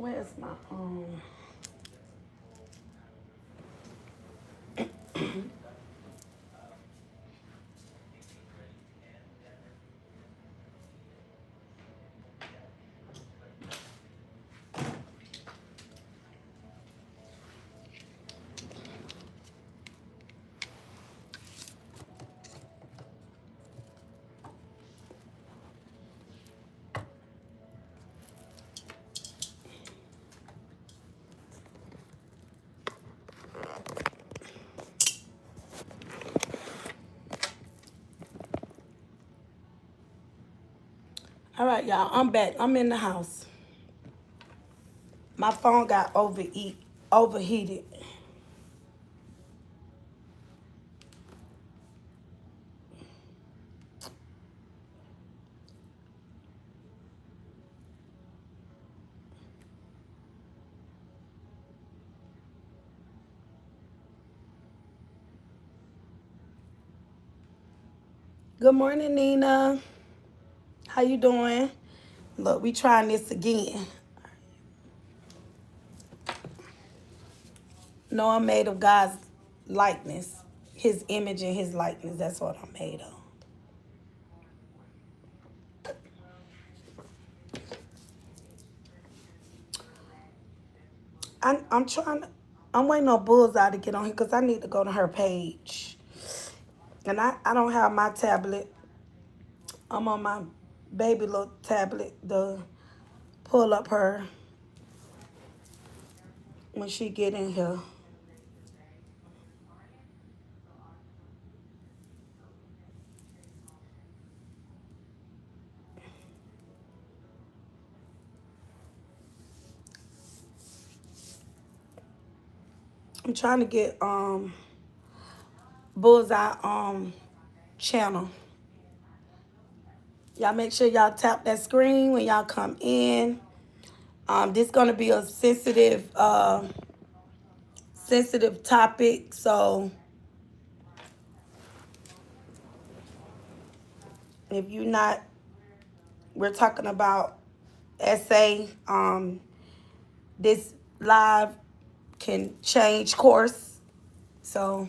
Where's my All right, y'all. I'm back. I'm in the house. My phone got overheated. Good morning, Nina. How you doing? Look, we trying this again. No, I'm made of God's likeness, His image and His likeness. That's what I'm made of. I'm trying to. I'm waiting on Bullseye to get on here because I need to go to her page. And I don't have my tablet. I'm on my baby little tablet to pull up her when she get in here. I'm trying to get Bullseye channel. Y'all make sure y'all tap that screen when y'all come in. This gonna be a sensitive topic, so if you're not, we're talking about essay. This live can change course. So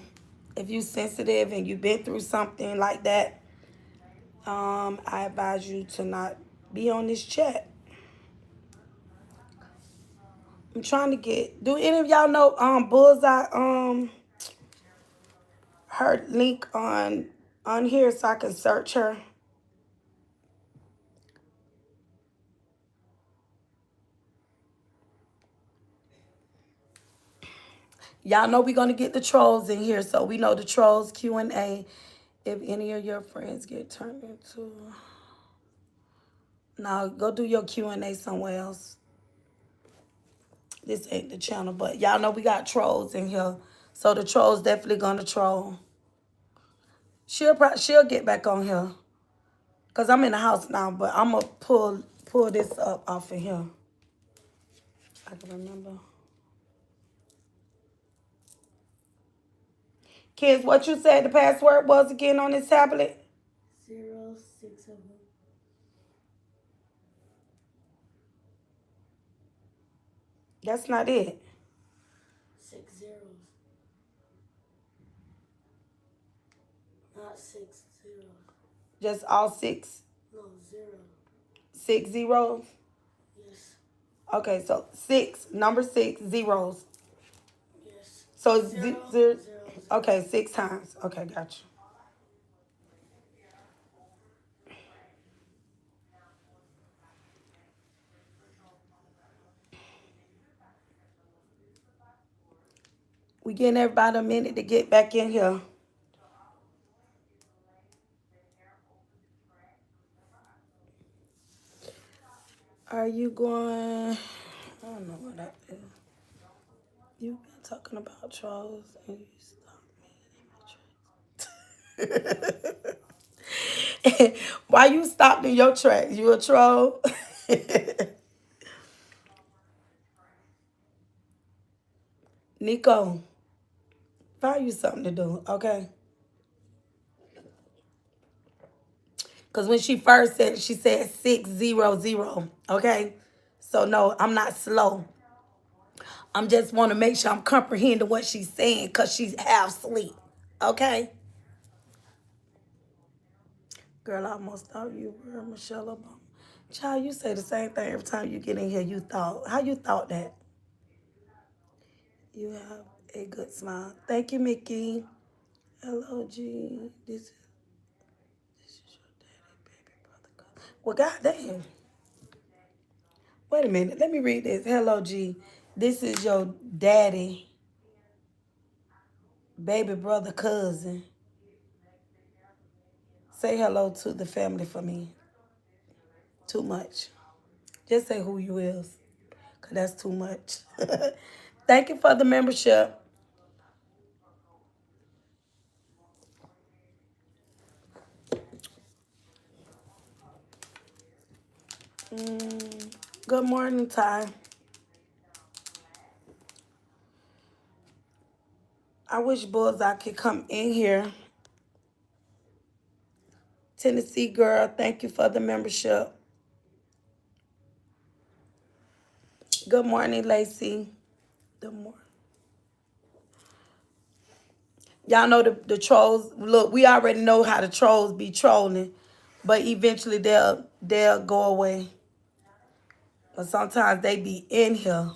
if you're sensitive and you've been through something like that, I advise you to not be on this chat. I'm trying to get. Do any of y'all know Bullseye her link on here so I can search her? Y'all know we're gonna get the trolls in here, so we know the trolls Q&A. If any of your friends get turned into, now go do your Q&A somewhere else. This ain't the channel, but y'all know we got trolls in here, so the trolls definitely gonna troll. She'll get back on here, cause I'm in the house now, but I'm gonna pull this up off of here. I can remember. Kids, what you said the password was again on this tablet? 067. That's not it. 6 zeros. Not 6 zeros. Just all six? No, 0. 6 zeros? Yes. Okay, so number 6 zeros. Yes. So Zero. Okay, 6 times. Okay, gotcha. We getting everybody a minute to get back in here. Are you going? I don't know what that is. You've been talking about trolls and you stopped me. Why you stopped in your tracks? You a troll? Nico, find you something to do, okay? Because when she first said, she said 600, okay? So no, I'm not slow. I'm just want to make sure I'm comprehending what she's saying because she's half asleep. Okay? Girl, I almost thought you were Michelle Obama. Child, you say the same thing every time you get in here. You thought. How you thought that? You have a good smile. Thank you, Mickey. Hello, G. This is your daddy, baby brother. Well, goddamn. Wait a minute. Let me read this. Hello, G. This is your daddy, baby brother, cousin. Say hello to the family for me. Too much. Just say who you is, because that's too much. Thank you for the membership. Good morning, Ty. I wish Bullseye could come in here. Tennessee girl, thank you for the membership. Good morning, Lacey. Good morning. Y'all know the trolls. Look, we already know how the trolls be trolling, but eventually they'll go away. But sometimes they be in here.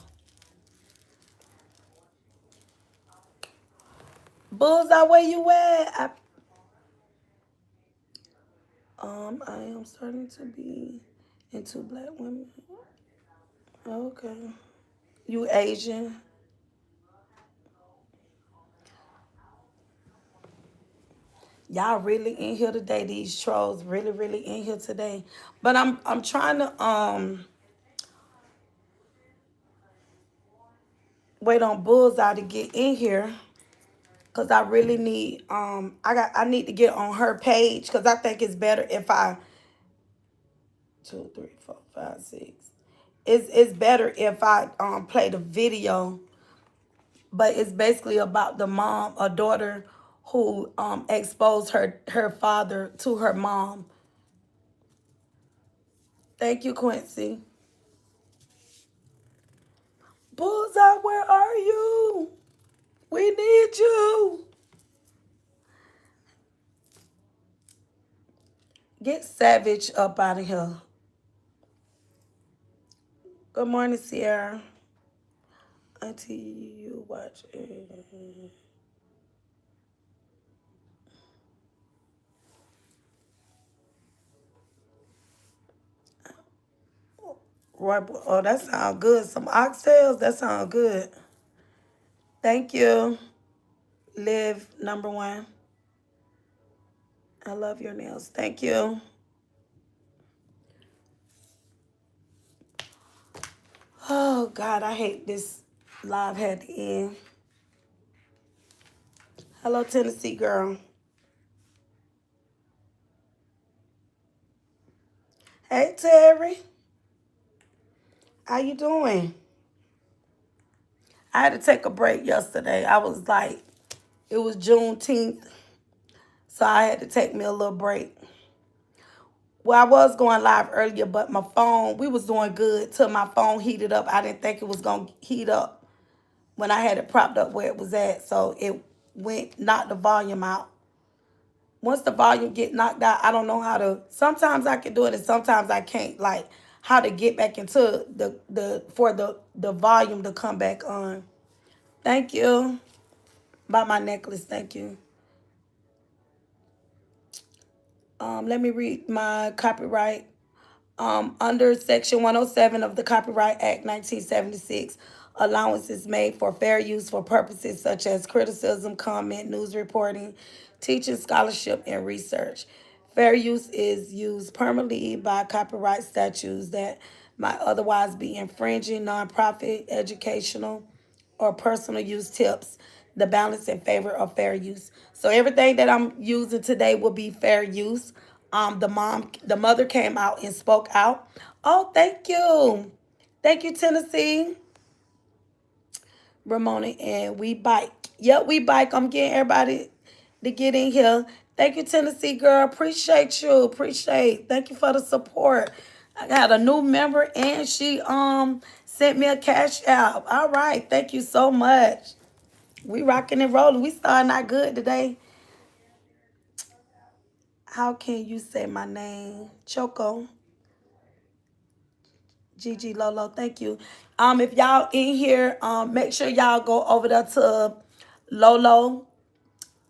Bullseye, where you at? I am starting to be into black women. Okay. You Asian? Y'all really in here today. These trolls really, really in here today. But I'm trying to wait on Bullseye to get in here. Cause I really need I need to get on her page because I think it's better if I 2, 3, 4, 5, 6. It's better if I play the video, but it's basically about the mom, a daughter who exposed her father to her mom. Thank you, Quincy. Bullseye, where are you? We need you. Get Savage up out of here. Good morning, Sierra. Until you watch it. Right, oh, that sounds good. Some oxtails, that sounds good. Thank you. Live number one. I love your nails. Thank you. Oh God, I hate this live had to end. Hello, Tennessee girl. Hey Terry. How you doing? I had to take a break yesterday. I was like, it was Juneteenth, so I had to take me a little break. Well, I was going live earlier, but my phone, we was doing good till my phone heated up. I didn't think it was going to heat up when I had it propped up where it was at. So it knocked the volume out. Once the volume get knocked out, I don't know how to, sometimes I can do it and sometimes I can't. Like how to get back into the volume to come back on. Thank you. About my necklace, thank you. Let me read my copyright. Under Section 107 of the Copyright Act 1976, allowance is made for fair use for purposes such as criticism, comment, news reporting, teaching, scholarship, and research. Fair use is used permanently by copyright statutes that might otherwise be infringing nonprofit, educational, or personal use tips the balance in favor of fair use. So everything that I'm using today will be fair use. The mother came out and spoke out. Oh, thank you, Tennessee, Ramona, and we bike. Yep, we bike. I'm getting everybody to get in here. Thank you, Tennessee girl. Appreciate you. Appreciate. Thank you for the support. I got a new member and she sent me a cash out. All right, thank you so much. We rocking and rolling. We starting out good today. How can you say my name? Choco. Gigi Lolo, thank you. If y'all in here, make sure y'all go over there to Lolo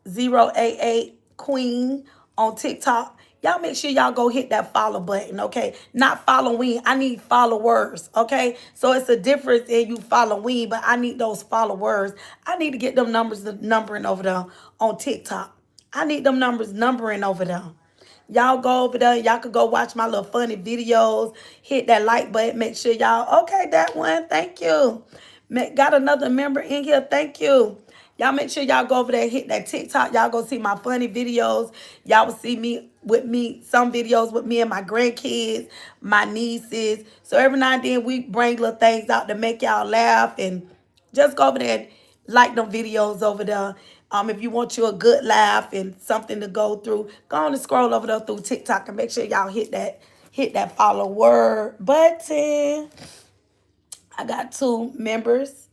088 Queen on TikTok. Y'all make sure y'all go hit that follow button, okay? Not following. I need followers, okay? So it's a difference in you following, but I need those followers. I need to get them numbers numbering over there on TikTok. I need them numbers numbering over there. Y'all go over there. Y'all could go watch my little funny videos. Hit that like button. Make sure y'all, okay, that one. Thank you. Got another member in here. Thank you. Y'all make sure y'all go over there, hit that TikTok. Y'all go see my funny videos. Y'all will see me, some videos with me and my grandkids, my nieces. So every now and then we bring little things out to make y'all laugh, and just go over there and like them videos over there. If you want you a good laugh and something to go through, go on and scroll over there through TikTok and make sure y'all hit that follow button. I got two members.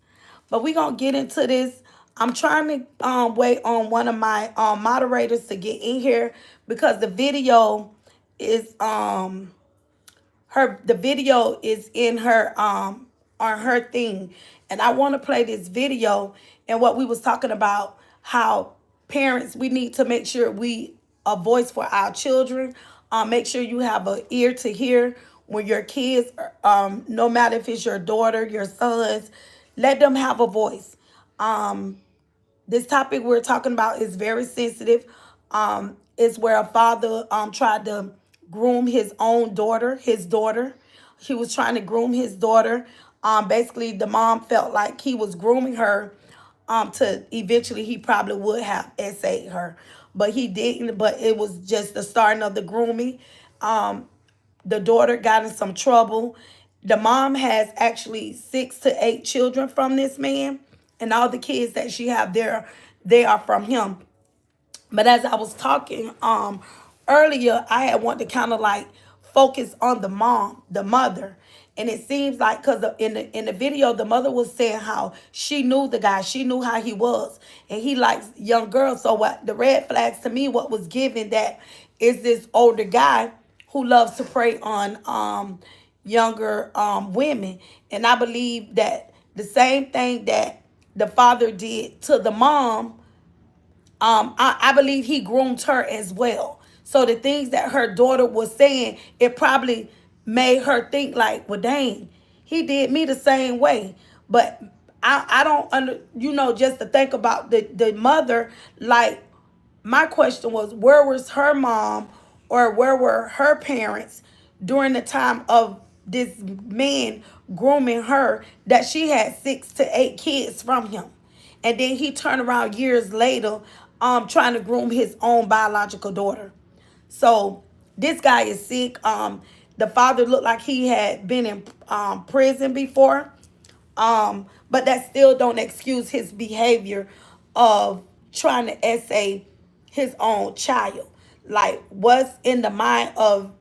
But we gonna get into this. I'm trying to wait on one of my moderators to get in here because the video is the video is in her on her thing, and I want to play this video. And what we was talking about, how parents, we need to make sure we a voice for our children. Make sure you have an ear to hear when your kids no matter if it's your daughter, your sons, let them have a voice. This topic we're talking about is very sensitive. It's where a father tried to groom his own daughter, his daughter. He was trying to groom his daughter. Basically, the mom felt like he was grooming her to eventually he probably would have essayed her. But he didn't, but it was just the starting of the grooming. The daughter got in some trouble. The mom has actually 6 to 8 children from this man, and all the kids that she have there, they are from him. But as I was talking earlier, I had wanted to kind of like focus on the mom, the mother. And it seems like because in the video, the mother was saying how she knew the guy, she knew how he was, and he likes young girls. So what the red flags to me, what was given that is this older guy who loves to prey on younger women. And I believe that the same thing that the father did to the mom, I believe he groomed her as well. So the things that her daughter was saying, it probably made her think like, well, dang, he did me the same way. But I don't just to think about the mother, like my question was, where was her mom or where were her parents during the time of this man grooming her, that she had 6 to 8 kids from him? And then he turned around years later trying to groom his own biological daughter. So this guy is sick. The father looked like he had been in prison before. But that still don't excuse his behavior of trying to essay his own child. Like, what's in the mind of,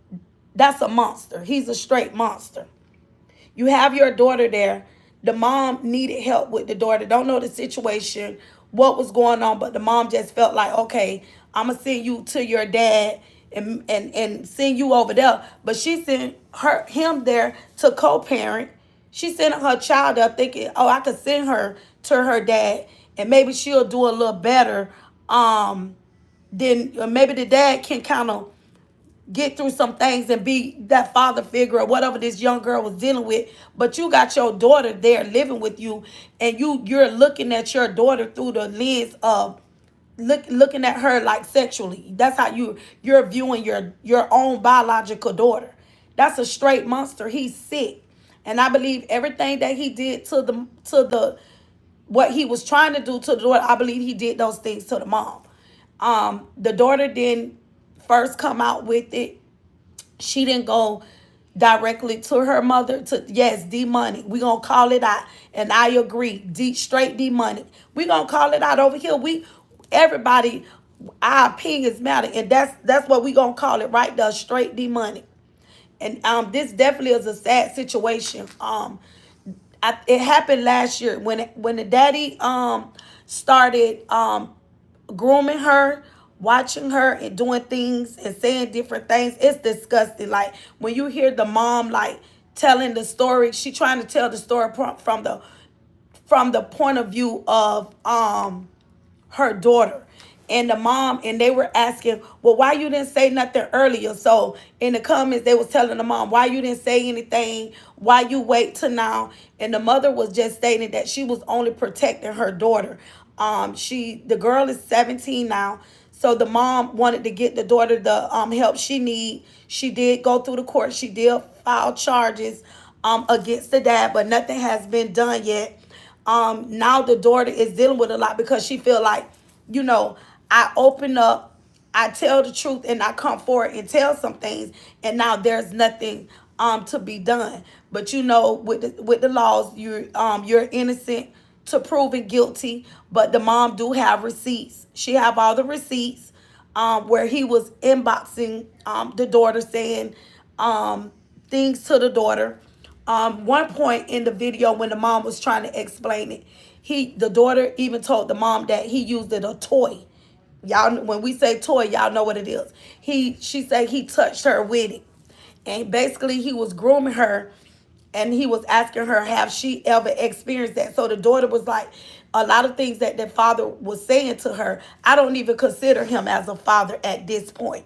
that's a monster. He's a straight monster. You have your daughter there. The mom needed help with the daughter. Don't know the situation, what was going on, but the mom just felt like, okay, I'm gonna send you to your dad and send you over there. But she sent him there to co-parent. She sent her child there thinking, oh, I could send her to her dad and maybe she'll do a little better. Then maybe the dad can kind of get through some things and be that father figure or whatever this young girl was dealing with. But you got your daughter there living with you, and you're looking at your daughter through the lens of looking at her like sexually. That's how you're viewing your own biological daughter. That's a straight monster. He's sick. And I believe everything that he did to the what he was trying to do to the daughter, I believe he did those things to the mom. The daughter didn't first come out with it. She didn't go directly to her mother to, yes, D-money. We gonna call it out. And I agree. Straight D-money. We gonna call it out over here. Everybody, our opinions matter. And that's what we gonna call it right there, straight D-money. And this definitely is a sad situation. It happened last year when the daddy started grooming her, watching her and doing things and saying different things. It's disgusting. Like when you hear the mom like telling the story, she trying to tell the story from the point of view of her daughter and the mom, and they were asking, well, why you didn't say nothing earlier? So in the comments they was telling the mom, why you didn't say anything, why you wait till now? And the mother was just stating that she was only protecting her daughter. The girl is 17 now, so the mom wanted to get the daughter the help she need. She did go through the court, she did file charges against the dad, but nothing has been done yet. Now the daughter is dealing with a lot because she feel like, you know, I open up, I tell the truth, and I come forward and tell some things, and now there's nothing to be done. But you know, with the laws, you're innocent to proven guilty. But the mom do have receipts. She have all the receipts where he was inboxing the daughter, saying things to the daughter. One point in the video when the mom was trying to explain it, the daughter even told the mom that he used it a toy. Y'all, when we say toy, y'all know what it is. She said he touched her with it, and basically he was grooming her, and he was asking her, have she ever experienced that? So the daughter was like, a lot of things that the father was saying to her, I don't even consider him as a father at this point.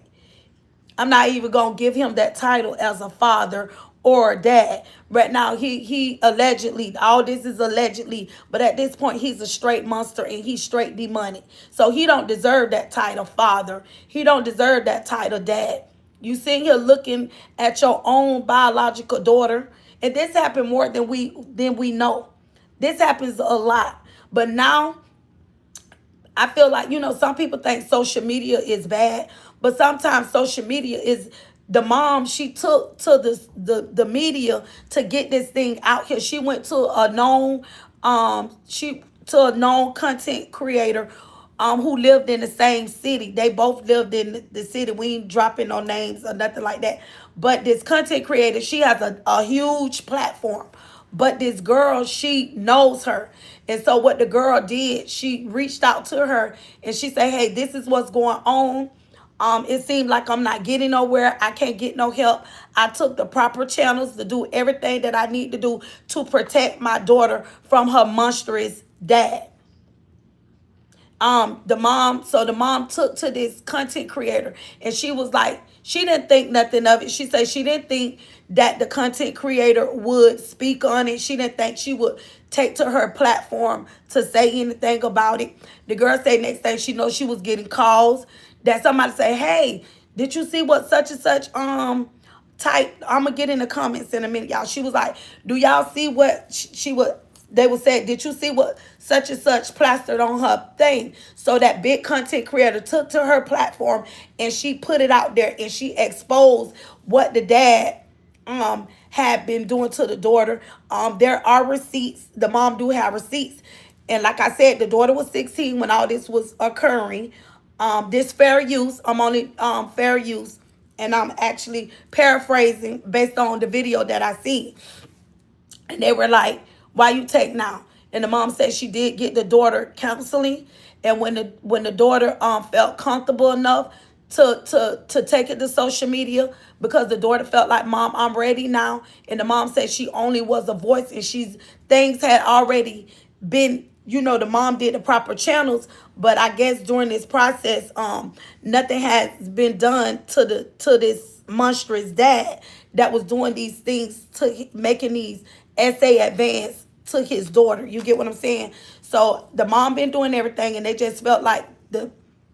I'm not even gonna give him that title as a father or a dad. Right now, he allegedly, all this is allegedly, but at this point, he's a straight monster and he's straight demonic. So he don't deserve that title father. He don't deserve that title dad. You sitting here looking at your own biological daughter, and this happened more than we know. This happens a lot, but now I feel like, some people think social media is bad, but sometimes social media is the mom. She took to the media to get this thing out here. She went to a known content creator who lived in the same city. They both lived in the city. We ain't dropping no names or nothing like that. But this content creator, she has a huge platform. But this girl, she knows her. And so what the girl did, she reached out to her and she said, hey, this is what's going on. It seemed like I'm not getting nowhere. I can't get no help. I took the proper channels to do everything that I need to do to protect my daughter from her monstrous dad. The mom took to this content creator, and she was like, she didn't think nothing of it. She said she didn't think that the content creator would speak on it. She didn't think she would take to her platform to say anything about it. The girl said next thing she knows, she was getting calls that somebody say, hey, did you see what such and such type? I'm gonna get in the comments in a minute, y'all. She was like, do y'all see what she would, they would say, did you see what such and such plastered on her thing? So that big content creator took to her platform and she put it out there and she exposed what the dad had been doing to the daughter. There are receipts. The mom do have receipts. And like I said, the daughter was 16 when all this was occurring. This fair use, I'm only fair use, and I'm actually paraphrasing based on the video that I see. And they were like, why you take now? And the mom said she did get the daughter counseling. And when the daughter felt comfortable enough to take it to social media, because the daughter felt like, mom, I'm ready now. And the mom said she only was a voice, and things had already been, the mom did the proper channels, but I guess during this process, nothing has been done to this monstrous dad that was doing these things, to making these essay advance to his daughter. You get what I'm saying? So the mom been doing everything, and they just felt like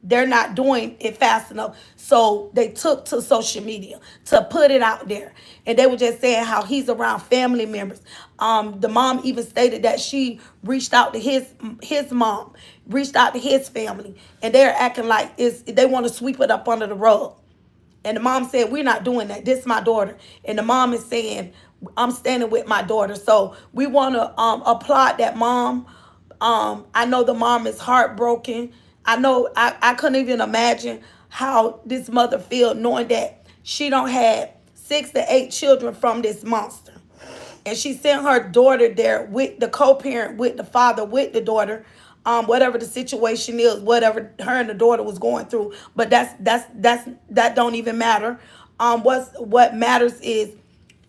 they're not doing it fast enough. So they took to social media to put it out there. And they were just saying how he's around family members. The mom even stated that she reached out to his mom, reached out to his family, and they're acting like they want to sweep it up under the rug. And the mom said, we're not doing that. This is my daughter. And the mom is saying, I'm standing with my daughter. So we want to applaud that mom. I know the mom is heartbroken. I know I couldn't even imagine how this mother feel knowing that she don't have 6 to 8 children from this monster. And she sent her daughter there with the co-parent, with the father, with the daughter, whatever the situation is, whatever her and the daughter was going through. But that don't even matter. What matters is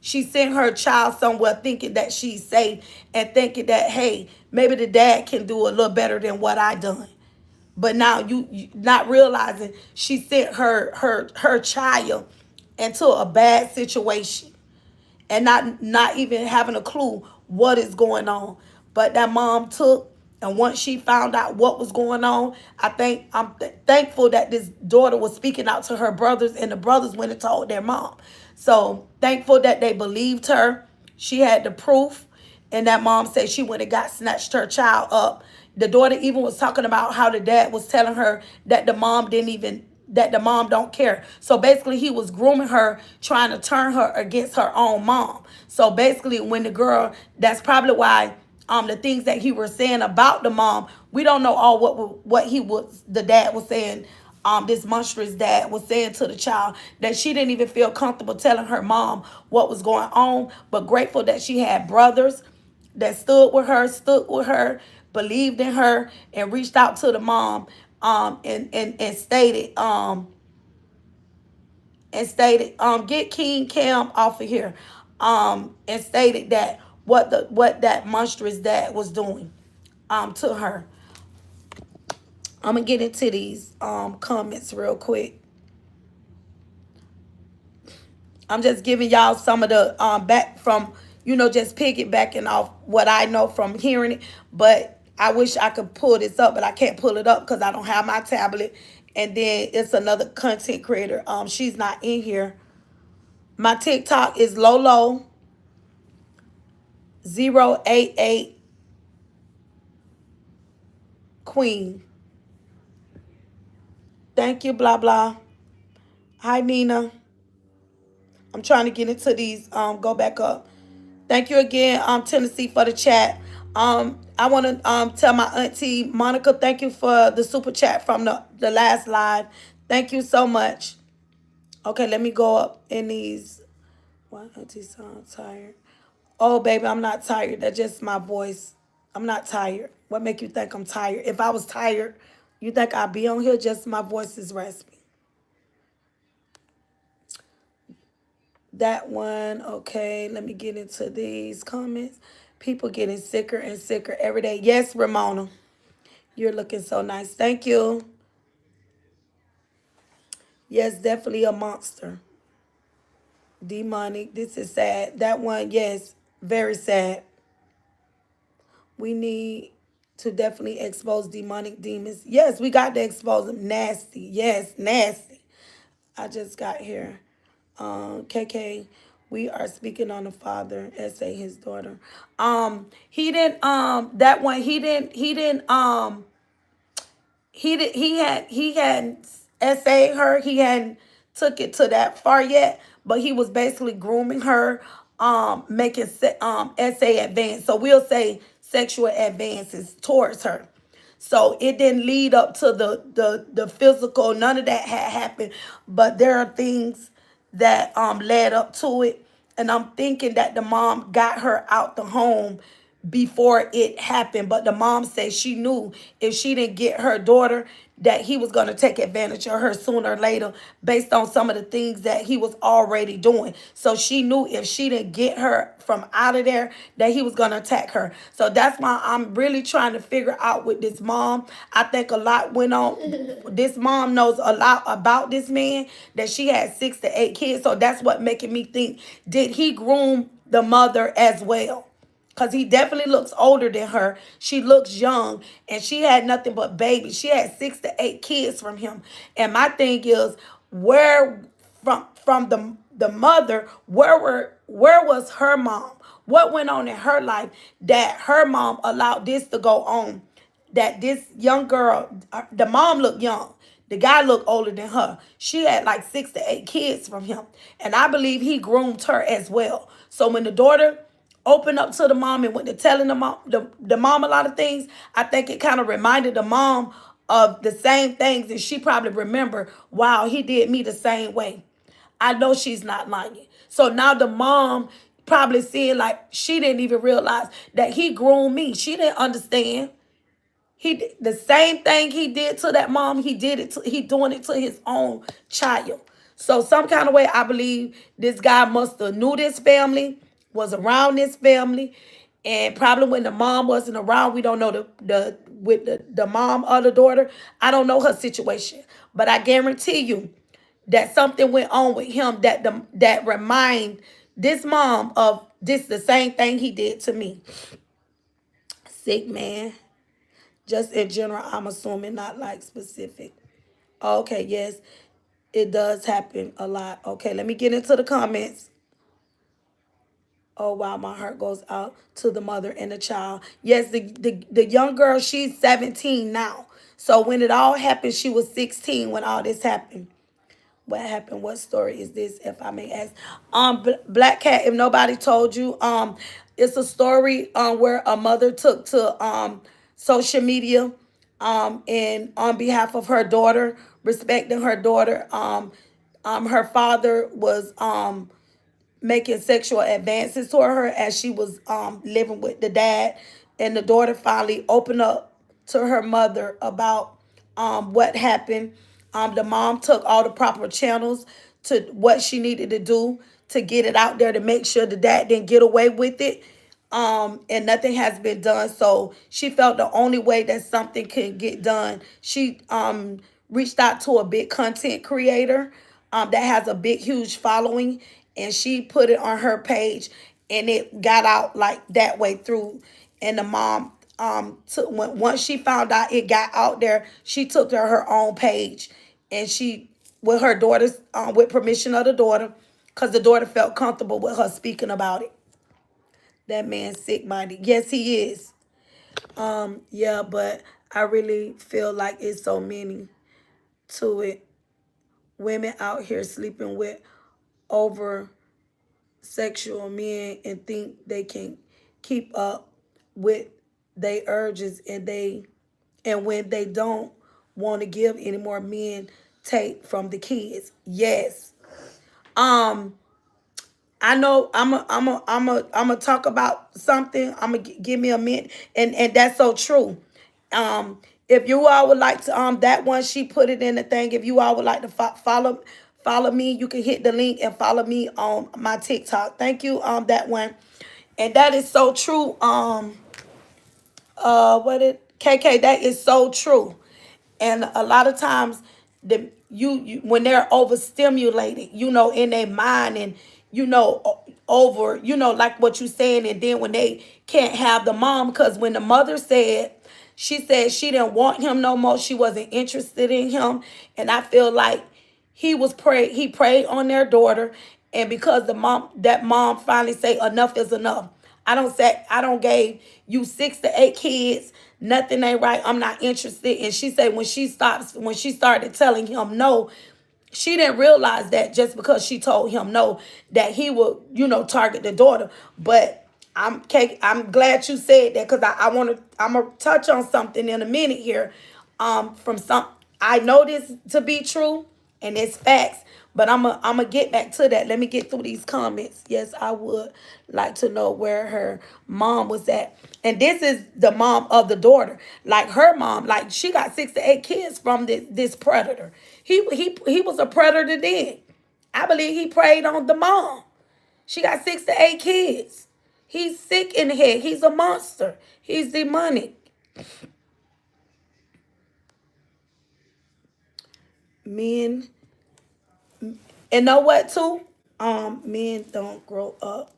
she sent her child somewhere thinking that she's safe and thinking that, hey, maybe the dad can do a little better than what I done. But now you not realizing she sent her child into a bad situation and not even having a clue what is going on. But that mom took, and once she found out what was going on, I think thankful that this daughter was speaking out to her brothers, and the brothers went and told their mom. So thankful that they believed her. She had the proof, and that mom said she went and got snatched her child up. The daughter even was talking about how the dad was telling her that the mom didn't even that the mom don't care. So basically he was grooming her, trying to turn her against her own mom. So basically when the girl, that's probably why the things that he was saying about the mom, we don't know all what he was, the dad was saying, this monstrous dad was saying to the child, that she didn't even feel comfortable telling her mom what was going on, but grateful that she had brothers that stood with her, believed in her, and reached out to the mom, and stated, get King Cam off of here, and stated that what that monstrous dad was doing to her. I'm gonna get into these comments real quick. I'm just giving y'all some of the back from, just piggybacking off what I know from hearing it. But I wish I could pull this up, but I can't pull it up because I don't have my tablet. And then it's another content creator. She's not in here. My TikTok is Lolo088 Queen. Thank you, blah blah. Hi Nina. I'm trying to get into these. Go back up. Thank you again, Tennessee, for the chat. I want to tell my auntie Monica, thank you for the super chat from the last live. Thank you so much. Okay, let me go up in these. Why auntie sound tired? Oh, baby, I'm not tired. That's just my voice. I'm not tired. What make you think I'm tired? If I was tired, you think I'd be on here? Just my voice is raspy. That one, okay. Let me get into these comments. People getting sicker and sicker every day. Yes, Ramona, you're looking so nice. Thank you. Yes, definitely a monster. Demonic. This is sad. That one, yes, very sad. We need to definitely expose demonic demons. Yes, we got to expose them. Nasty. Yes, nasty. I just got here. KK, we are speaking on the father, SA his daughter. He didn't that one he hadn't SA her. He hadn't took it to that far yet, but he was basically grooming her, making SA advance. So we'll say sexual advances towards her. So it didn't lead up to the physical. None of that had happened. But there are things that led up to it. And I'm thinking that the mom got her out the home before it happened. But the mom said she knew if she didn't get her daughter, that he was going to take advantage of her sooner or later based on some of the things that he was already doing. So she knew if she didn't get her from out of there, that he was going to attack her. So that's why I'm really trying to figure out with this mom. I think a lot went on. This mom knows a lot about this man, that she had 6 to 8 kids. So that's what making me think, did he groom the mother as well? Because he definitely looks older than her. She looks young. And she had nothing but babies. She had 6 to 8 kids from him. And my thing is, where from the mother, where was her mom? What went on in her life that her mom allowed this to go on? That this young girl, the mom looked young. The guy looked older than her. She had like 6 to 8 kids from him. And I believe he groomed her as well. So when the daughter opened up to the mom and went to telling the mom a lot of things, I think it kind of reminded the mom of the same things, and she probably remember, wow, he did me the same way. I know she's not lying. So now the mom probably seeing like she didn't even realize that he groomed me. She didn't understand. The same thing he did to that mom, he doing it to his own child. So some kind of way, I believe this guy must have knew this family, was around this family, and probably when the mom wasn't around, we don't know the mom or the daughter. I don't know her situation, but I guarantee you that something went on with him that remind this mom of this the same thing he did to me. Sick man. Just in general, I'm assuming not like specific. Okay, yes, it does happen a lot. Okay, let me get into the comments. Oh wow, my heart goes out to the mother and the child. Yes, the young girl, she's 17 now. So when it all happened, she was 16 when all this happened. What happened? What story is this, if I may ask? Black Cat, if nobody told you, it's a story where a mother took to social media and on behalf of her daughter, respecting her daughter. Her father was making sexual advances toward her as she was living with the dad, and the daughter finally opened up to her mother about what happened. The mom took all the proper channels to what she needed to do to get it out there to make sure the dad didn't get away with it. And nothing has been done. So she felt the only way that something could get done, she reached out to a big content creator that has a big, huge following, and she put it on her page, and it got out like that way through. And the mom took once she found out it got out there, she took to her own page, and she with her daughter's with permission of the daughter, because the daughter felt comfortable with her speaking about it. That man's sick minded. Yes, he is. Yeah, but I really feel like it's so many to it. Women out here sleeping with over sexual men and think they can keep up with their urges, and when they don't want to give any more, men take from the kids. Yes. Um I know I'm a talk about something. I'm gonna give me a minute, and that's so true. If you all would like to, that one she put it in the thing. If you all would like to follow me, you can hit the link and follow me on my TikTok. Thank you, that one, and that is so true. What it KK, that is so true. And a lot of times you when they're overstimulated, in their mind, and over, like what you saying, and then when they can't have the mom, because when the mother said, she said she didn't want him no more, she wasn't interested in him. And I feel like he prayed on their daughter, and because that mom finally say enough is enough. I don't gave you 6 to 8 kids. Nothing ain't right. I'm not interested. And she said when she started telling him no, she didn't realize that just because she told him no, that he would, target the daughter. But I'm glad you said that, because I'm gonna touch on something in a minute here. From some I know this to be true, and it's facts. But I'm gonna get back to that. Let me get through these comments. Yes, I would like to know where her mom was at. And this is the mom of the daughter. Like her mom, like she got 6 to 8 kids from this predator. He was a predator then. I believe he preyed on the mom. She got 6 to 8 kids. He's sick in the head. He's a monster. He's demonic. Men, and know what too? Men don't grow up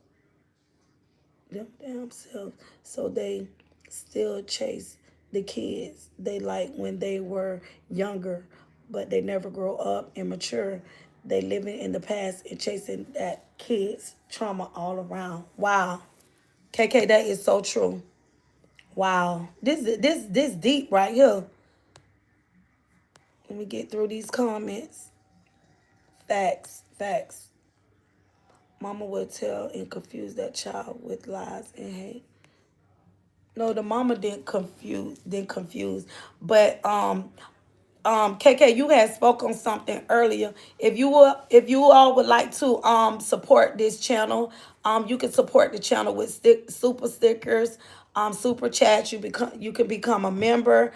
themselves, so they still chase the kids they like when they were younger, but they never grow up and mature. They living in the past and chasing that kids trauma all around. Wow. KK, that is so true. Wow. This deep right here. Let me get through these comments. Facts. Facts. Mama would tell and confuse that child with lies and hate. No, the mama didn't confuse, but KK, you had spoke on something earlier. If you all would like to support this channel, you can support the channel with super stickers, super chats. You can become a member.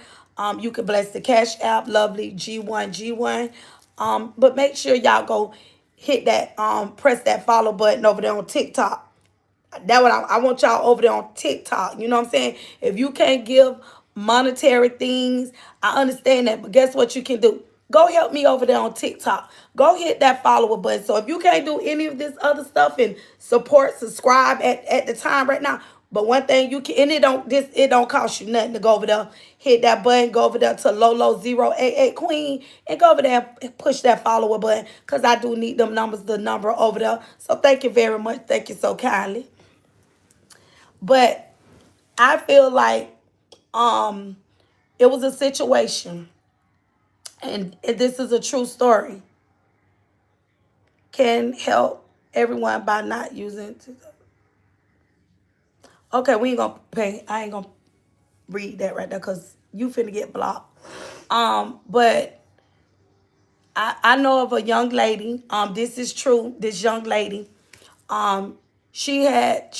You can bless the Cash App, lovely G1G1. But make sure y'all go hit that press that follow button over there on TikTok. That what I want y'all over there on TikTok. You know what I'm saying? If you can't give monetary things, I understand that. But guess what you can do? Go help me over there on TikTok. Go hit that follower button. So if you can't do any of this other stuff and support, subscribe at the time right now. But one thing you can, and it don't cost you nothing to go over there, hit that button, go over there to Lolo088 Queen, and go over there and push that follower button. Cause I do need them numbers, the number over there. So thank you very much. Thank you so kindly. But I feel like um it was a situation, and this is a true story. Can help everyone by not using. Okay, we ain't gonna pay. I ain't gonna read that right there because you finna get blocked. But I know of a young lady. This is true. This young lady. Um, she had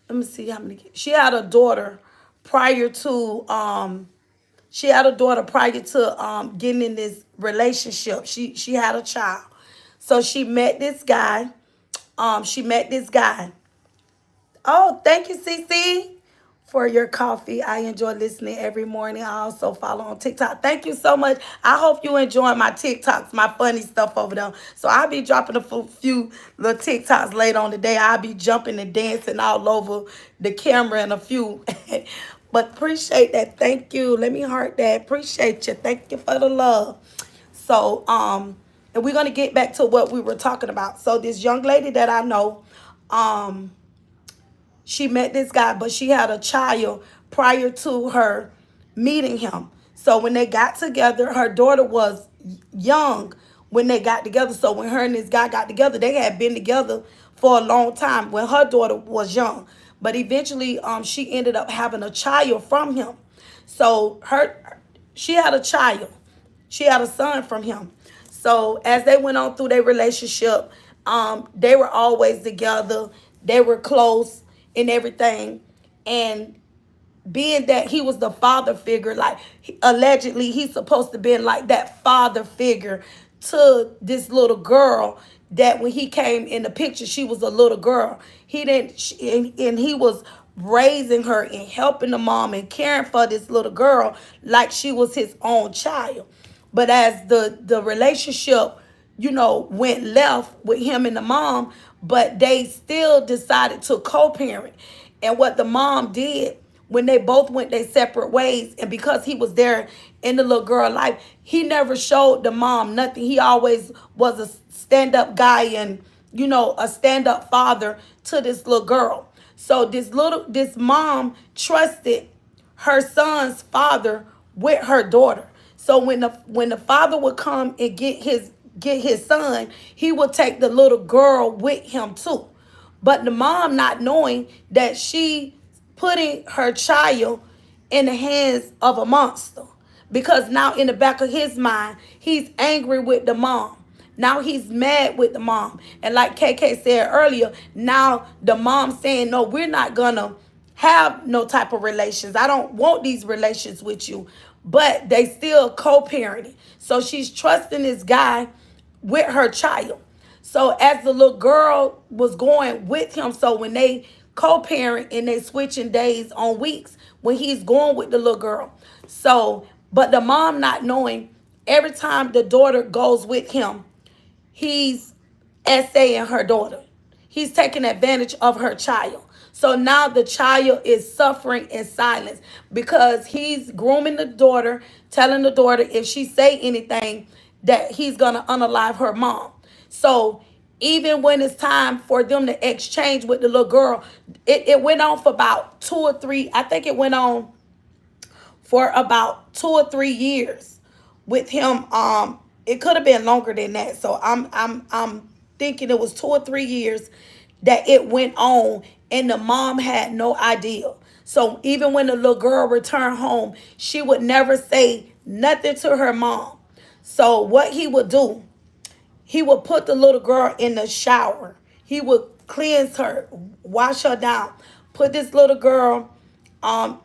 let me see how many kids. She had a daughter prior to getting in this relationship. She had a child. So she met this guy. She met this guy. Oh, thank you, CC, for your coffee. I enjoy listening every morning. I also follow on TikTok. Thank you so much. I hope you enjoy my TikToks, my funny stuff over there. So I'll be dropping a few little TikToks later on today. I'll be jumping and dancing all over the camera in a few. But appreciate that. Thank you. Let me heart that. Appreciate you. Thank you for the love. So, and we're gonna get back to what we were talking about. So this young lady that I know, um, she met this guy, but she had a child prior to her meeting him. So when they got together, her daughter was young when they got together. So when her and this guy got together, they had been together for a long time when her daughter was young. But eventually, she ended up having a child from him. So she had a child. She had a son from him. So as they went on through their relationship, they were always together. They were close and everything. And being that he was the father figure, like allegedly he's supposed to be like that father figure to this little girl, that when he came in the picture, she was a little girl. He didn't, and he was raising her and helping the mom and caring for this little girl like she was his own child. But as the relationship, went left with him and the mom, but they still decided to co-parent. And what the mom did when they both went their separate ways, and because he was there in the little girl life, he never showed the mom nothing. He always was a stand-up guy and a stand-up father to this little girl. So this mom trusted her son's father with her daughter. So when the father would come and get his son, he would take the little girl with him too. But the mom, not knowing that she putting her child in the hands of a monster, because now in the back of his mind, he's angry with the mom. Now he's mad with the mom. And like KK said earlier, now the mom saying, no, we're not gonna have no type of relations. I don't want these relations with you. But they still co-parenting. So she's trusting this guy with her child. So as the little girl was going with him, so when they co-parent and they switching days on weeks, when he's going with the little girl. So, but the mom not knowing, every time the daughter goes with him, he's essaying her daughter. He's taking advantage of her child. So now the child is suffering in silence because he's grooming the daughter, telling the daughter if she say anything that he's going to unalive her mom. So even when it's time for them to exchange with the little girl, it went on for about 2 or 3. I think it went on for about 2 or 3 years with him. It could have been longer than that. So I'm thinking it was 2 or 3 years that it went on, and the mom had no idea. So even when the little girl returned home, she would never say nothing to her mom. So what he would do, he would put the little girl in the shower. He would cleanse her, wash her down, put this little girl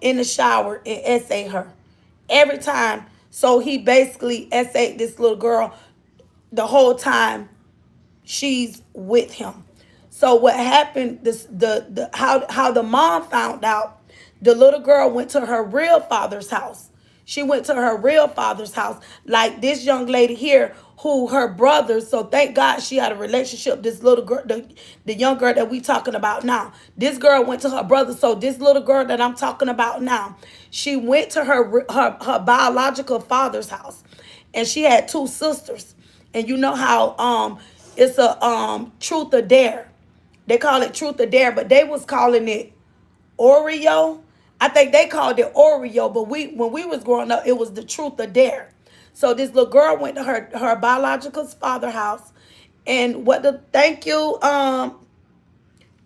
in the shower and essay her every time. So he basically essayed this little girl the whole time she's with him. So what happened? This the how the mom found out. The little girl went to her real father's house. She went to her real father's house, like this young lady here, who her brother. So thank God she had a relationship. This little girl, the young girl that we talking about now. This girl went to her brother. So this little girl that I'm talking about now, she went to her biological father's house, and she had two sisters. And you know how it's a truth or dare. They call it truth or dare, but they was calling it Oreo. I think they called it Oreo, but we when we was growing up, it was the truth or dare. So this little girl went to her biological father house, and what the thank you,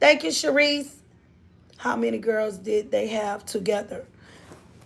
Sharice. How many girls did they have together?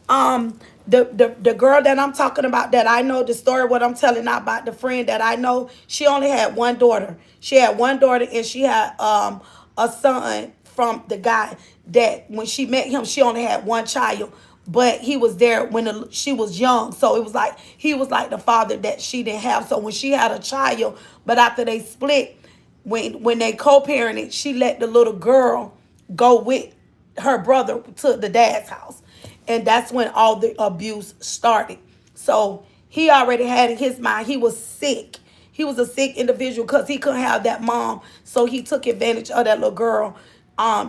The girl that I'm talking about, that I know the story, what I'm telling now about the friend that I know, she only had one daughter. She had one daughter, and she had a son from the guy that when she met him, she only had one child. But he was there when she was young. So it was like he was like the father that she didn't have. So when she had a child, but after they split, when they co-parented, she let the little girl go with her brother to the dad's house. And that's when all the abuse started. So he already had in his mind, he was sick. He was a sick individual because he couldn't have that mom. So he took advantage of that little girl.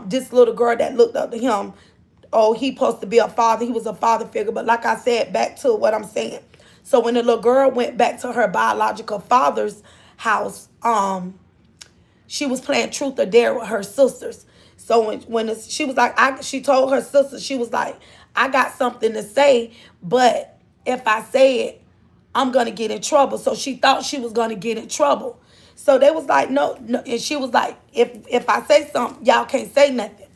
This little girl that looked up to him. Oh, he supposed to be a father. He was a father figure. But like I said, back to what I'm saying. So when the little girl went back to her biological father's house, she was playing truth or dare with her sisters. So she was like, she told her sister, she was like, I got something to say, but if I say it, I'm gonna get in trouble. So she thought she was gonna get in trouble. So they was like, no, no, and she was like, if I say something, y'all can't say nothing.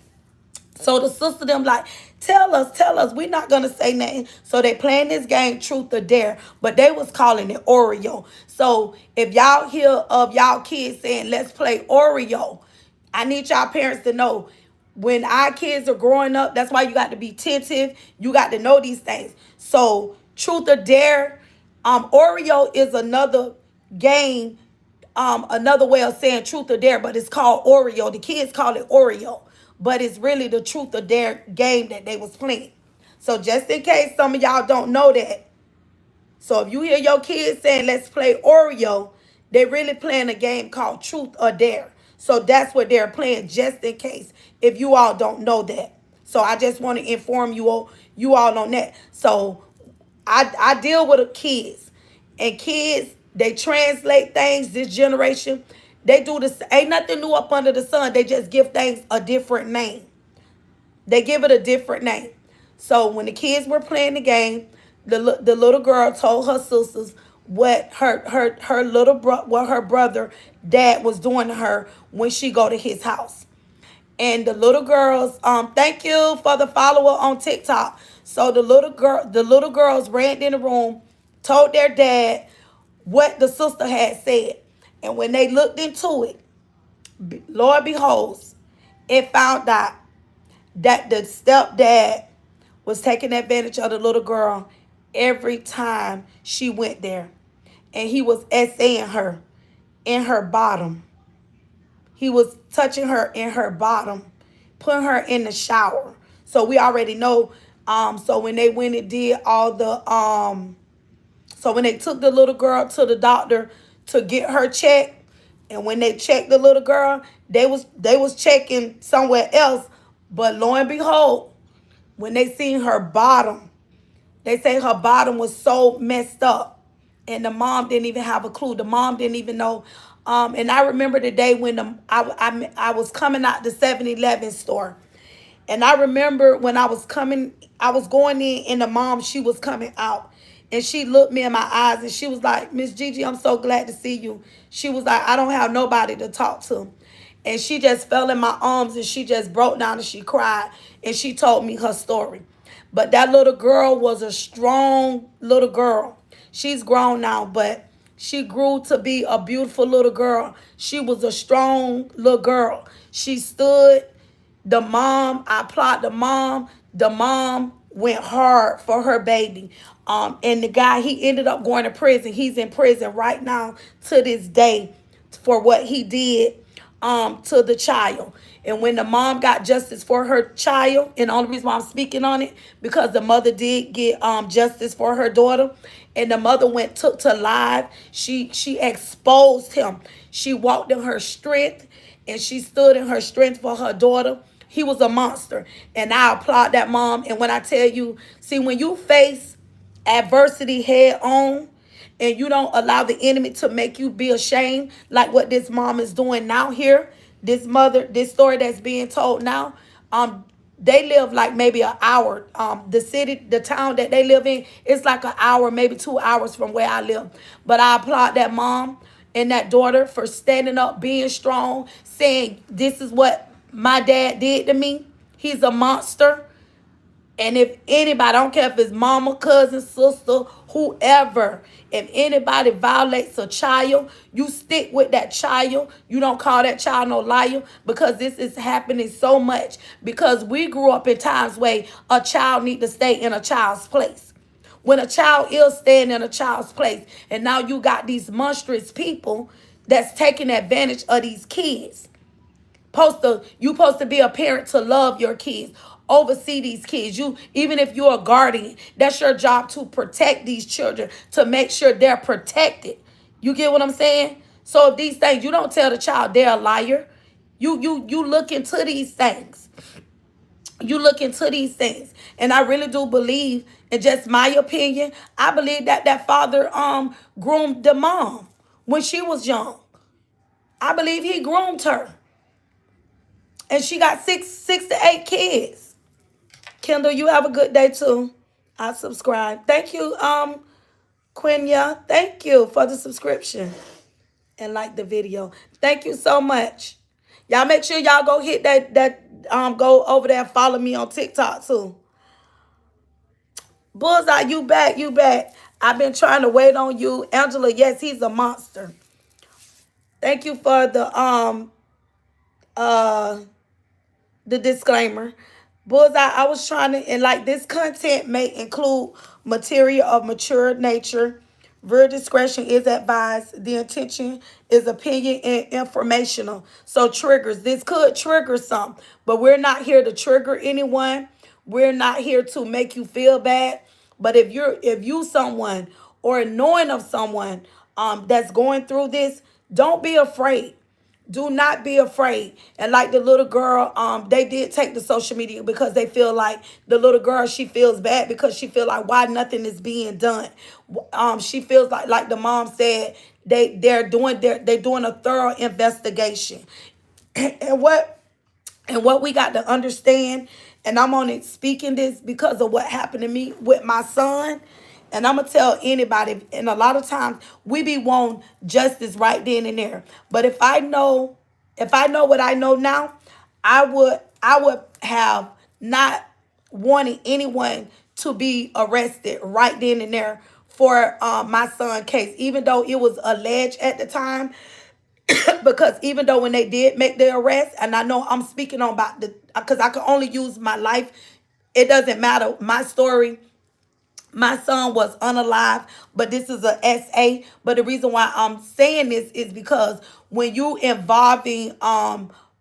So the sister them like, tell us, we're not gonna say nothing. So they playing this game, truth or dare, but they was calling it Oreo. So if y'all hear of y'all kids saying, let's play Oreo, I need y'all parents to know when our kids are growing up, that's why you got to be attentive. You got to know these things. So truth or dare, Oreo is another game, another way of saying truth or dare, but it's called Oreo. The kids call it Oreo, but it's really the truth or dare game that they was playing. So just in case some of y'all don't know that, so if you hear your kids saying, let's play Oreo, they're really playing a game called Truth or Dare. So that's what they're playing, just in case, if you all don't know that. So I just want to inform you all on that. So I deal with kids. And kids, they translate things, this generation. They do this. Ain't nothing new up under the sun. They just give things a different name. They give it a different name. So when the kids were playing the game, the little girl told her sisters what her what her brother dad was doing to her when she go to his house. And the little girls, thank you for the follower on TikTok. So the little girls ran in the room, told their dad what the sister had said. And when they looked into it, Lord beholds, it found out that the stepdad was taking advantage of the little girl every time she went there. And he was essaying her in her bottom. He was touching her in her bottom, putting her in the shower. So we already know. So when they went and did all the so when they took the little girl to the doctor to get her checked, and when they checked the little girl, they was checking somewhere else. But lo and behold, when they seen her bottom, they say her bottom was so messed up. And the mom didn't even have a clue. The mom didn't even know. And I remember the day when I was coming out the 7-Eleven store. And I remember when I was going in, and the mom, she was coming out. And she looked me in my eyes, and she was like, Miss Gigi, I'm so glad to see you. She was like, I don't have nobody to talk to. And she just fell in my arms and she just broke down and she cried and she told me her story. But that little girl was a strong little girl. She's grown now, but she grew to be a beautiful little girl. She was a strong little girl. She stood. The mom, I applaud the mom. The mom went hard for her baby. And the guy, he ended up going to prison. He's in prison right now to this day for what he did to the child. And when the mom got justice for her child, and the only reason why I'm speaking on it, because the mother did get justice for her daughter, and the mother took to live. She exposed him. She walked in her strength, and she stood in her strength for her daughter. He was a monster, and I applaud that mom. And when I tell you, see, when you face adversity head on, and you don't allow the enemy to make you be ashamed, like what this mom is doing now here, this mother, this story that's being told now, they live like maybe an hour. The city, the town that they live in, it's like an hour, maybe 2 hours from where I live. But I applaud that mom and that daughter for standing up, being strong, saying, this is what my dad did to me. He's a monster. And if anybody, I don't care if it's mama, cousin, sister, whoever, if anybody violates a child, you stick with that child. You don't call that child no liar, because this is happening so much. Because we grew up in times where a child need to stay in a child's place. When a child is staying in a child's place, and now you got these monstrous people that's taking advantage of these kids. You supposed to be a parent to love your kids, oversee these kids. You, even if you're a guardian, that's your job to protect these children, to make sure they're protected. You get what I'm saying? So if these things, you don't tell the child they're a liar. You look into these things. You look into these things. And I really do believe, in just my opinion, I believe that that father groomed the mom when she was young. I believe he groomed her. And she got six to eight kids. Kendall, you have a good day too. I subscribe. Thank you, Quenya. Thank you for the subscription and like the video. Thank you so much. Y'all make sure y'all go hit go over there and follow me on TikTok too. Bullseye, you back, you back. I've been trying to wait on you. Angela, yes, he's a monster. Thank you for the disclaimer. Bullseye, I was trying to, and like, this content may include material of mature nature. Real discretion is advised. The intention is opinion and informational. So triggers. This could trigger some, but we're not here to trigger anyone. We're not here to make you feel bad. But if you someone or knowing of someone that's going through this, don't be afraid. Do not be afraid. And like the little girl, they did take the social media because they feel like the little girl, she feels bad because she feel like why nothing is being done. She feels like the mom said, they're doing a thorough investigation. And what we got to understand, and I'm only speaking this because of what happened to me with my son. And I'm going to tell anybody, and a lot of times we be wanting justice right then and there. But if I know what I know now, I would have not wanted anyone to be arrested right then and there for my son's case, even though it was alleged at the time. Because even though when they did make the arrest, and I know I'm speaking on about because I can only use my life, it doesn't matter. My story, my son was unalive, but this is a SA. But the reason why I'm saying this is because when you involving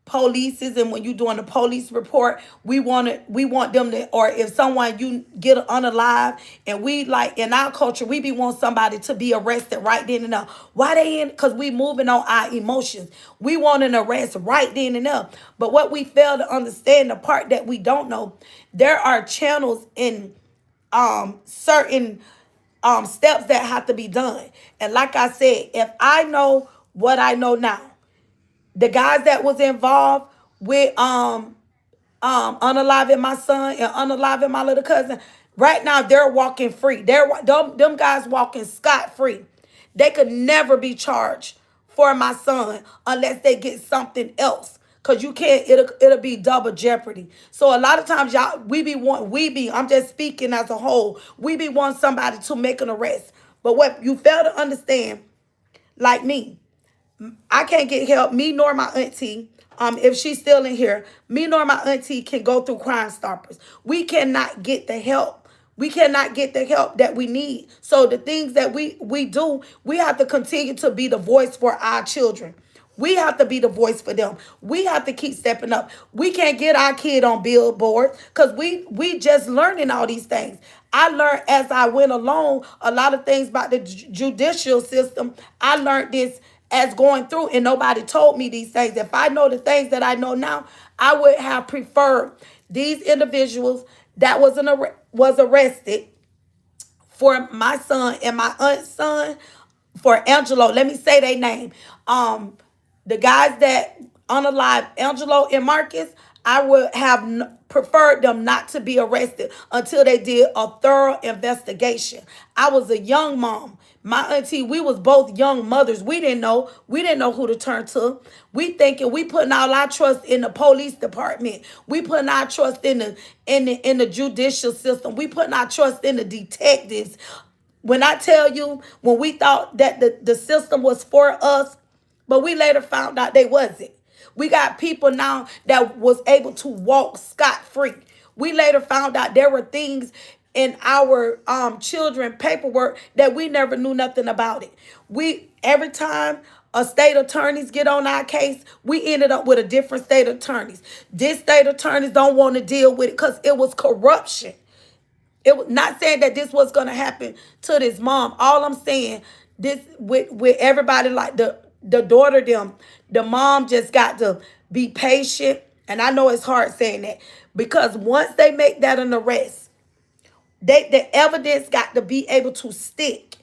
polices, and when you doing a police report, we want them to, or if someone you get unalive, and we, like in our culture, we be want somebody to be arrested right then and there. Why they in? Because we moving on our emotions. We want an arrest right then and there. But what we fail to understand, the part that we don't know, there are channels in certain steps that have to be done. And like I said, if I know what I know now, the guys that was involved with unaliving my son and unaliving my little cousin, right now they're walking free. Them guys walking scot free. They could never be charged for my son unless they get something else. Cause you can't, it'll be double jeopardy. So a lot of times y'all, I'm just speaking as a whole, we be wanting somebody to make an arrest. But what you fail to understand, like me, I can't get help. Me nor my auntie, if she's still in here, me nor my auntie can go through Crime Stoppers. We cannot get the help. We cannot get the help that we need. So the things that we do, we have to continue to be the voice for our children. We have to be the voice for them. We have to keep stepping up. We can't get our kid on billboard because we just learning all these things. I learned as I went along a lot of things about the judicial system. I learned this as going through, and nobody told me these things. If I know the things that I know now, I would have preferred these individuals that was arrested for my son and my aunt's son, for Angelo. Let me say their name. The guys that unalive Angelo and Marcus, I would have preferred them not to be arrested until they did a thorough investigation. I was a young mom. My auntie, we was both young mothers. We didn't know. We didn't know who to turn to. We thinking we putting all our trust in the police department. We putting our trust in the judicial system. We putting our trust in the detectives. When I tell you, when we thought that the system was for us, but we later found out they wasn't. We got people now that was able to walk scot-free. We later found out there were things in our children paperwork that we never knew nothing about it. We every time a state attorneys get on our case, we ended up with a different state attorneys. This state attorneys don't want to deal with it because it was corruption. It was not saying that this was gonna happen to this mom. All I'm saying, this with everybody, like the daughter, them, the mom just got to be patient. And I know it's hard saying that because once they make that an arrest, the evidence got to be able to stick.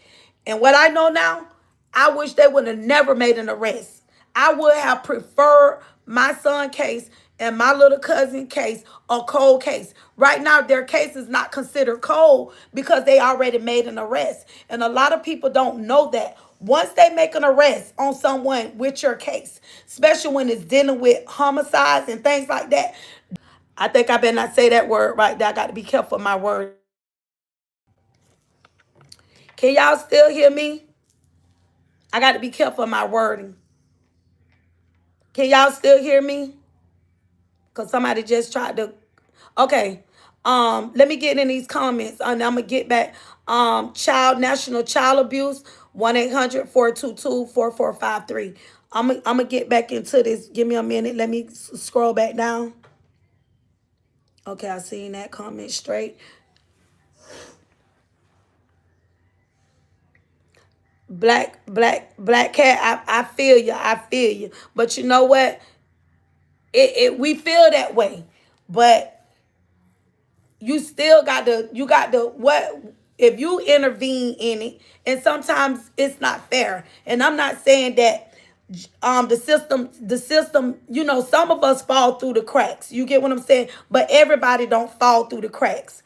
And what I know now, I wish they would have never made an arrest. I would have preferred my son case and my little cousin case a cold case. Right now, their case is not considered cold because they already made an arrest. And a lot of people don't know that. Once they make an arrest on someone with your case, especially when it's dealing with homicides and things like that, I think I better not say that word right there. I got to be careful of my word. Can y'all still hear me? I got to be careful of my wording. Can y'all still hear me? Because somebody just tried to. Okay. Let me get in these comments and I'm gonna get back. National Child Abuse, 1-800-422-4453. I'm gonna get back into this. Give me a minute. Let me scroll back down. Okay, I seen that comment straight. Black cat, I feel you. I feel you. But you know what? We feel that way. But you got to what if you intervene in it, and sometimes it's not fair. And I'm not saying that the system, some of us fall through the cracks. You get what I'm saying? But everybody don't fall through the cracks.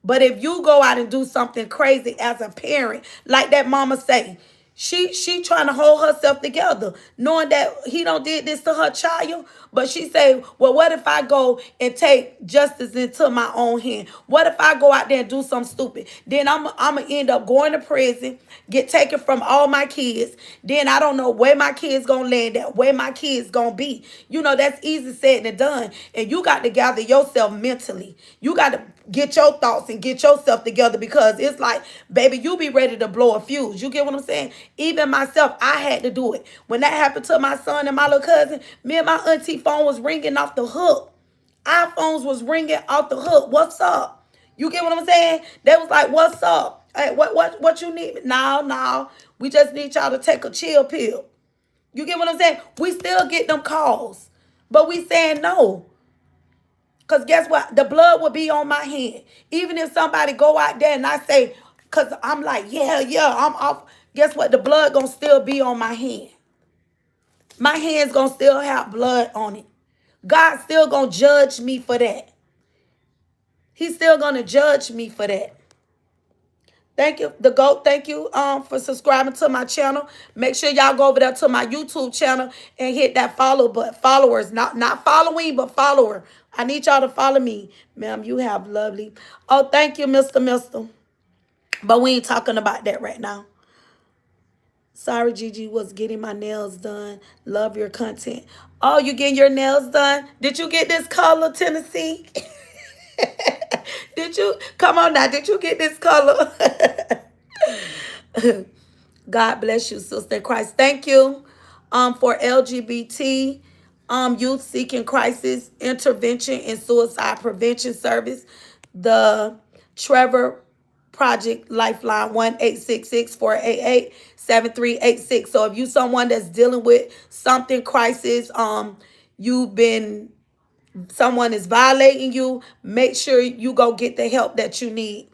But if you go out and do something crazy as a parent, like that mama say, she trying to hold herself together, knowing that he don't did this to her child. But she say, well, what if I go and take justice into my own hand? What if I go out there and do something stupid? Then I'm going to end up going to prison, get taken from all my kids. Then I don't know where my kids going to land at, where my kids going to be. That's easy said than done. And you got to gather yourself mentally. You got to get your thoughts and get yourself together, because it's like, baby, you be ready to blow a fuse. You get what I'm saying? Even myself, I had to do it. When that happened to my son and my little cousin, me and my auntie phone was ringing off the hook. Our phones was ringing off the hook. What's up? You get what I'm saying? They was like, what's up? Hey, what you need? No. We just need y'all to take a chill pill. You get what I'm saying? We still get them calls. But we saying no. Because guess what? The blood will be on my hand. Even if somebody go out there and I say, because I'm like, yeah, I'm off. Guess what? The blood going to still be on my hand. My hand's going to still have blood on it. God's still going to judge me for that. He's still going to judge me for that. Thank you, the GOAT. Thank you for subscribing to my channel. Make sure y'all go over there to my YouTube channel and hit that follow button. Followers, not following, but follower. I need y'all to follow me. Ma'am, you have lovely. Oh, thank you, Mr. Mister. But we ain't talking about that right now. Sorry, Gigi was getting my nails done. Love your content. Oh, you getting your nails done? Did you get this color, Tennessee? Did you? Come on now. Did you get this color? God bless you, Sister in Christ. Thank you for LGBT youth seeking crisis intervention and suicide prevention service. The Trevor Project Lifeline 1-866-488-7386. So if you someone that's dealing with something crisis, you've been someone is violating you, make sure you go get the help that you need.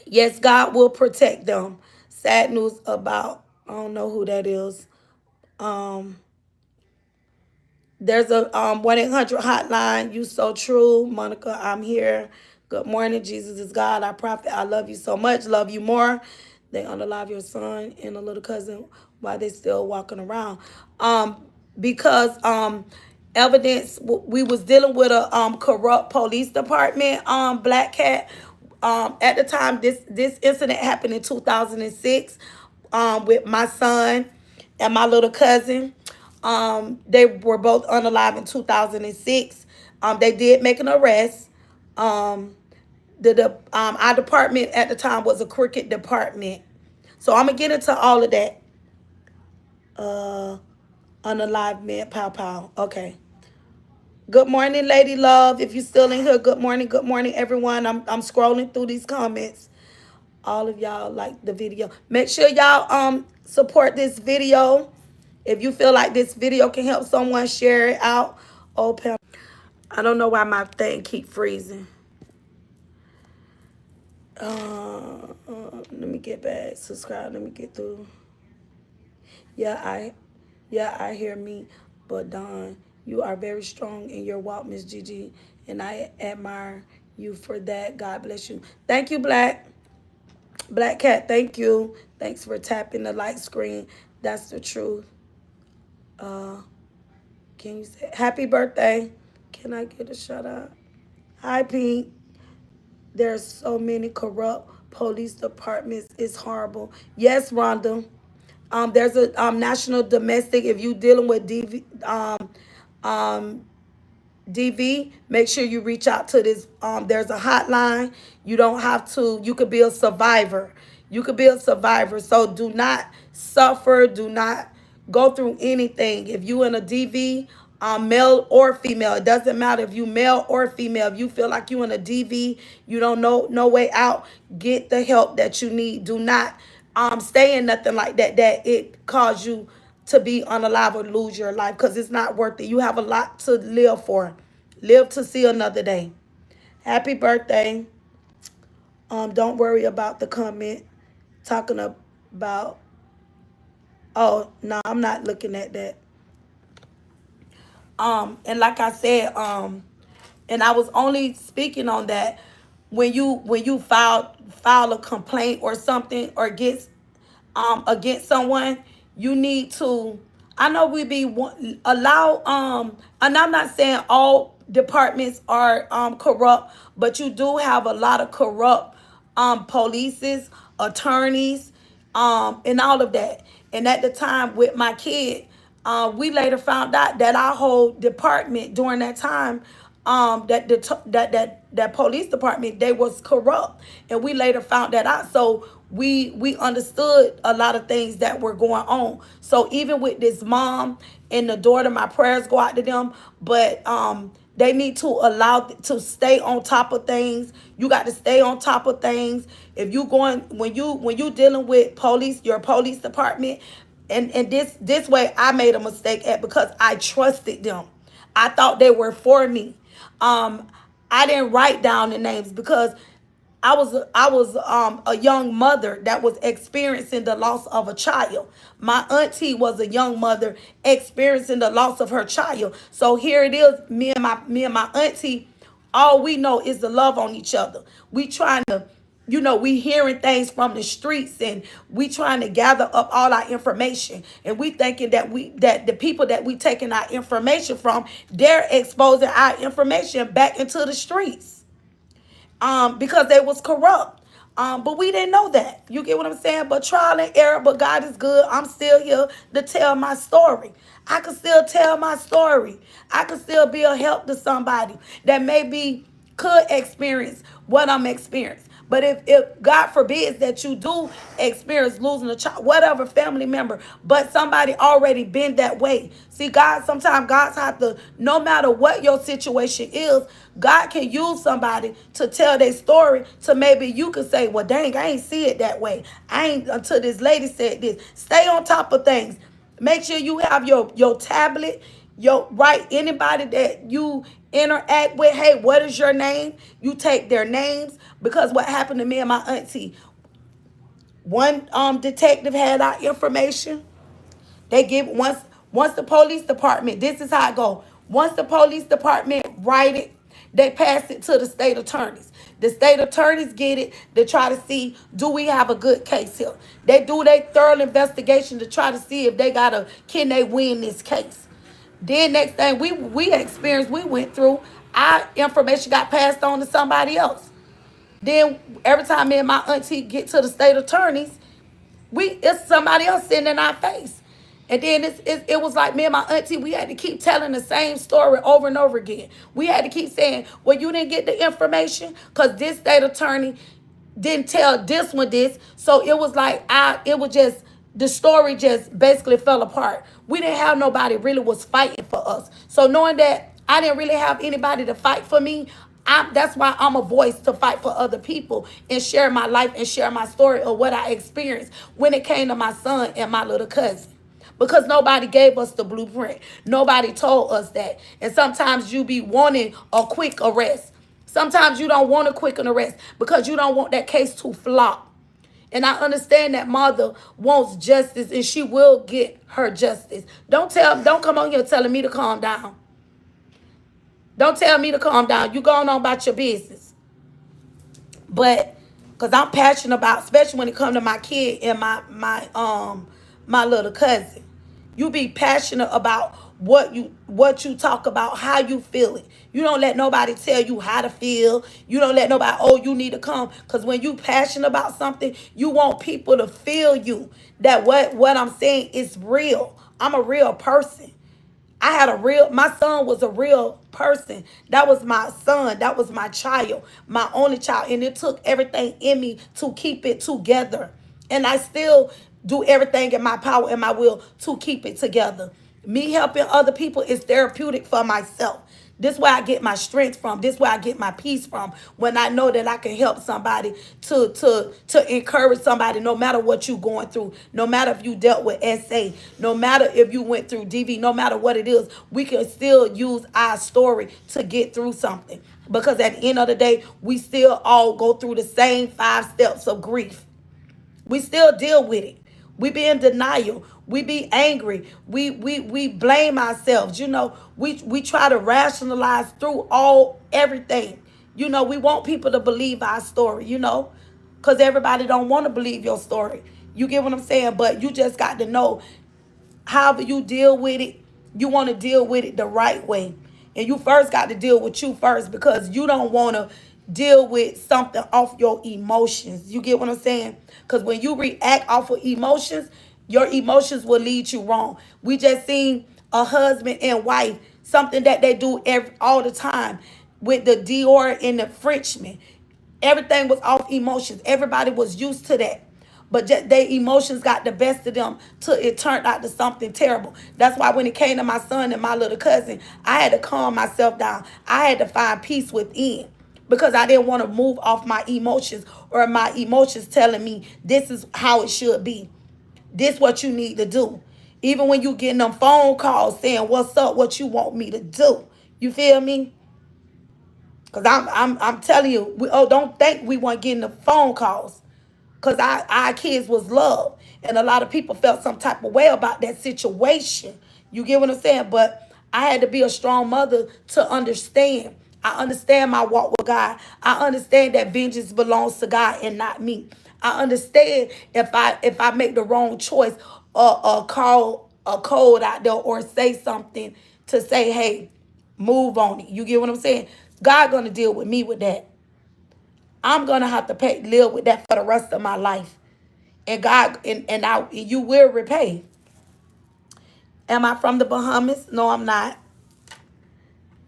Yes, God will protect them. Sad news about, I don't know who that is. Um, there's a 1-800 hotline. You so true. Monica, I'm here. Good morning. Jesus is God. Our prophet. I love you so much. Love you more. They unalive your son and a little cousin while they still walking around. Because evidence, we was dealing with a corrupt police department, Black Cat. At the time this incident happened in 2006, with my son and my little cousin. They were both unalive in 2006. They did make an arrest. Our department at the time was a crooked department. So I'm gonna get into all of that. Unalive man, pow pow. Okay. Good morning, Lady Love. If you're still in here, good morning, everyone. I'm scrolling through these comments. All of y'all like the video. Make sure y'all support this video. If you feel like this video can help someone, share it out. Oh, Pam. I don't know why my thing keep freezing. Let me get back. Subscribe. Let me get through. Yeah, I hear me. But Don, you are very strong in your walk, Miss Gigi, and I admire you for that. God bless you. Thank you, Black Cat. Thank you. Thanks for tapping the like screen. That's the truth. Can you say happy birthday? Can I get a shout out? Hi, Pink. There's so many corrupt police departments. It's horrible. Yes, Rhonda. There's a national domestic. If you dealing with DV, make sure you reach out to this. There's a hotline. You don't have to. You could be a survivor. You could be a survivor. So do not suffer. Do not go through anything. If you in a DV, male or female, it doesn't matter if you male or female. If you feel like you in a DV, you don't know no way out, get the help that you need. Do not stay in nothing like that it cause you to be unalive or lose your life, because it's not worth it. You have a lot to live for. Live to see another day. Happy birthday. Don't worry about the comment talking about, oh no, I'm not looking at that. And like I said, and I was only speaking on that when you file a complaint or something, or against someone, you need to, I know we be allow and I'm not saying all departments are corrupt, but you do have a lot of corrupt polices, attorneys, and all of that. And at the time with my kid, we later found out that our whole department during that time, that police department, they was corrupt, and we later found that out. So we understood a lot of things that were going on. So even with this mom and the daughter, my prayers go out to them. But they need to allow to stay on top of things. You got to stay on top of things. If you going when you dealing with police, your police department, and this way I made a mistake at, because I trusted them. I thought they were for me. I didn't write down the names because I was a young mother that was experiencing the loss of a child. My auntie was a young mother experiencing the loss of her child. So here it is, me and my auntie, all we know is to love on each other. We trying to we hearing things from the streets, and we trying to gather up all our information, and we thinking that the people that we taking our information from, they're exposing our information back into the streets, because they was corrupt. But we didn't know that. You get what I'm saying? But trial and error, but God is good. I'm still here to tell my story. I can still tell my story. I can still be a help to somebody that maybe could experience what I'm experiencing. But if God forbids that you do experience losing a child, whatever family member, but somebody already been that way. See, God, sometimes God's have to, no matter what your situation is, God can use somebody to tell their story, to maybe you can say, well, dang, I ain't see it that way. I ain't, until this lady said this. Stay on top of things. Make sure you have your tablet, your right, anybody that you interact with. Hey, what is your name? You take their names, because what happened to me and my auntie, one detective had our information. They give, once the police department, this is how it go. Once the police department write it, they pass it to the state attorneys. The state attorneys get it to try to see, do we have a good case here? They do their thorough investigation to try to see if they got a, can they win this case? Then next thing we experienced, we went through, our information got passed on to somebody else. Then every time me and my auntie get to the state attorneys, it's somebody else sitting in our face. And then it was like me and my auntie, we had to keep telling the same story over and over again. We had to keep saying, well, you didn't get the information because this state attorney didn't tell this one this. So it was like, it was just, the story just basically fell apart. We didn't have nobody really was fighting for us. So knowing that I didn't really have anybody to fight for me, that's why I'm a voice to fight for other people and share my life and share my story of what I experienced when it came to my son and my little cousin. Because nobody gave us the blueprint. Nobody told us that. And sometimes you be wanting a quick arrest. Sometimes you don't want a quick arrest because you don't want that case to flop. And I understand that mother wants justice, and she will get her justice. Don't come on here telling me to calm down. Don't tell me to calm down. You going on about your business. But because I'm passionate about, especially when it comes to my kid and my little cousin. You be passionate about what you talk about, how you feel it. You don't let nobody tell you how to feel. You don't let nobody, oh, you need to come. Because when you passionate about something, you want people to feel you. That what I'm saying is real. I'm a real person. My son was a real person. That was my son. That was my child, my only child. And it took everything in me to keep it together. And I still do everything in my power and my will to keep it together. Me helping other people is therapeutic for myself. This is where I get my strength from. This is where I get my peace from. When I know that I can help somebody, to encourage somebody, no matter what you're going through, no matter if you dealt with SA, no matter if you went through DV, no matter what it is, we can still use our story to get through something. Because at the end of the day, we still all go through the same 5 steps of grief. We still deal with it. We be in denial. We be angry. We blame ourselves. We try to rationalize through everything. We want people to believe our story, because everybody don't want to believe your story. You get what I'm saying? But you just got to know, however you deal with it, you want to deal with it the right way. And you first got to deal with you first, because you don't want to deal with something off your emotions. You get what I'm saying? Because when you react off of emotions, your emotions will lead you wrong. We just seen a husband and wife, something that they do all the time with the Dior and the Frenchman. Everything was off emotions. Everybody was used to that. But just their emotions got the best of them till it turned out to something terrible. That's why when it came to my son and my little cousin, I had to calm myself down. I had to find peace within, because I didn't want to move off my emotions, or my emotions telling me this is how it should be. This what you need to do. Even when you getting them phone calls saying, what's up, what you want me to do. You feel me? Because I'm telling you, don't think we weren't getting the phone calls. Because our kids was loved. And a lot of people felt some type of way about that situation. You get what I'm saying? But I had to be a strong mother to understand. I understand my walk with God. I understand that vengeance belongs to God and not me. I understand if I make the wrong choice or call a code out there or say something to say, hey, move on it. You get what I'm saying? God gonna deal with me with that. I'm gonna have to live with that for the rest of my life. And God and you will repay. Am I from the Bahamas? No, I'm not.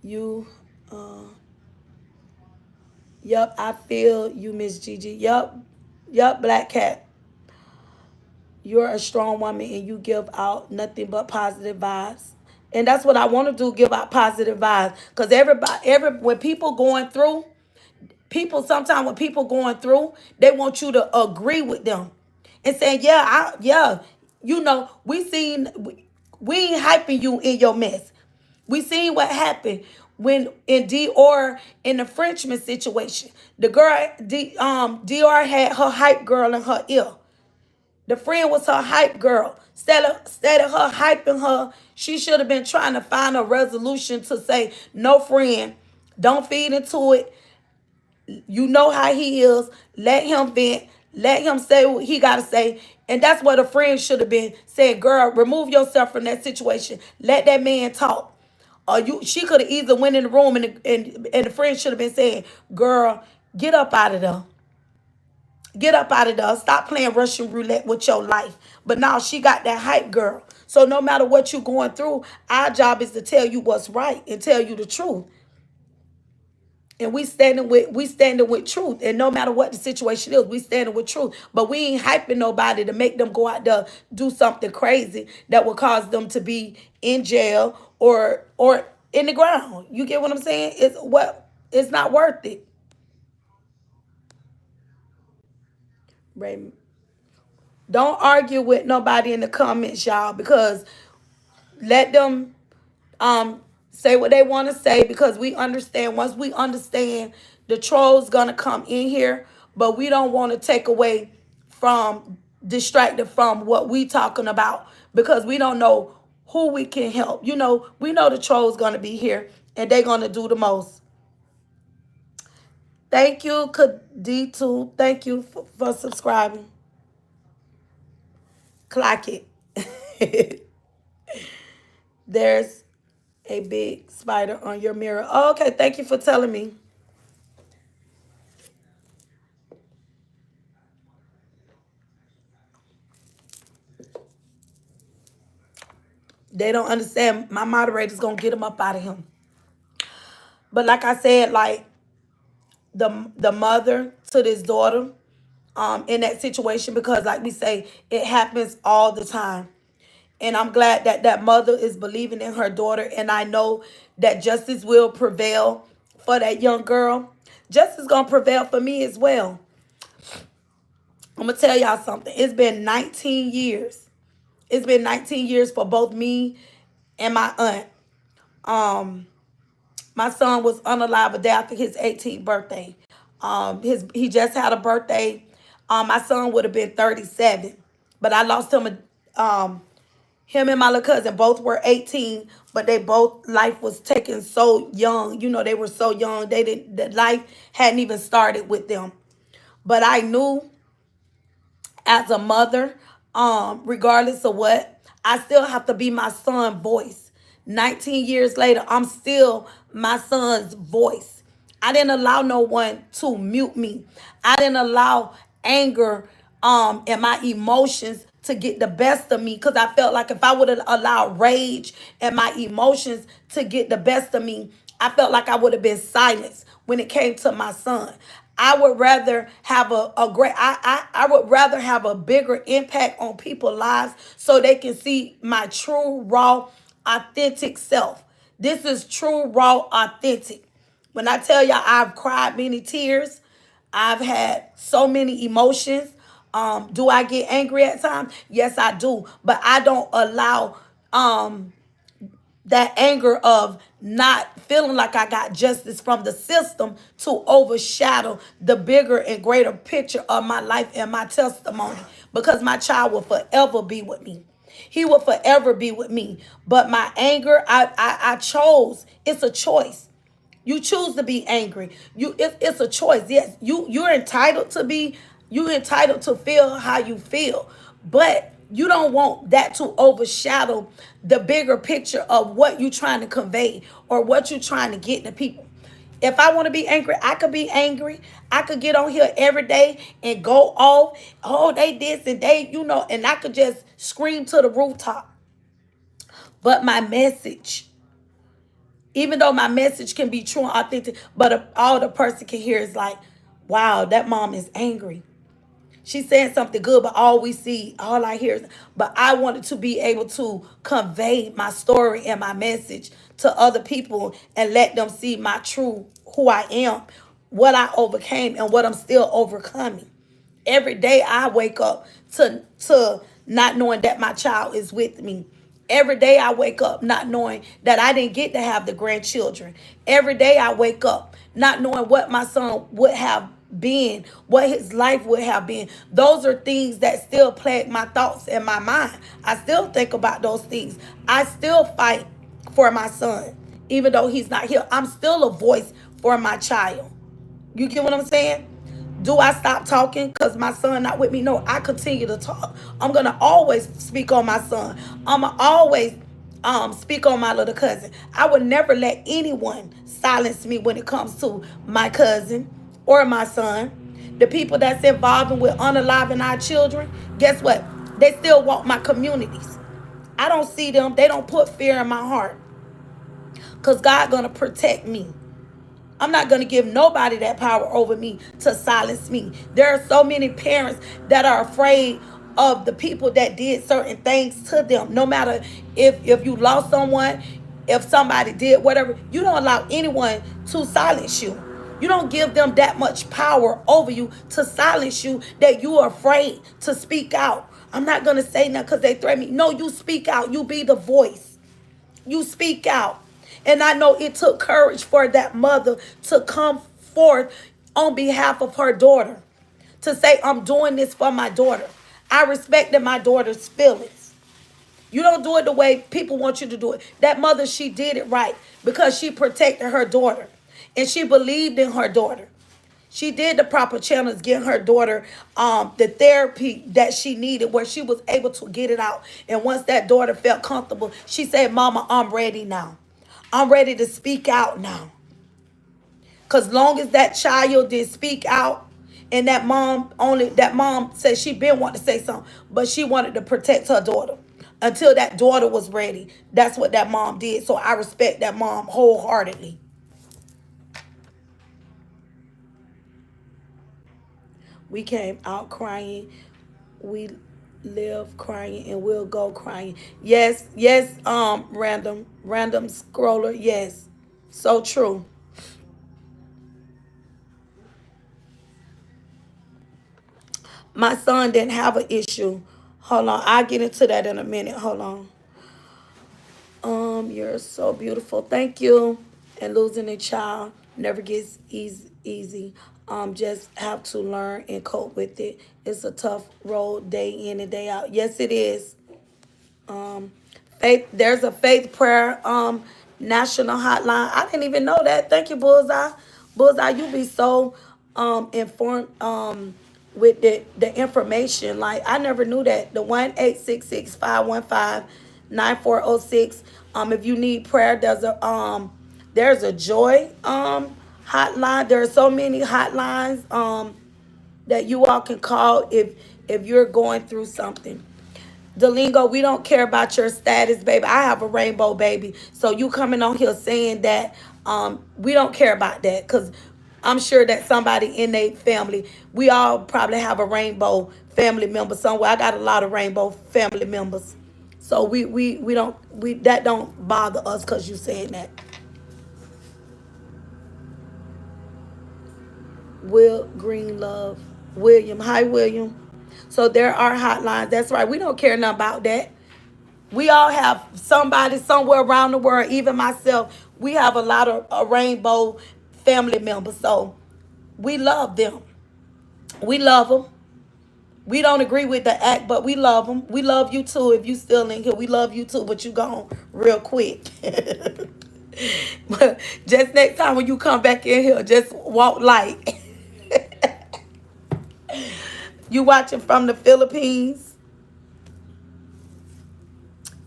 You Yup, I feel you, Miss Gigi. Yup. Yup, Black Cat. You're a strong woman and you give out nothing but positive vibes. And that's what I want to do, give out positive vibes. Because when people going through, people sometimes when people going through, they want you to agree with them and saying, yeah, we ain't hyping you in your mess. We seen what happened when in Dior in the Frenchman situation. The girl, Dior had her hype girl in her ear. The friend was her hype girl. Instead of her hyping her, she should have been trying to find a resolution to say, no, friend, don't feed into it. You know how he is. Let him vent. Let him say what he got to say. And that's what a friend should have been saying. Girl, remove yourself from that situation. Let that man talk. She could have either went in the room and the friend should have been saying, girl, get up out of there. Get up out of there. Stop playing Russian roulette with your life. But now she got that hype girl. So no matter what you're going through, our job is to tell you what's right and tell you the truth. And we standing with truth. And no matter what the situation is, we standing with truth. But we ain't hyping nobody to make them go out there do something crazy that will cause them to be in jail or in the ground. You get what I'm saying? It's not worth it. Right? Don't argue with nobody in the comments, y'all, because let them say what they want to say because we understand. Once we understand, the trolls gonna come in here, but we don't want to take away from distracted from what we talking about because we don't know who we can help. We know the trolls gonna be here and they gonna do the most. Thank you, D2. Thank you for subscribing. Clock it. There's a big spider on your mirror. Oh, okay, thank you for telling me. They don't understand. My moderator's gonna get him up out of him. But like I said, like the mother to this daughter, in that situation, because like we say, it happens all the time. And I'm glad that that mother is believing in her daughter. And I know that justice will prevail for that young girl. Justice gonna prevail for me as well. I'm gonna tell y'all something. It's been 19 years. It's been 19 years for both me and my aunt. My son was unalive a day after his 18th birthday. He just had a birthday. My son would have been 37, but I lost him. Him and my little cousin both were 18, but they both life was taken so young. They were so young. They didn't. The life hadn't even started with them. But I knew as a mother, regardless of what, I still have to be my son's voice. 19 years later, I'm still my son's voice. I didn't allow no one to mute me. I didn't allow anger and my emotions to get the best of me because I felt like if I would have allowed rage and my emotions to get the best of me, I felt like I would have been silenced when it came to my son. I would rather have I would rather have a bigger impact on people's lives so they can see my true, raw, authentic self. This is true, raw, authentic. When I tell y'all I've cried many tears, I've had so many emotions. Do I get angry at times? Yes, I do. But I don't allow that anger of not feeling like I got justice from the system to overshadow the bigger and greater picture of my life and my testimony, because my child will forever be with me. He will forever be with me. But my anger, I chose. It's a choice. You choose to be angry. It's a choice. Yes, you're entitled to be. You're entitled to feel how you feel, but you don't want that to overshadow the bigger picture of what you're trying to convey or what you're trying to get to people. If I want to be angry, I could be angry. I could get on here every day and go off. Oh, they this and they, and I could just scream to the rooftop. But my message, even though my message can be true and authentic, but all the person can hear is like, wow, that mom is angry. She's saying something good, but all I hear is, but I wanted to be able to convey my story and my message to other people and let them see my true who I am, what I overcame, and what I'm still overcoming. Every day I wake up to not knowing that my child is with me. Every day I wake up not knowing that I didn't get to have the grandchildren. Every day I wake up not knowing what my son would have been, what his life would have been. Those are things that still plague my thoughts and my mind. I still think about those things. I still fight for my son. Even though he's not here, I'm still a voice for my child. You get what I'm saying? Do I stop talking because my son not with me? No, I continue to talk. I'm gonna always speak on my son. I'ma always speak on my little cousin. I would never let anyone silence me when it comes to my cousin or my son. The people that's involved with unaliving our children, guess what? They still want my communities. I don't see them. They don't put fear in my heart because God gonna protect me. I'm not going to give nobody that power over me to silence me. There are so many parents that are afraid of the people that did certain things to them. No matter if you lost someone, if somebody did whatever, you don't allow anyone to silence you. You don't give them that much power over you to silence you that you are afraid to speak out. I'm not going to say nothing because they threaten me. No, you speak out. You be the voice. You speak out. And I know it took courage for that mother to come forth on behalf of her daughter to say, I'm doing this for my daughter. I respected my daughter's feelings. You don't do it the way people want you to do it. That mother, she did it right because she protected her daughter and she believed in her daughter. She did the proper channels, getting her daughter the therapy that she needed, where she was able to get it out. And once that daughter felt comfortable, she said, Mama, I'm ready now. I'm ready to speak out now. Because long as that child did speak out, and that mom said she been wanting to say something, but she wanted to protect her daughter until that daughter was ready. That's what that mom did. So I respect that mom wholeheartedly. We came out crying. We live crying and we'll go crying. Yes, yes, random scroller. Yes. So true. My son didn't have an issue. Hold on. I'll get into that in a minute. Hold on. You're so beautiful. Thank you. And losing a child never gets easy. Just have to learn and cope with it. It's a tough road day in and day out. Yes, it is. Um, faith. There's a faith prayer national hotline. I didn't even know that. Thank you, Bullseye. Bullseye, you be so informed with the information. Like I never knew that. The 1-866-515-9406. If you need prayer, there's a joy hotline. There are so many hotlines that you all can call if you're going through something. Delingo, we don't care about your status, baby. I have a rainbow baby. So you coming on here saying that we don't care about that because I'm sure that somebody in their family, we all probably have a rainbow family member somewhere. I got a lot of rainbow family members. So we don't we that don't bother us because you saying that. Will Green Love. William. Hi, William. So there are hotlines. That's right. We don't care nothing about that. We all have somebody somewhere around the world, even myself. We have a lot of rainbow family members. So we love them. We love them. We don't agree with the act, but we love them. We love you too. If you still in here, we love you too, but you gone real quick. But just next time when you come back in here, just walk light. You watching from the Philippines?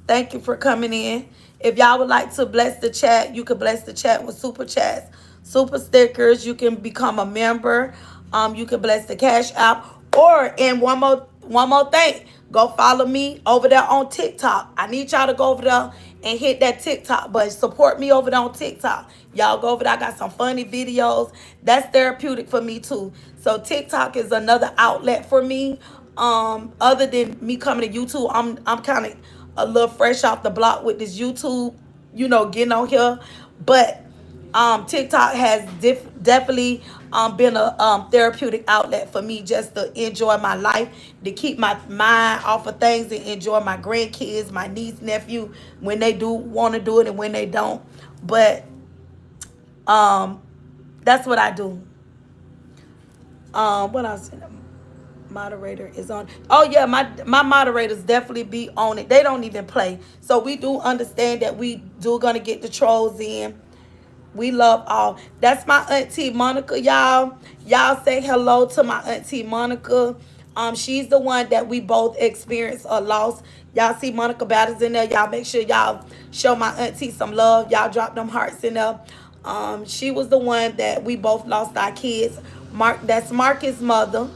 Thank you for coming in. If y'all would like to bless the chat, you can bless the chat with super chats, super stickers. You can become a member. You can bless the Cash App. Or and one more thing. Go follow me over there on TikTok. I need y'all to go over there and hit that TikTok button. Support me over there on TikTok. Y'all go over there. I got some funny videos. That's therapeutic for me too. So TikTok is another outlet for me. Other than me coming to YouTube, I'm kind of a little fresh off the block with this YouTube, getting on here. But TikTok has definitely been a therapeutic outlet for me just to enjoy my life, to keep my mind off of things and enjoy my grandkids, my niece, nephew, when they do want to do it and when they don't. But um, that's what I do. What else? Moderator is on. Oh yeah, my moderators definitely be on it. They don't even play. So we do understand that we do gonna get the trolls in. We love all. That's my auntie Monica, y'all. Y'all say hello to my auntie Monica. She's the one that we both experienced a loss. Y'all see Monica Batters in there. Y'all make sure y'all show my auntie some love. Y'all drop them hearts in there. She was the one that we both lost our kids. That's Marcus' mother.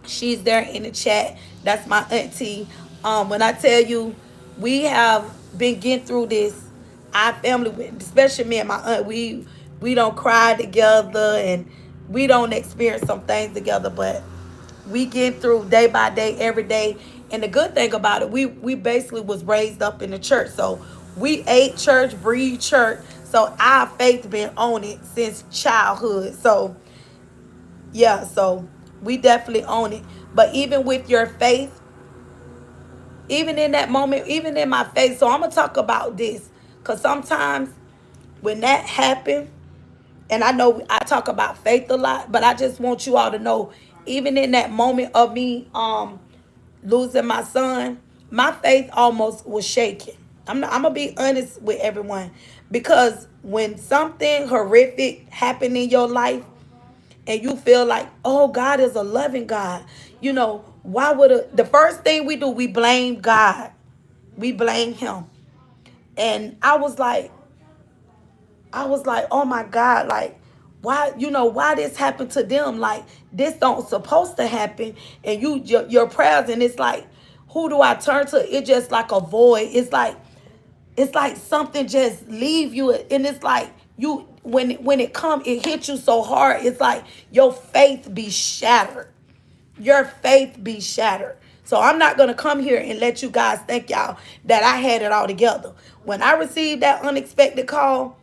She's there in the chat. That's my auntie. When I tell you, we have been getting through this. Our family, especially me and my aunt, we don't cry together and we don't experience some things together, but we get through day by day, every day. And the good thing about it, we basically was raised up in the church, so we ate church, breathe church. So our faith been on it since childhood. So yeah, so we definitely own it. But even with your faith, even in that moment, even in my faith, so I'm gonna talk about this. Cause sometimes when that happened, and I know I talk about faith a lot, but I just want you all to know, even in that moment of me losing my son, my faith almost was shaken. I'm gonna be honest with everyone. Because when something horrific happened in your life, and you feel like, oh, God is a loving God. Why would the first thing we do, we blame God. We blame him. And I was like, oh my God, like, why this happened to them? Like, this don't supposed to happen. And your prayers, and it's like, who do I turn to? It's just like a void. It's like something just leave you, and it's like you when it come, it hits you so hard. It's like your faith be shattered. Your faith be shattered. So I'm not gonna come here and let you guys think y'all that I had it all together. When I received that unexpected call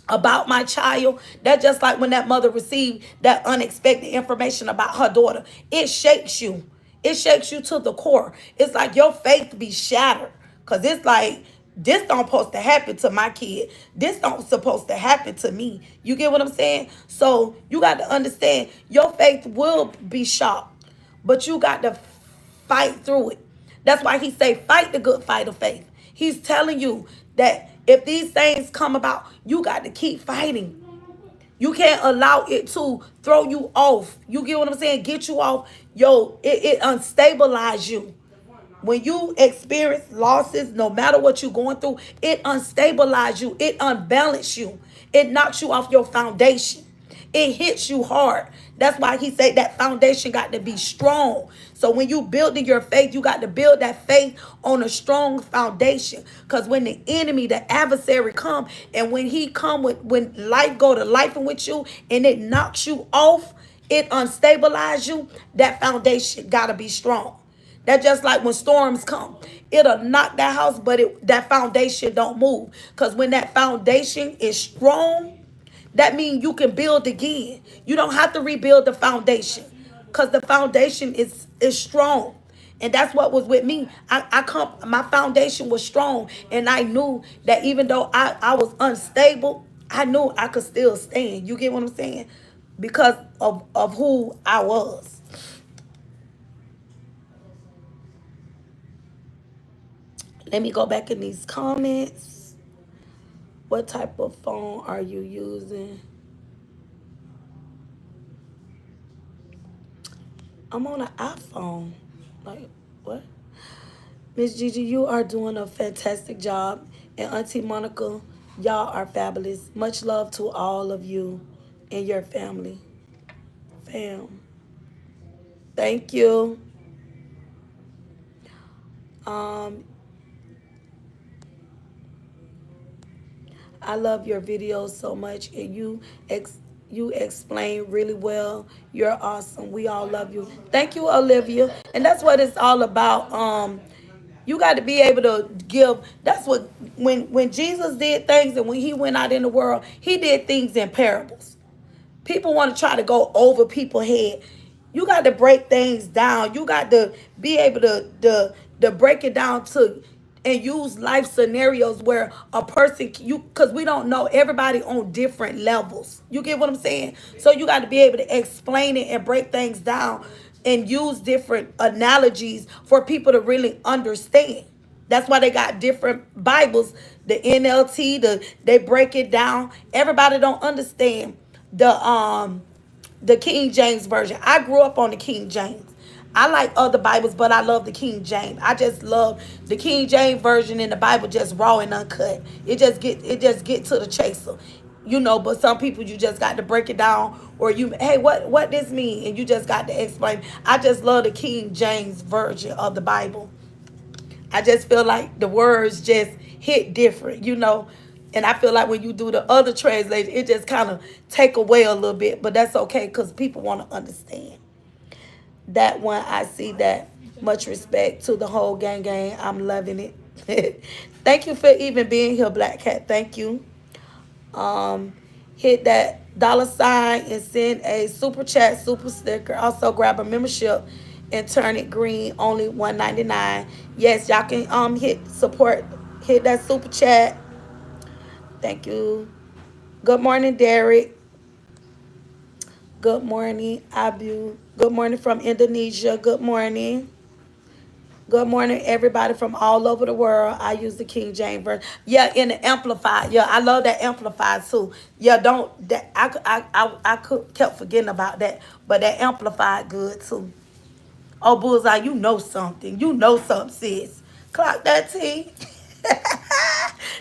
about my child, that just like when that mother received that unexpected information about her daughter, it shakes you. It shakes you to the core. It's like your faith be shattered. Cause it's like, this don't supposed to happen to my kid. This don't supposed to happen to me. You get what I'm saying? So you got to understand, your faith will be shocked, but you got to fight through it. That's why he say, fight the good fight of faith. He's telling you that if these things come about, you got to keep fighting. You can't allow it to throw you off. You get what I'm saying? Get you off. It unstabilize you. When you experience losses, no matter what you're going through, it unstabilize you. It unbalance you. It knocks you off your foundation. It hits you hard. That's why he said that foundation got to be strong. So when you building your faith, you got to build that faith on a strong foundation. Because when the enemy, the adversary come, and when he come when life go to life with you and it knocks you off, it unstabilize you, that foundation got to be strong. That's just like when storms come. It'll knock that house, but that foundation don't move. Because when that foundation is strong, that means you can build again. You don't have to rebuild the foundation because the foundation is strong. And that's what was with me. My foundation was strong. And I knew that even though I was unstable, I knew I could still stand. You get what I'm saying? Because of who I was. Let me go back in these comments. What type of phone are you using? I'm on an iPhone. Like, what? Miss Gigi, you are doing a fantastic job. And Auntie Monica, y'all are fabulous. Much love to all of you and your family. Fam. Thank you. Um, I love your videos so much, and you explain really well. You're awesome. We all love you. Thank you, Olivia. And that's what it's all about. You got to be able to give. That's what when Jesus did things and when he went out in the world, he did things in parables. People want to try to go over people's head. You got to break things down. You got to be able to break it down to and use life scenarios where a person you because we don't know everybody on different levels. You get what I'm saying? So you got to be able to explain it and break things down and use different analogies for people to really understand. That's why they got different Bibles, the NLT, they break it down. Everybody don't understand the King James version. I grew up on the King James. I like other Bibles, but I love the King James. I just love the King James version in the Bible, just raw and uncut. It just get to the chaser. But some people you just got to break it down or hey, what this mean? And you just got to explain. I just love the King James version of the Bible. I just feel like the words just hit different. And I feel like when you do the other translation, it just kind of take away a little bit, but that's okay because people want to understand. That one, I see that. Much respect to the whole gang. I'm loving it. Thank you for even being here, Black Cat. Thank you. Um, Hit that $ and send a super chat, super sticker. Also grab a membership and turn it green. Only $1.99. Yes, y'all can hit support. Hit that super chat. Thank you. Good morning, Derek. Good morning, Abu. Good morning from Indonesia. Good morning. Good morning, everybody from all over the world. I use the King James version. Yeah, in the Amplified. Yeah, I love that Amplified too. Yeah, don't that I could kept forgetting about that, but that Amplified good too. Oh, Bullseye, you know something. You know something, sis. Clock that T.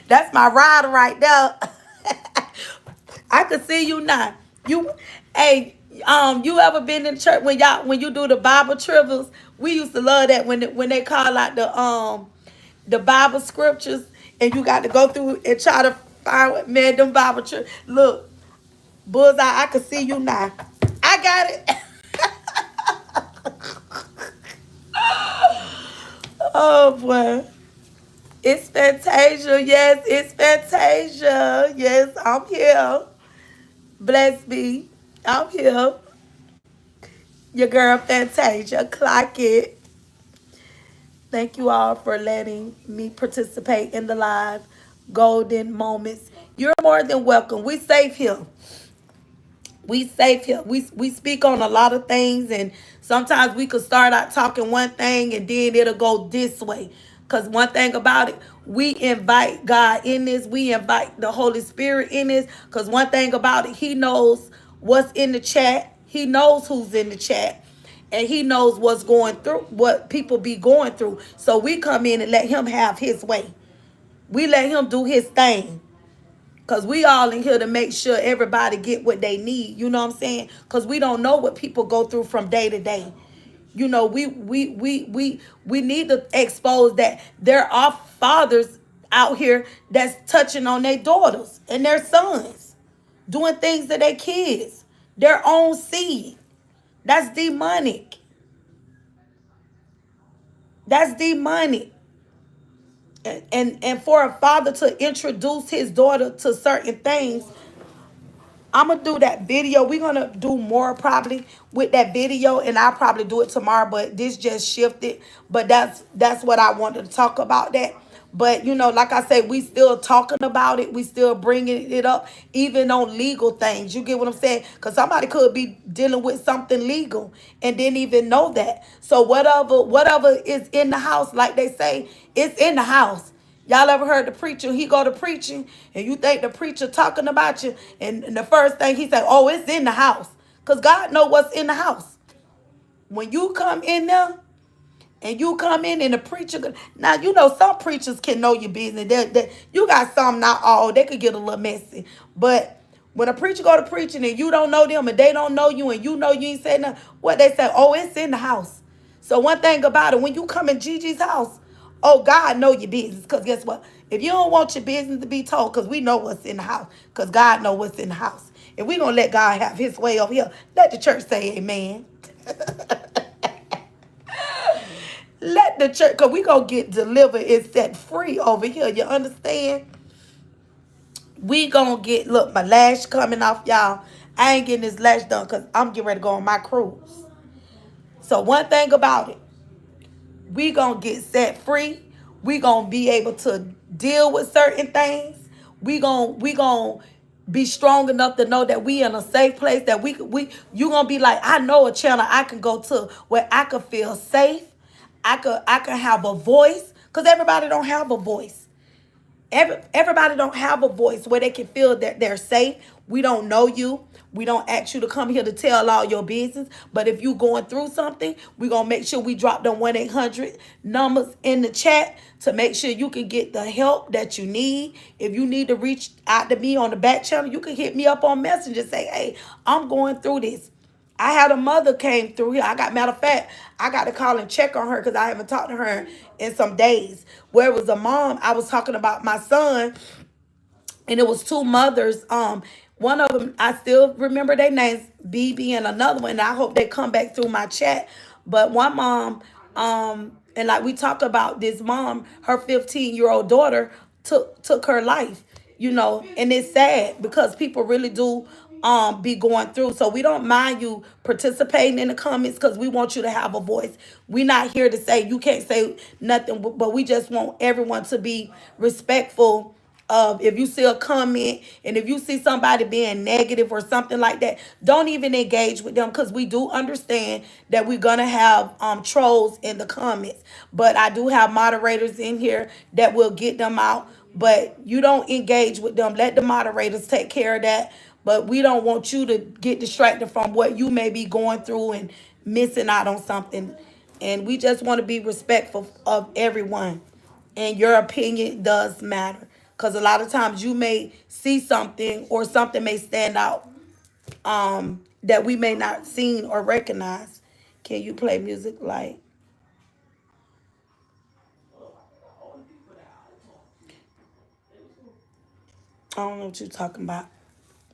That's my rider right there. I can see you now. You, hey, you ever been in church when you do the Bible trivels? We used to love that when they call out the Bible scriptures and you got to go through and try to find what man them Bible trivels. Look, Bullseye, I can see you now. I got it. Oh boy. It's Fantasia. Yes, it's Fantasia. Yes, I'm here. Bless me. I'm here. Your girl Fantasia. Clock it. Thank you all for letting me participate in the live golden moments. You're more than welcome. We safe here. We safe here. We speak on a lot of things, and sometimes we could start out talking one thing and then it'll go this way. Cause one thing about it, we invite God in this. We invite the Holy Spirit in this. Cause one thing about it, He knows what's in the chat. He knows who's in the chat. And he knows what's going through, what people be going through. So we come in and let him have his way. We let him do his thing. Cause we all in here to make sure everybody get what they need. You know what I'm saying? Cause we don't know what people go through from day to day. We need to expose that there are fathers out here that's touching on their daughters and their sons, doing things to their kids, their own seed. That's demonic. That's demonic. And for a father to introduce his daughter to certain things, I'm gonna do that video. We're gonna do more probably with that video, and I'll probably do it tomorrow. But this just shifted. But that's what I wanted to talk about. That. But like I said, we still talking about it. We still bringing it up, even on legal things. You get what I'm saying? Because somebody could be dealing with something legal and didn't even know that. So whatever is in the house, like they say, it's in the house. Y'all ever heard the preacher? He go to preaching, and you think the preacher talking about you, and the first thing he say, "Oh, it's in the house," cause God know what's in the house. When you come in there, and you come in and the preacher, now you know some preachers can know your business. You got some, not all. They could get a little messy, but when a preacher go to preaching and you don't know them and they don't know you and you know you ain't saying nothing, what they say? Oh, it's in the house. So one thing about it, when you come in Gigi's house, oh, God know your business. Because guess what? If you don't want your business to be told, because we know what's in the house, because God know what's in the house. And we going to let God have his way over here. Let the church say amen. Let the church, because we going to get delivered and set free over here. You understand? We going to get, look, my lash coming off, y'all. I ain't getting this lash done because I'm getting ready to go on my cruise. So one thing about it, we gonna get set free. We gonna be able to deal with certain things. We gonna be strong enough to know that we in a safe place. That we you gonna be like, I know a channel I can go to where I could feel safe. I could have a voice, because everybody don't have a voice. Everybody don't have a voice where they can feel that they're safe. We don't know you. We don't ask you to come here to tell all your business. But if you going through something, we going to make sure we drop them 1-800 numbers in the chat to make sure you can get the help that you need. If you need to reach out to me on the back channel, you can hit me up on Messenger and say, hey, I'm going through this. I had a mother came through here. Matter of fact, I got to call and check on her because I haven't talked to her in some days. Where it was a mom, I was talking about my son, and it was two mothers. One of them, I still remember their names, BB, and another one. And I hope they come back through my chat. But one mom, and like we talked about this mom, her 15-year-old daughter took her life. And it's sad because people really do be going through. So we don't mind you participating in the comments because we want you to have a voice. We're not here to say you can't say nothing, but we just want everyone to be respectful of, if you see a comment and if you see somebody being negative or something like that, don't even engage with them, because we do understand that we're gonna have trolls in the comments. But I do have moderators in here that will get them out. But you don't engage with them. Let the moderators take care of that. But we don't want you to get distracted from what you may be going through and missing out on something. And we just want to be respectful of everyone. And your opinion does matter. Because a lot of times you may see something or something may stand out that we may not seen or recognize. Can you play music like? I don't know what you're talking about.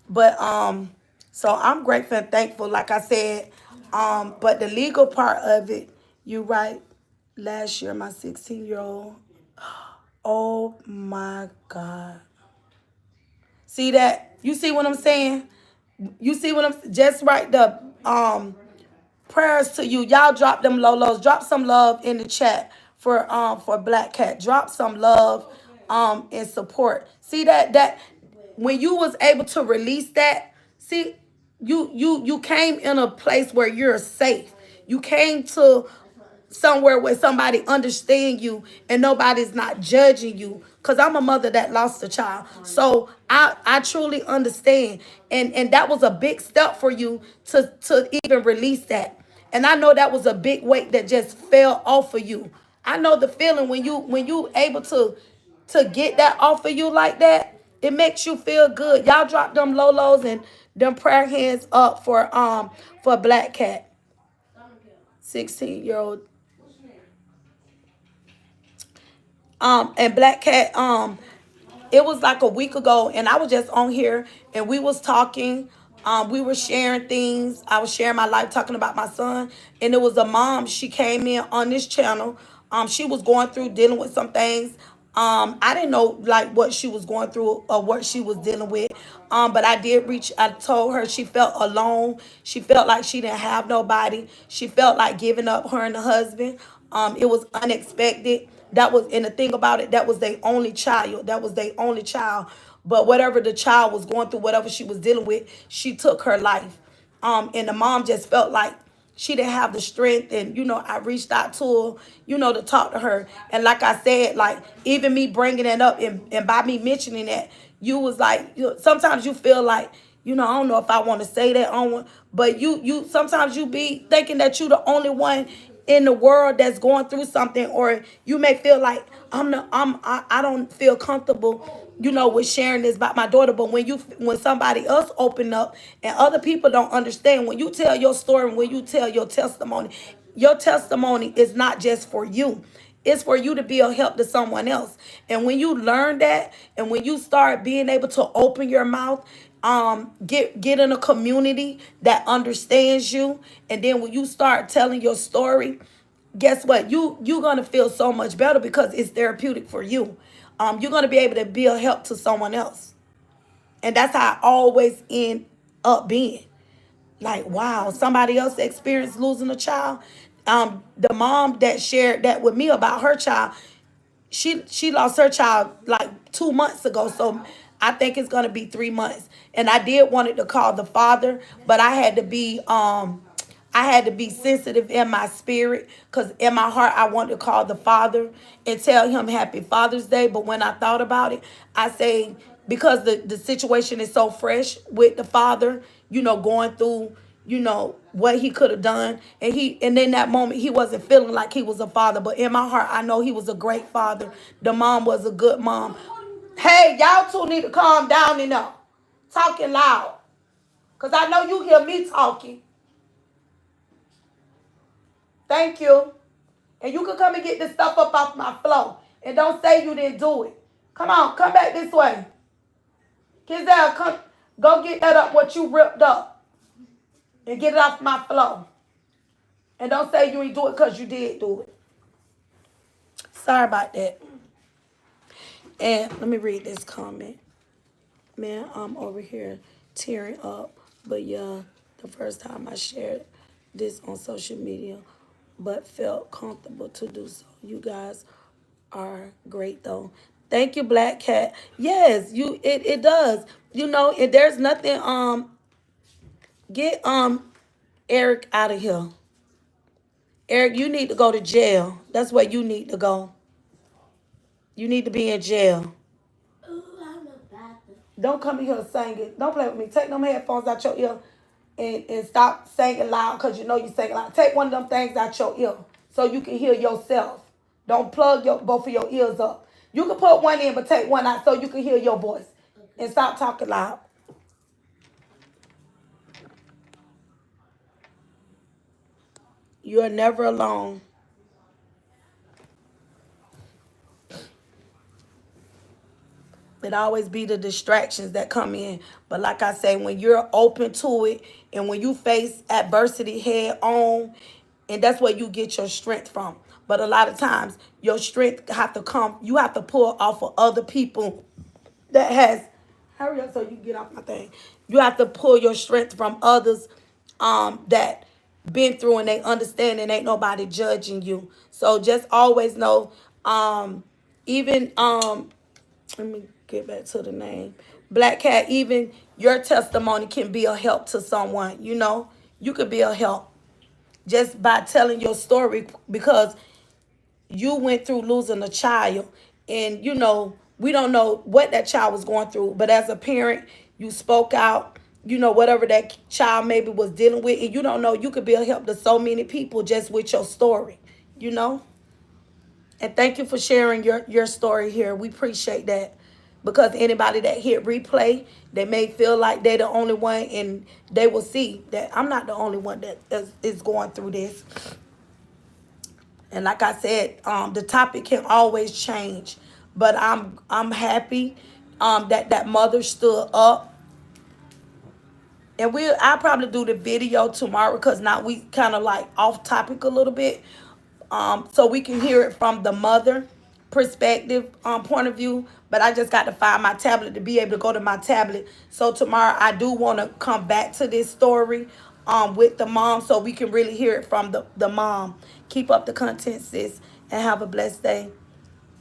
But so I'm grateful and thankful, like I said. But the legal part of it, you right. Last year, my 16-year-old. Oh my God. See that? You see what I'm saying? You see what I'm just right the prayers to you. Y'all drop them lolos. Drop some love in the chat for Black Cat. Drop some love and support. See that when you was able to release that, see, you came in a place where you're safe. You came to somewhere where somebody understand you and nobody's not judging you, because I'm a mother that lost a child, so I truly understand. And that was a big step for you to even release that. And I know that was a big weight that just fell off of you. I know the feeling when you able to get that off of you like that. It makes you feel good. Y'all drop them lolos and them prayer hands up for Black Cat, 16-year-old. And Black Cat, it was like a week ago, and I was just on here and we was talking. We were sharing things. I was sharing my life, talking about my son. And it was a mom. She came in on this channel. She was going through, dealing with some things. I didn't know like what she was going through or what she was dealing with. But I did reach. I told her she felt alone. She felt like she didn't have nobody. She felt like giving up, her and the husband. It was unexpected. That was, and the thing about it, that was their only child. That was their only child. But whatever the child was going through, whatever she was dealing with, she took her life. And the mom just felt like she didn't have the strength, and I reached out to her, to talk to her. And like I said, like, even me bringing it up, and by me mentioning that, you was like, sometimes you feel like, I don't know if I want to say that on one, but you sometimes you be thinking that you the only one in the world that's going through something, or you may feel like I don't feel comfortable, with sharing this about my daughter. But when somebody else open up and other people don't understand, when you tell your story and when you tell your testimony is not just for you. It's for you to be a help to someone else. And when you learn that, and when you start being able to open your mouth, get in a community that understands you, and then when you start telling your story, guess what? You're gonna feel so much better because it's therapeutic for you. You're gonna be able to be a help to someone else, and that's how I always end up being. Like, wow, somebody else experienced losing a child. The mom that shared that with me about her child, she lost her child like 2 months ago. So I think it's gonna be 3 months. And I did wanted to call the father, but I had to be sensitive in my spirit, because in my heart I wanted to call the father and tell him happy Father's Day. But when I thought about it, I say, because the situation is so fresh with the father, going through, what he could have done. And in that moment he wasn't feeling like he was a father. But in my heart, I know he was a great father. The mom was a good mom. Hey, y'all two need to calm down enough. Talking loud. Because I know you hear me talking. Thank you. And you can come and get this stuff up off my floor. And don't say you didn't do it. Come on, come back this way. Kizelle, come, go get that up, what you ripped up. And get it off my floor. And don't say you ain't do it because you did do it. Sorry about that. And let me read this comment. Man, I'm over here tearing up. But yeah, the first time I shared this on social media, but felt comfortable to do so. You guys are great though. Thank you, Black Cat. Yes, it does. And there's nothing get Eric out of here. Eric, you need to go to jail. That's where you need to go. You need to be in jail. Ooh, I'm a bad. Don't come in here singing. Don't play with me. Take them headphones out your ear, and stop singing loud, because you know you sing loud. Take one of them things out your ear so you can hear yourself. Don't plug both of your ears up. You can put one in, but take one out so you can hear your voice. And stop talking loud. You are never alone. It always be the distractions that come in. But like I say, when you're open to it, and when you face adversity head on, and that's where you get your strength from. But a lot of times your strength have to come, you have to pull off of other people that has, hurry up so you can get off my thing. You have to pull your strength from others that been through, and they understand, and ain't nobody judging you. So just always know, even let me get back to the name. Black Cat, even your testimony can be a help to someone, You could be a help just by telling your story, because you went through losing a child, and we don't know what that child was going through, but as a parent, you spoke out, whatever that child maybe was dealing with, and you don't know, you could be a help to so many people just with your story, you know. And thank you for sharing your story here. We appreciate that. Because anybody that hit replay, they may feel like they're the only one, and they will see that I'm not the only one that is going through this. And like I said, the topic can always change. But I'm happy that mother stood up. And I'll probably do the video tomorrow, because now we kind of like off topic a little bit. So we can hear it from the mother perspective, point of view. But I just got to find my tablet to be able to go to my tablet. So tomorrow I do want to come back to this story with the mom, so we can really hear it from the mom. Keep up the content, sis, and have a blessed day.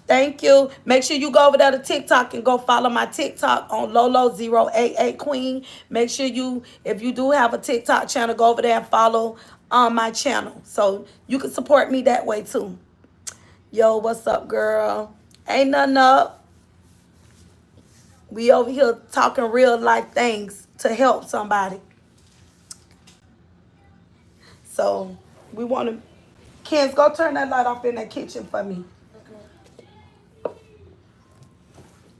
Thank you. Make sure you go over there to TikTok and go follow my TikTok on Lolo088 Queen. Make sure if you do have a TikTok channel, go over there and follow on my channel. So you can support me that way too. Yo, what's up, girl? Ain't nothing up. We over here talking real life things to help somebody. So we want to. Kids, go turn that light off in that kitchen for me.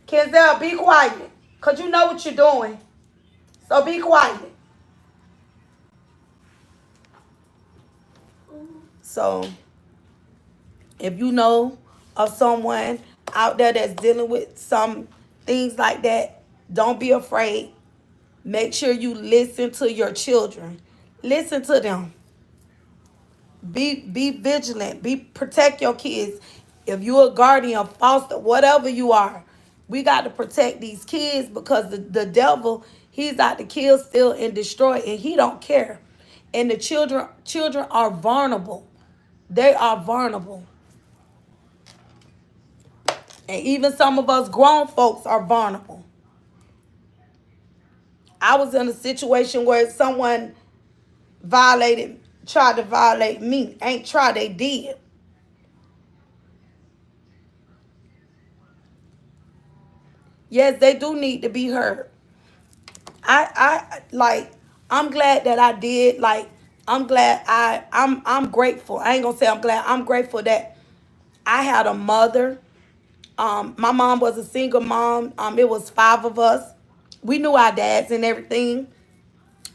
Kenzel, be quiet. Because you know what you're doing. So be quiet. So if you know of someone out there that's dealing with some things like that, don't be afraid. Make sure you listen to your children. Listen to them. Be vigilant. Protect your kids. If you're a guardian, foster, whatever you are, we got to protect these kids because the devil, he's out to kill, steal, and destroy, and he don't care. And the children are vulnerable. They are vulnerable. And even some of us grown folks are vulnerable. I was in a situation where someone tried to violate me. Ain't tried, they did. Yes, they do need to be heard. I like I'm glad that I did. Like I'm glad I'm grateful. I ain't gonna say I'm glad. I'm grateful that I had a mother. My mom was a single mom. It was five of us. We knew our dads and everything.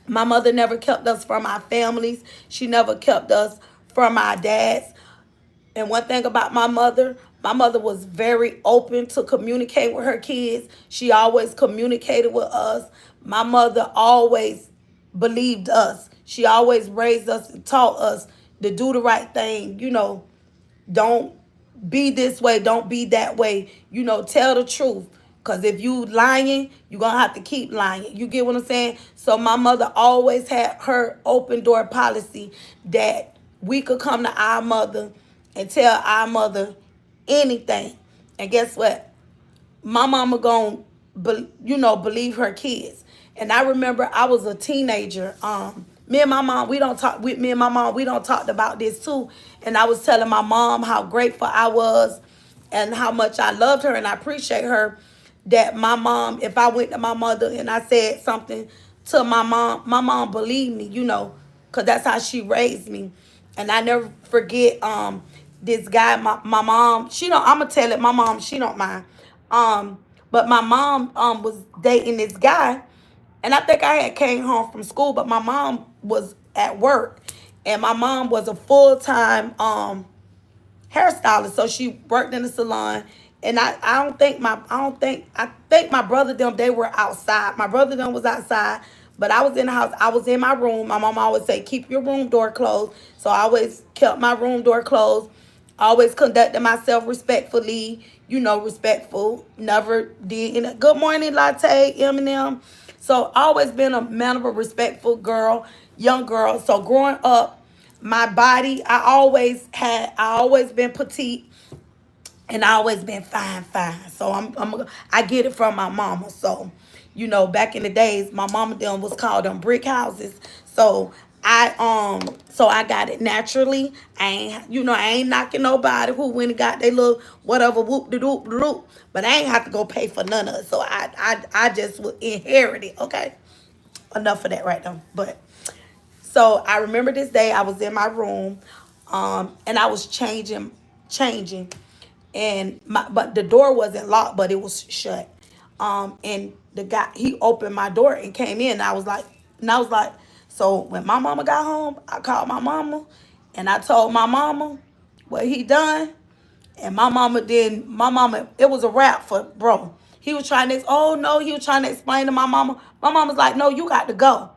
My mother never kept us from our families. She never kept us from our dads. And one thing about my mother was very open to communicate with her kids. She always communicated with us. My mother always believed us. She always raised us and taught us to do the right thing. Don't be this way, don't be that way. Tell the truth. Because if you lying, you're going to have to keep lying. You get what I'm saying? So my mother always had her open door policy that we could come to our mother and tell our mother anything. And guess what? My mama gonna believe her kids. And I remember I was a teenager. Me and my mom, we don't talk with me and my mom, we don't talk about this too. And I was telling my mom how grateful I was and how much I loved her and I appreciate her. That my mom, if I went to my mother and I said something to my mom believed me, because that's how she raised me. And I never forget this guy, my mom, she don't, I'ma tell it, my mom, she don't mind. But my mom was dating this guy, and I think I had came home from school, but my mom was at work, and my mom was a full-time hairstylist, so she worked in the salon. And I think my brother them, they were outside. My brother them was outside, but I was in the house. I was in my room. My mom always say keep your room door closed, so I always kept my room door closed. Always conducted myself respectfully, respectful. Never did good morning latte, Eminem. So always been a man of a respectful girl, young girl. So growing up, my body, I always been petite, and I always been fine, fine. So I get it from my mama. So, back in the days, my mama them was called them brick houses. So I got it naturally. I ain't knocking nobody who went and got their little whatever whoop de doop de doop. But I ain't have to go pay for none of it. So I just would inherit it. Okay. Enough of that right now. But so I remember this day I was in my room, and I was changing, and but the door wasn't locked, but it was shut. And the guy, he opened my door and came in. And I was like, so when my mama got home, I called my mama, and I told my mama what he done. And my mama, it was a wrap for bro. He was trying to, oh no, he was trying to explain to my mama. My mama's like, no, you got to go.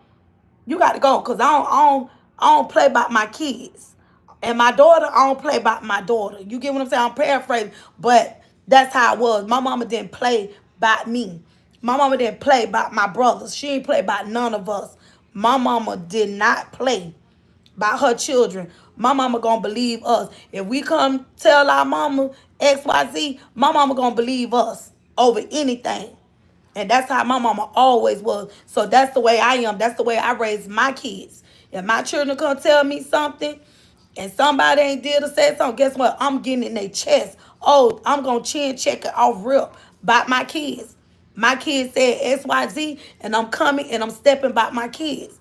You got to go, because I don't play about my kids. And my daughter, I don't play about my daughter. You get what I'm saying? I'm paraphrasing, but that's how it was. My mama didn't play about me. My mama didn't play about my brothers. She didn't play about none of us. My mama did not play about her children. My mama gonna believe us. If we come tell our mama XYZ, my mama gonna believe us over anything. And that's how my mama always was. So that's the way I am. That's the way I raised my kids. If my children come tell me something and somebody ain't did or said something, guess what? I'm getting in their chest. Oh, I'm going to chin check it off rip by my kids. My kids said XYZ, and I'm coming and I'm stepping by my kids.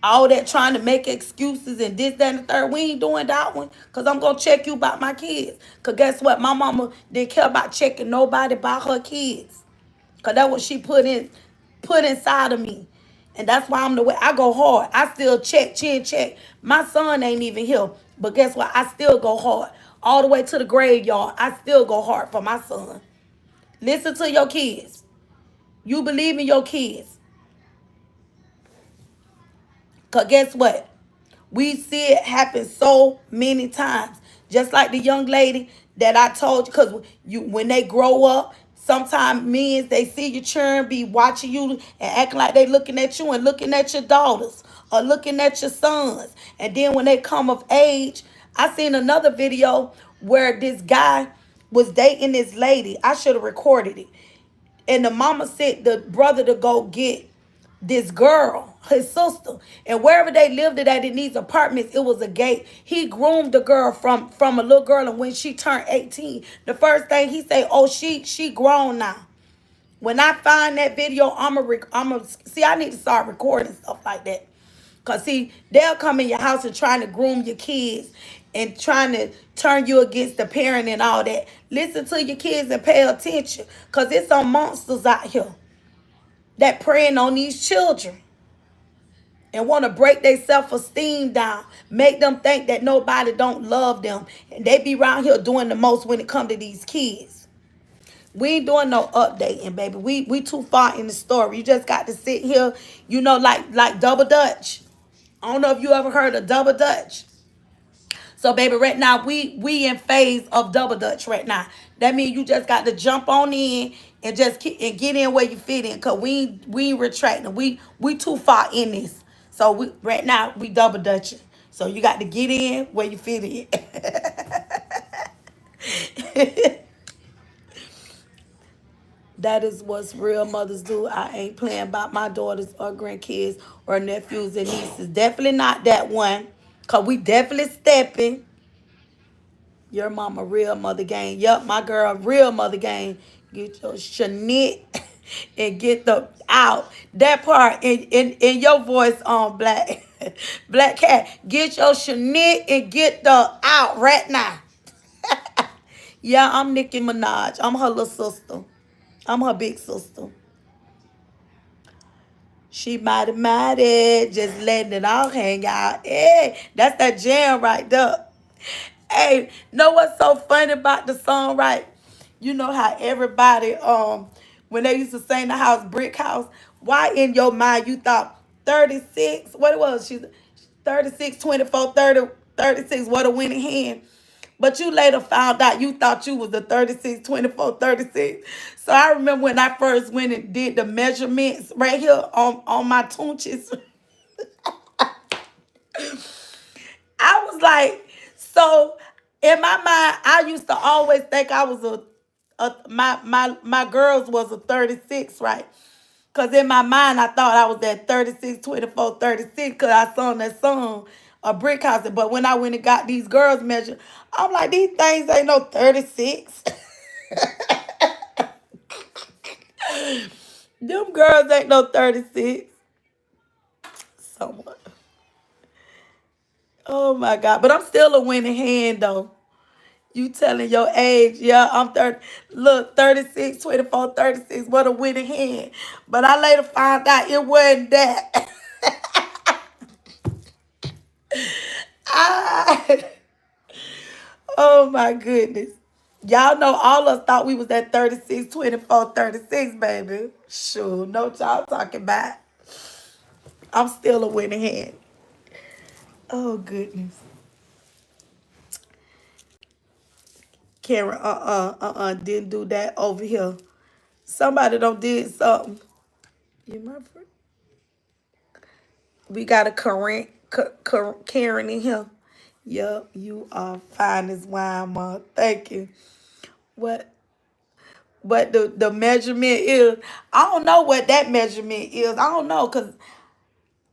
All that trying to make excuses and this, that, and the third. We ain't doing that one. Because I'm going to check you about my kids. Because guess what? My mama didn't care about checking nobody about her kids. Because that's what she put inside of me. And that's why I'm the way I go hard. I still check, chin check. My son ain't even here. But guess what? I still go hard. All the way to the graveyard. I still go hard for my son. Listen to your kids. You believe in your kids. Because guess what? We see it happen so many times. Just like the young lady that I told you, because when they grow up, sometimes men, they see your children be watching you and acting like they looking at you and looking at your daughters or looking at your sons. And then when they come of age, I seen another video where this guy was dating this lady. I should have recorded it. And the mama sent the brother to go get this girl, his sister, and wherever they lived at in these apartments, it was a gate. He groomed the girl from a little girl, and when she turned 18, the first thing he say, "Oh, she grown now." When I find that video, I'ma see. I need to start recording stuff like that, cause see, they'll come in your house and trying to groom your kids and trying to turn you against the parent and all that. Listen to your kids and pay attention, cause it's some monsters out here that preying on these children and want to break their self-esteem down, make them think that nobody don't love them, and they be around here doing the most when it come to these kids. We ain't doing no updating, baby. We too far in the story. You just got to sit here, like double dutch. I don't know if you ever heard of double dutch. So, baby, right now we in phase of double dutch right now. That means you just got to jump on in and and get in where you fit in. Cause we ain't retracting. We too far in this. So we right now we double dutching. So you got to get in where you fit in. That is what real mothers do. I ain't playing about my daughters or grandkids or nephews and nieces. Definitely not that one. Cause we definitely stepping. Your mama real mother gang. Yup, my girl real mother gang. Get your shenit and get the out. That part in your voice on black black cat. Get your shenit and get the out right now. Yeah, I'm Nicki Minaj. I'm her little sister. I'm her big sister. She mighty, just letting it all hang out. Hey, that's that jam right there. Hey, know what's so funny about the song, right? You know how everybody, when they used to sing the house, brick house, why in your mind you thought 36, what it was, she's 36, 24, 30, 36, what a winning hand. But you later found out you thought you was the 36, 24, 36. So I remember when I first went and did the measurements right here on my tunches. I was like, so in my mind, I used to always think I was my girls was a 36, right? Because in my mind, I thought I was that 36, 24, 36, because I sung that song, a brick house. But when I went and got these girls measured, I'm like, these things ain't no 36. Them girls ain't no 36. Somewhat. Oh my God. But I'm still a winning hand though. You telling your age, yeah, I'm 30. Look, 36, 24, 36. What a winning hand. But I later found out it wasn't that. I, oh my goodness. Y'all know all of us thought we was at 36, 24, 36, baby. Sure, no y'all talking about. I'm still a winning hand. Oh goodness. Karen, didn't do that over here. Somebody don't did something. You my friend? We got a Karen in here. Yup, you are fine as wine, ma. Thank you. What the measurement is? I don't know what that measurement is. I don't know, cause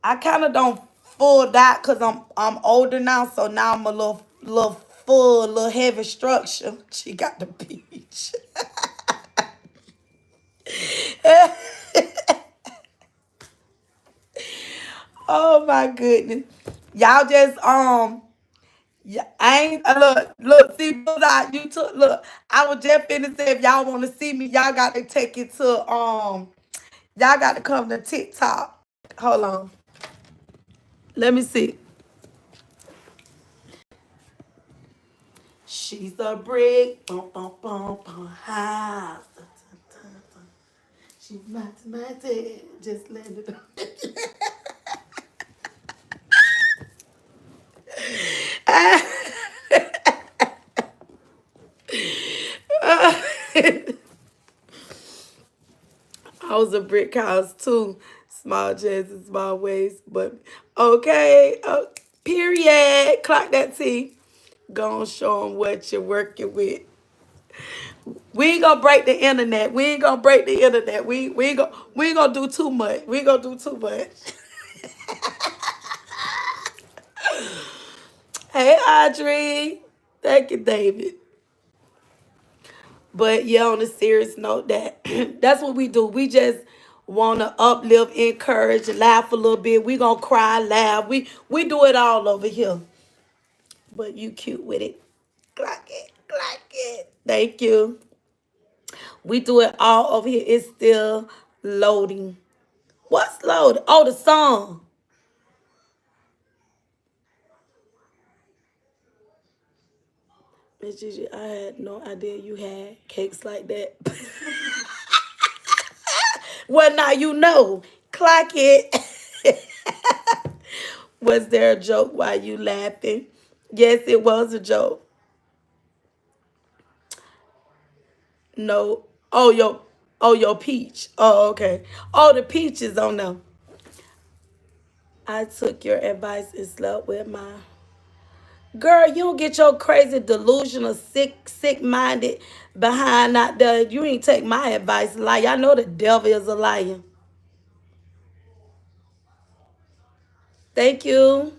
I kind of don't full out because I'm older now, so now I'm a little full, little heavy structure. She got the peach. Oh my goodness. Y'all just yeah, I ain't look see Bullseye, you took look. I was just finna say if y'all wanna see me, y'all got to take it to y'all got to come to TikTok. Hold on. Let me see. She's a brick, bum, bum, bum, bum, house. She's mathematic, just landed. I was a brick house too. Small chances, small ways. But okay, period. Clock that T. Gonna show them what you're working with. We ain't gonna break the internet. We ain't gonna break the internet. We ain't gonna do too much. We ain't gonna do too much. Hey Audrey. Thank you, David. But yeah, on a serious note, that that's what we do. We just wanna uplift, encourage, laugh a little bit. We gonna cry, laugh. We do it all over here. But you cute with it. Clock it, clock it. Thank you. We do it all over here. It's still loading. What's loading? Oh, the song. Miss Gigi, I had no idea you had cakes like that. Well, now you know. Clock it. Was there a joke while you laughing? Yes, it was a joke. No. Oh, your peach. Oh, okay. Oh, the peach is on them. I took your advice and slept with my girl. You don't get your crazy, delusional, sick-minded behind out there. You ain't take my advice, liar. I know the devil is a liar. Thank you.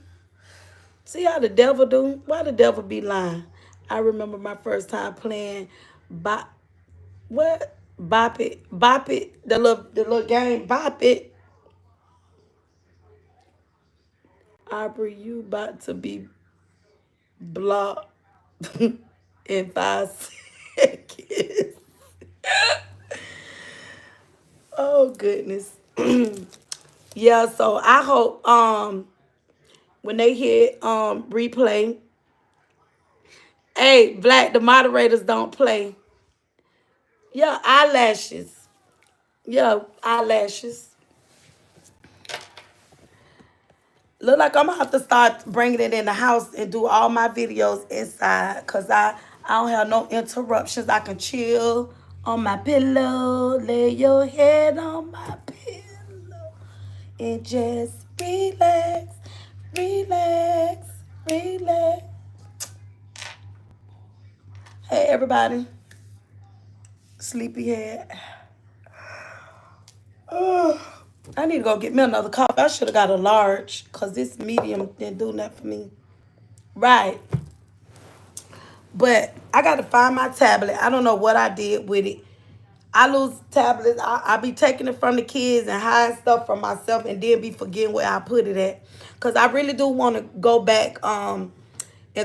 See how the devil do? Why the devil be lying? I remember my first time playing bop. What? Bop it. Bop it. The little game. Bop it. Aubrey, you about to be blocked in 5 seconds. Oh goodness. Yeah, so I hope when they hit replay, hey, Black, the moderators don't play. Yeah, eyelashes. Yeah, eyelashes. Look like I'm gonna have to start bringing it in the house and do all my videos inside, cause I don't have no interruptions. I can chill on my pillow, lay your head on my pillow, and just relax, relax, relax. Hey everybody, sleepyhead. I need to go get me another coffee. I should have got a large, cause this medium didn't do nothing for me. Right. But I got to find my tablet. I don't know what I did with it. I lose tablets. I be taking it from the kids and hiding stuff from myself and then be forgetting where I put it at. Because I really do want to go back and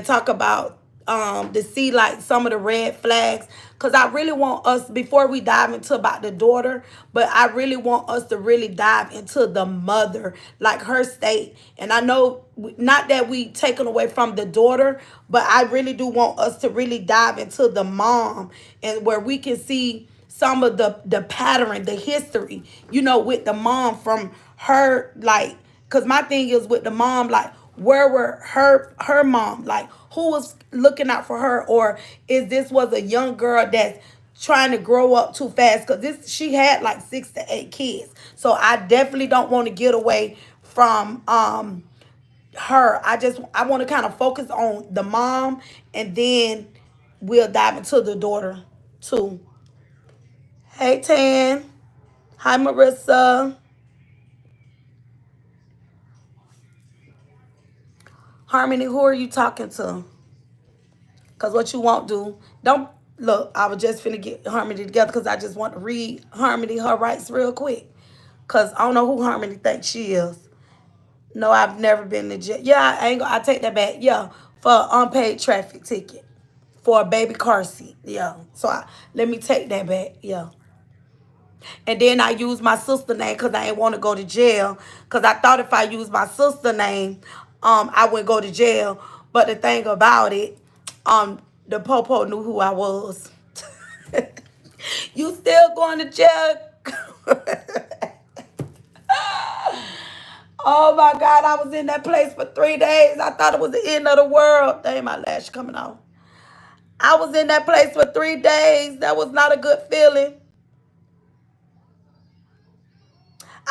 talk about to see like some of the red flags, because I really want us, before we dive into about the daughter, but I really want us to really dive into the mother, like her state. And I know not that we taken away from the daughter, but I really do want us to really dive into the mom, and where we can see some of the pattern, the history, with the mom from her, like, because my thing is with the mom, like, where were her mom, like, who was looking out for her, or is this was a young girl that's trying to grow up too fast, because this she had like 6 to 8 kids, so I definitely don't want to get away from her. I want to kind of focus on the mom, and then we'll dive into the daughter too. Hey Tan. Hi Marissa. Harmony, who are you talking to? Because what you won't do, don't look. I was just finna get Harmony together because I just want to read Harmony her rights real quick. Because I don't know who Harmony thinks she is. No, I've never been to jail. Yeah, I ain't gonna, I take that back. Yeah, for an unpaid traffic ticket for a baby car seat. Yeah, so let me take that back. Yeah. And then I used my sister name because I didn't want to go to jail. Because I thought if I used my sister name, I wouldn't go to jail. But the thing about it, the popo knew who I was. You still going to jail? Oh my God, I was in that place for 3 days. I thought it was the end of the world. Dang, my lash coming off. I was in that place for 3 days. That was not a good feeling.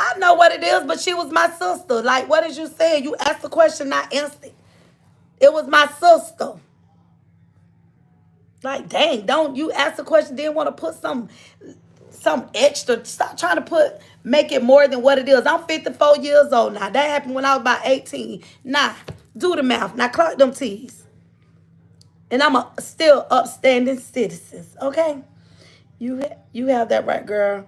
I know what it is, but she was my sister. Like, what is you saying? You asked the question, not answered. It was my sister. Like, dang, don't you ask the question, then want to put some extra. Stop trying to make it more than what it is. I'm 54 years old now. That happened when I was about 18. Nah, do the math. Now clock them T's. And I'm a still upstanding citizen. Okay? You have that right, girl.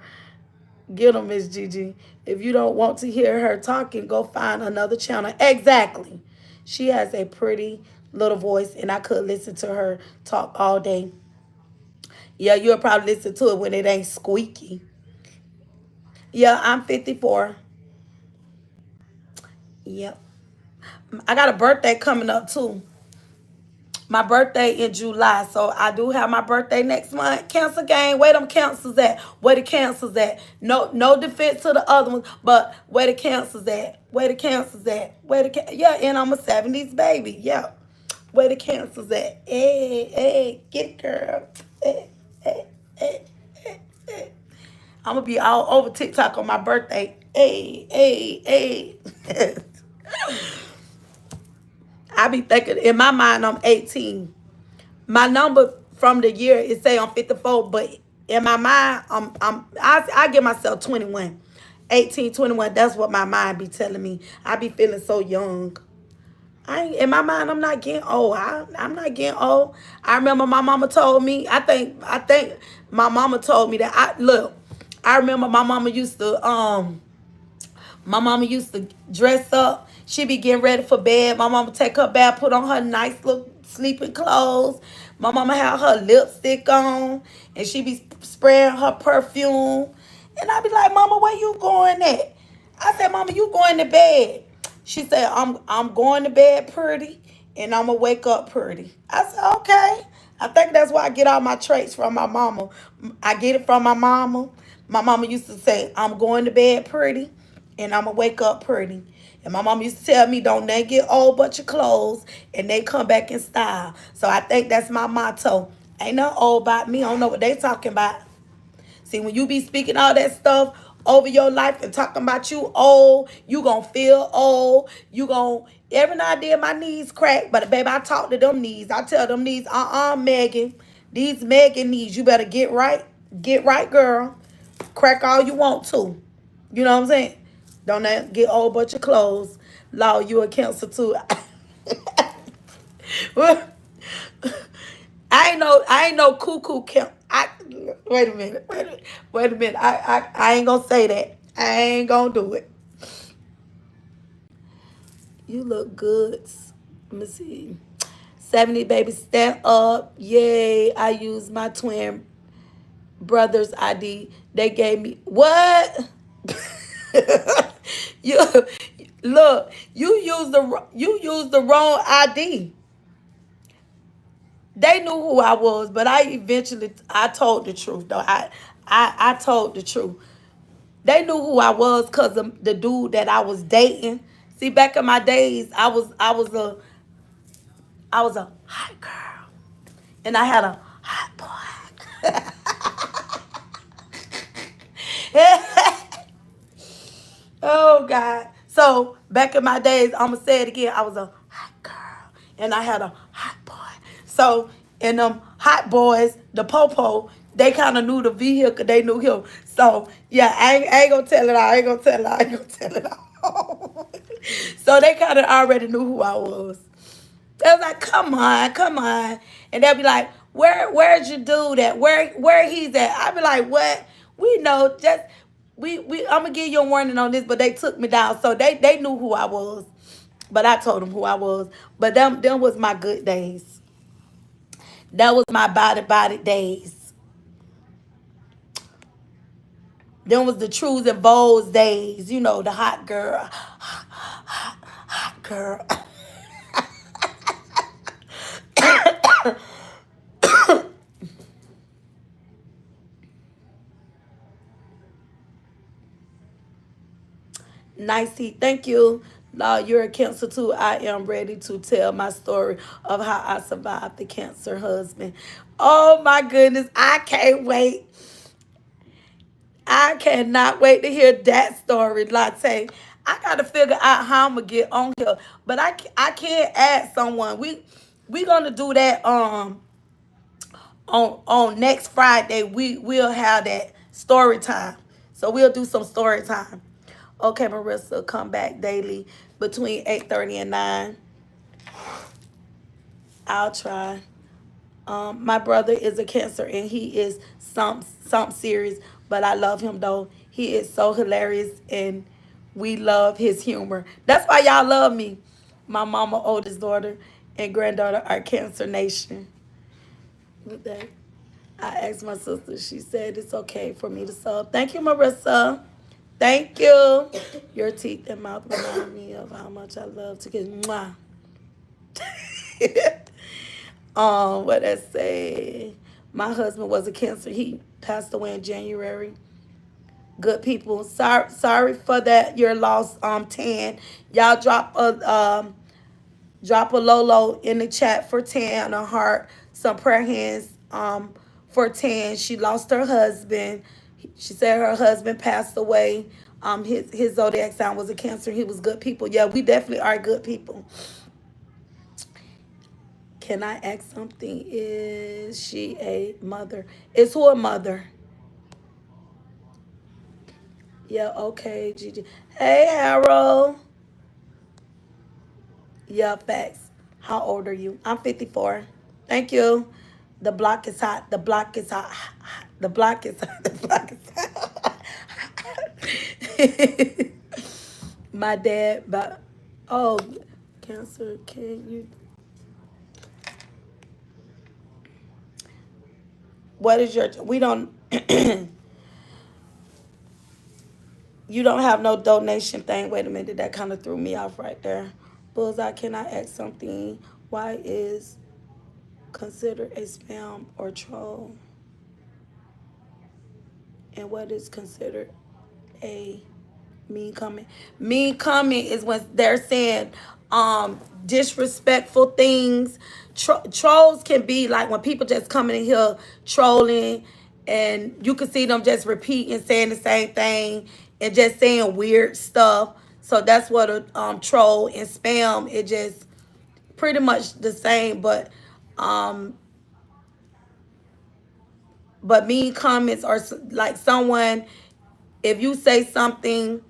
Get them, Miss Gigi. If you don't want to hear her talking, go find another channel. Exactly. She has a pretty little voice, and I could listen to her talk all day. Yeah, you'll probably listen to it when it ain't squeaky. Yeah, I'm 54. Yep. I got a birthday coming up, too. My birthday in July, so I do have my birthday next month. Cancer gang, where them cancers at? Where the cancers at? No defense to the other ones, but where the cancers at? Where the cancers at? Yeah, and I'm a 70s baby. Yeah, where the cancers at? Hey, get it, girl. Hey, hey, hey, hey, hey. I'm gonna be all over TikTok on my birthday. Hey. I be thinking in my mind I'm 18. My number from the year is say I'm 54, but in my mind I give myself 21. 18, 21. That's what my mind be telling me. I be feeling so young. In my mind I'm not getting old. I'm not getting old. I remember my mama told me, I think my mama told me that I remember my mama used to dress up. She be getting ready for bed. My mama take her bath, put on her nice little sleeping clothes. My mama had her lipstick on, and she be spraying her perfume. And I be like, Mama, where you going at? I said, Mama, you going to bed? She said, I'm going to bed pretty, and I'm gonna wake up pretty. I said, okay. I think that's why I get all my traits from my mama. I get it from my mama. My mama used to say, I'm going to bed pretty and I'm going to wake up pretty. And my mom used to tell me, don't they get old but your clothes and they come back in style. So I think that's my motto. Ain't nothing old about me. I don't know what they talking about. See, when you be speaking all that stuff over your life and talking about you old, you going to feel old. You going to, every now and then my knees crack. But baby, I talk to them knees. I tell them knees, Megan. These Megan knees, you better get right. Get right, girl. Crack all you want to. You know what I'm saying? Don't get a whole bunch of clothes. Law, you a cancer too. I ain't no cuckoo count. Wait a minute. I ain't gonna say that. I ain't gonna do it. You look good. Let me see. 70 baby, stand up. Yay. I used my twin brother's ID. They gave me what? you look, you used the wrong ID. They knew who I was, but I told the truth though. I told the truth. They knew who I was because of the dude that I was dating. See, back in my days, I was a hot girl. And I had a hot boy. Oh God. So back in my days, I'ma say it again. I was a hot girl. And I had a hot boy. So and them hot boys, the popo, they kind of knew the vehicle, they knew him. So yeah, I ain't gonna tell it all. I ain't gonna tell it all. I ain't gonna tell it all. So they kind of already knew who I was. They was like, come on, come on. And they'll be like, where'd you do that? Where he's at? I be like, what? We know, just we I'm gonna give you a warning on this, but they took me down. So they knew who I was. But I told them who I was. But them was my good days. That was my body days. Them was the truths and bows days. You know, the hot girl. Hot girl. Nicey, thank you. You're a cancer too. I am ready to tell my story of how I survived the cancer husband. Oh my goodness, I can't wait. I cannot wait to hear that story, Latte. I gotta figure out how I'm gonna get on here, but I can't add someone. We gonna do that on next Friday. We'll have that story time, so we'll do some story time. Okay, Marissa, come back daily between 8:30 and 9. I'll try. My brother is a cancer and he is some serious, but I love him though. He is so hilarious and we love his humor. That's why y'all love me. My mama, oldest daughter, and granddaughter are Cancer Nation. With that, I asked my sister. She said it's okay for me to sub. Thank you, Marissa. Thank you. Your teeth and mouth remind me of how much I love to get mwah. What I say? My husband was a cancer. He passed away in January. Good people. Sorry for that. Your loss. Tan. Y'all drop a Lolo in the chat for Tan, a heart, some prayer hands. For Tan. She lost her husband. She said her husband passed away. His zodiac sign was a cancer. He was good people. Yeah, we definitely are good people. Can I ask something? Is she a mother? Is who a mother? Yeah, okay, Gigi. Hey, Harold. Yeah, facts. How old are you? I'm 54. Thank you. The block is hot. The block is hot. The block is hot. The block is hot. My dad, but oh, cancer. Can you? What is your? We don't. You don't have no donation thing. Wait a minute, that kind of threw me off right there. Bullseye, can I ask something? Why is considered a spam or troll? And what is considered a mean comment? Mean comment is when they're saying disrespectful things. Trolls can be like when people just coming in here trolling and you can see them just repeating saying the same thing and just saying weird stuff. So that's what a troll and spam, it just pretty much the same, but mean comments are like someone, if you say something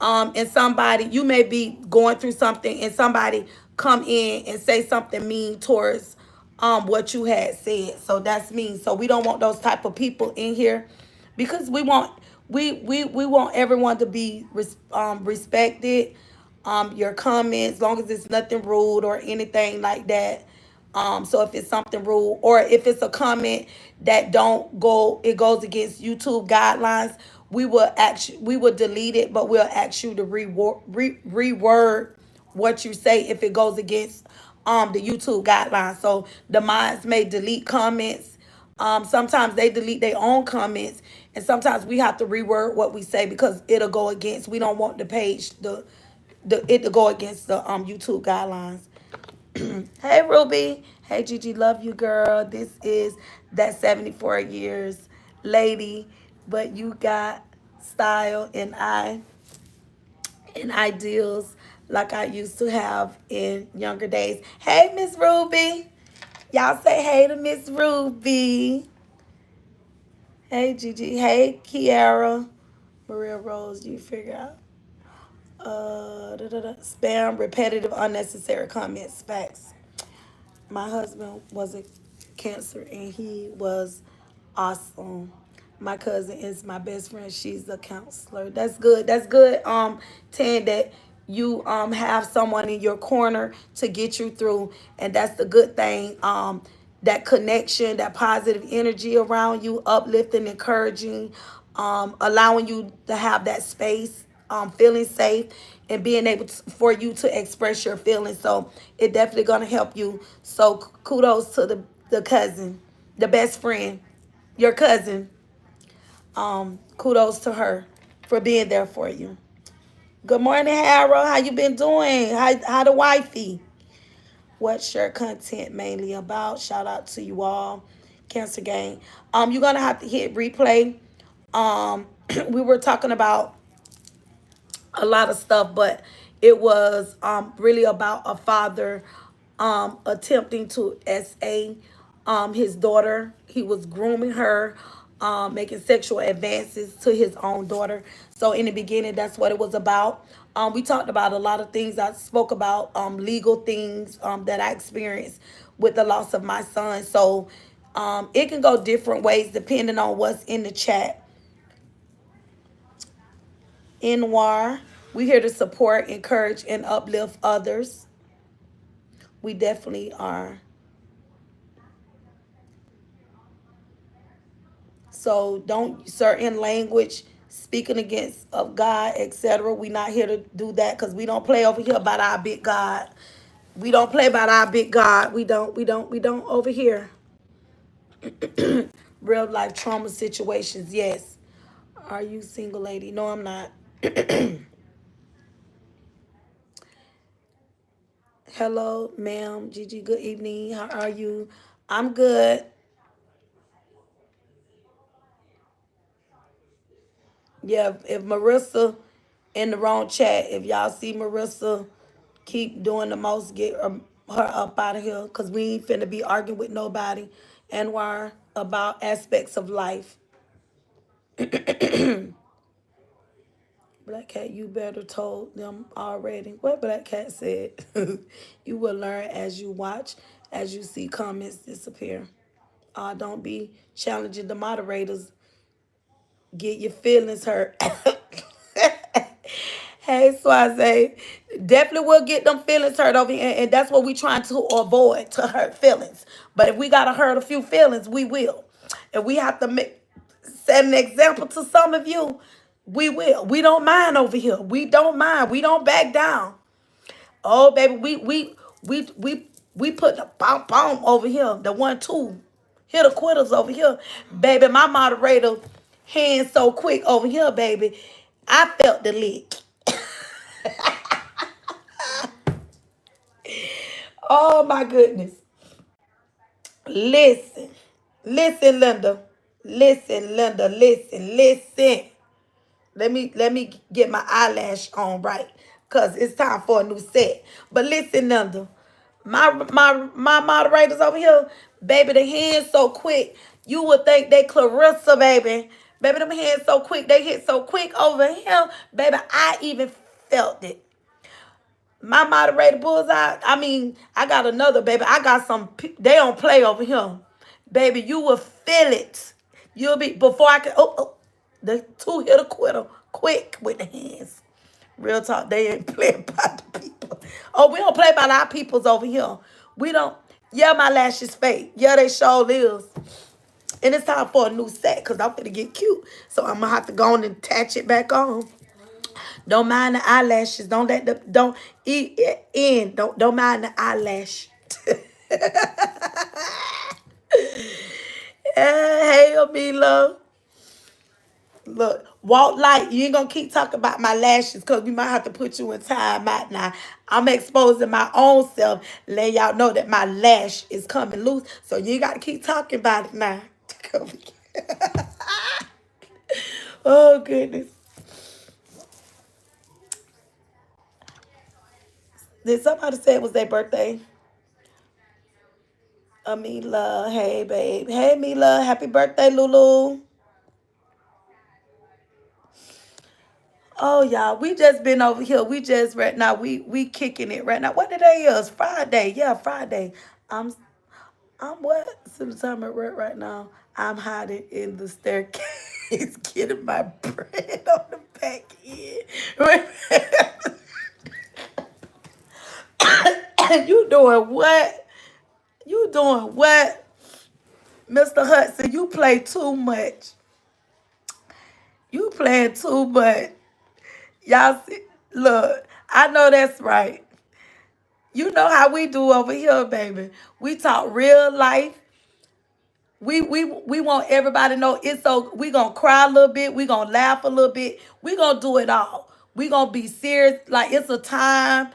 and somebody, you may be going through something and somebody come in and say something mean towards what you had said. So that's mean. So we don't want those type of people in here because we want everyone to be respected. Your comments, long as it's nothing rude or anything like that. So if it's something rude or if it's a comment that don't go, it goes against YouTube guidelines, we will delete it, but we'll ask you to reword what you say if it goes against the YouTube guidelines. So the mods may delete comments. Sometimes they delete their own comments, and sometimes we have to reword what we say because it'll go against. We don't want the page it to go against the YouTube guidelines. Hey Ruby. Hey Gigi, love you girl. This is that 74 years lady, but you got style and ideals like I used to have in younger days. Hey Miss Ruby. Y'all say hey to Miss Ruby. Hey Gigi. Hey Kiara. Maria Rose, you figure out. Spam, repetitive, unnecessary comments, facts. My husband was a cancer and he was awesome. My cousin is my best friend. She's a counselor. That's good. That's good. Tan, that you have someone in your corner to get you through, and that's the good thing. That connection, that positive energy around you, uplifting, encouraging, allowing you to have that space, feeling safe, and being able to, for you to express your feelings. So it definitely gonna help you. So kudos to the cousin, the best friend, your cousin. Kudos to her for being there for you. Good morning, Harold. How you been doing? How the wifey? What's your content mainly about? Shout out to you all. Cancer Gang. You're gonna have to hit replay. We were talking about a lot of stuff, but it was really about a father attempting to SA his daughter. He was grooming her, making sexual advances to his own daughter. So in the beginning, that's what it was about. We talked about a lot of things. I spoke about legal things that I experienced with the loss of my son. So it can go different ways depending on what's in the chat. Noir. We here to support, encourage, and uplift others. We definitely are. So don't certain language speaking against of God, etc. We not here to do that because we don't play over here about our big God. We don't play about our big God. We don't over here. Real life trauma situations, yes. Are you single, lady? No, I'm not. Hello, ma'am. Gigi, good evening. How are you? I'm good. Yeah, if Marissa in the wrong chat, if y'all see Marissa keep doing the most, get her up out of here because we ain't finna be arguing with nobody and why about aspects of life. Black Cat, you better told them already. What Black Cat said. You will learn as you watch, as you see comments disappear. Don't be challenging the moderators. Get your feelings hurt. Hey, Swaze. Definitely will get them feelings hurt over here. And that's what we trying to avoid, to hurt feelings. But if we got to hurt a few feelings, we will. If we have to set an example to some of you, we will. We don't mind over here. We don't mind. We don't back down. Oh, baby, we put the bomb bomb over here. The 1-2. Hit the quitters over here. Baby, my moderator hands so quick over here, baby. I felt the lick. Oh my goodness. Listen. Listen, Linda. Listen, Linda. Listen. Listen. Let me get my eyelash on right. Cause it's time for a new set. But listen, Linda. My moderators over here, baby, the hands so quick. You would think they Clarissa, baby. Baby, them hands so quick. They hit so quick over here. Baby, I even felt it. My moderator bullseye. I mean, I got another baby. I got some. They don't play over here, baby. You will feel it. You'll be before I can. Oh, the two hit a quitter quick with the hands. Real talk. They ain't playing by the people. Oh, we don't play by our peoples over here. We don't. Yeah, my lashes fake. Yeah, they sure is. And it's time for a new set because I'm gonna get cute. So I'm gonna have to go on and attach it back on. Don't mind the eyelashes. Don't let the don't eat it in. Don't mind the eyelash. Hey, Amila. Look, walk light. You ain't gonna keep talking about my lashes because we might have to put you in time out now. I'm exposing my own self, letting y'all know that my lash is coming loose. So you gotta keep talking about it now. Oh goodness. Did somebody say it was their birthday? Amila, hey babe. Hey Mila, happy birthday, Lulu. Oh y'all, we just been over here. We just right now. We kicking it right now. What today is? Friday. Yeah, Friday. I'm I'm what? Since the time at work right now, I'm hiding in the staircase, getting my bread on the back end. You doing what? You doing what? Mr. Hudson, you play too much. You playing too much. Y'all see, look, I know that's right. You know how we do over here, baby. We talk real life. We want everybody to know it's so we gonna cry a little bit, we gonna laugh a little bit, we gonna do it all. We gonna be serious, like it's a time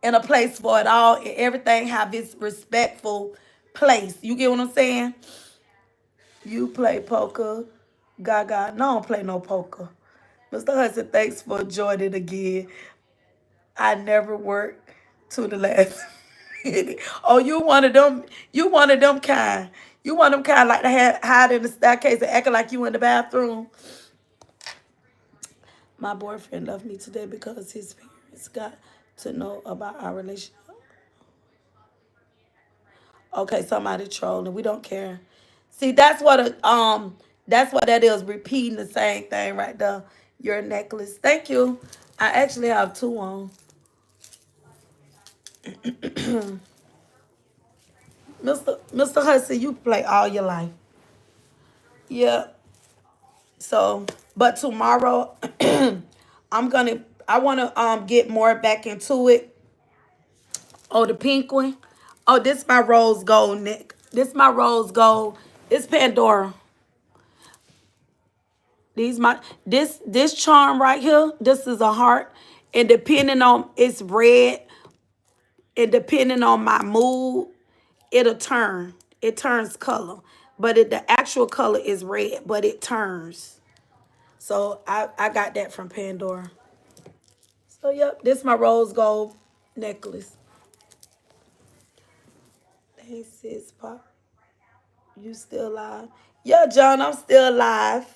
and a place for it all, and everything have its respectful place. You get what I'm saying? You play poker, Gaga. No, I don't play no poker. Mr. Hudson, thanks for joining again. I never worked to the last minute. Oh, you one of them. You one of them kind. You one of them kind like to hide in the staircase and acting like you in the bathroom. My boyfriend left me today because his parents got to know about our relationship. Okay, somebody trolling. We don't care. See, that's what that is. Repeating the same thing right there. Your necklace. Thank you. I actually have two on. Mr. Hudson, you play all your life. Yeah. So, but tomorrow, I wanna get more back into it. Oh, the pink one. Oh, this my rose gold, Nick. This my rose gold. It's Pandora. This charm right here. This is a heart, and depending on it's red, and depending on my mood, it'll turn. It turns color, but the actual color is red, but it turns. So I got that from Pandora. So yep, this is my rose gold necklace. Hey sis, Pop, you still alive? Yeah, John, I'm still alive.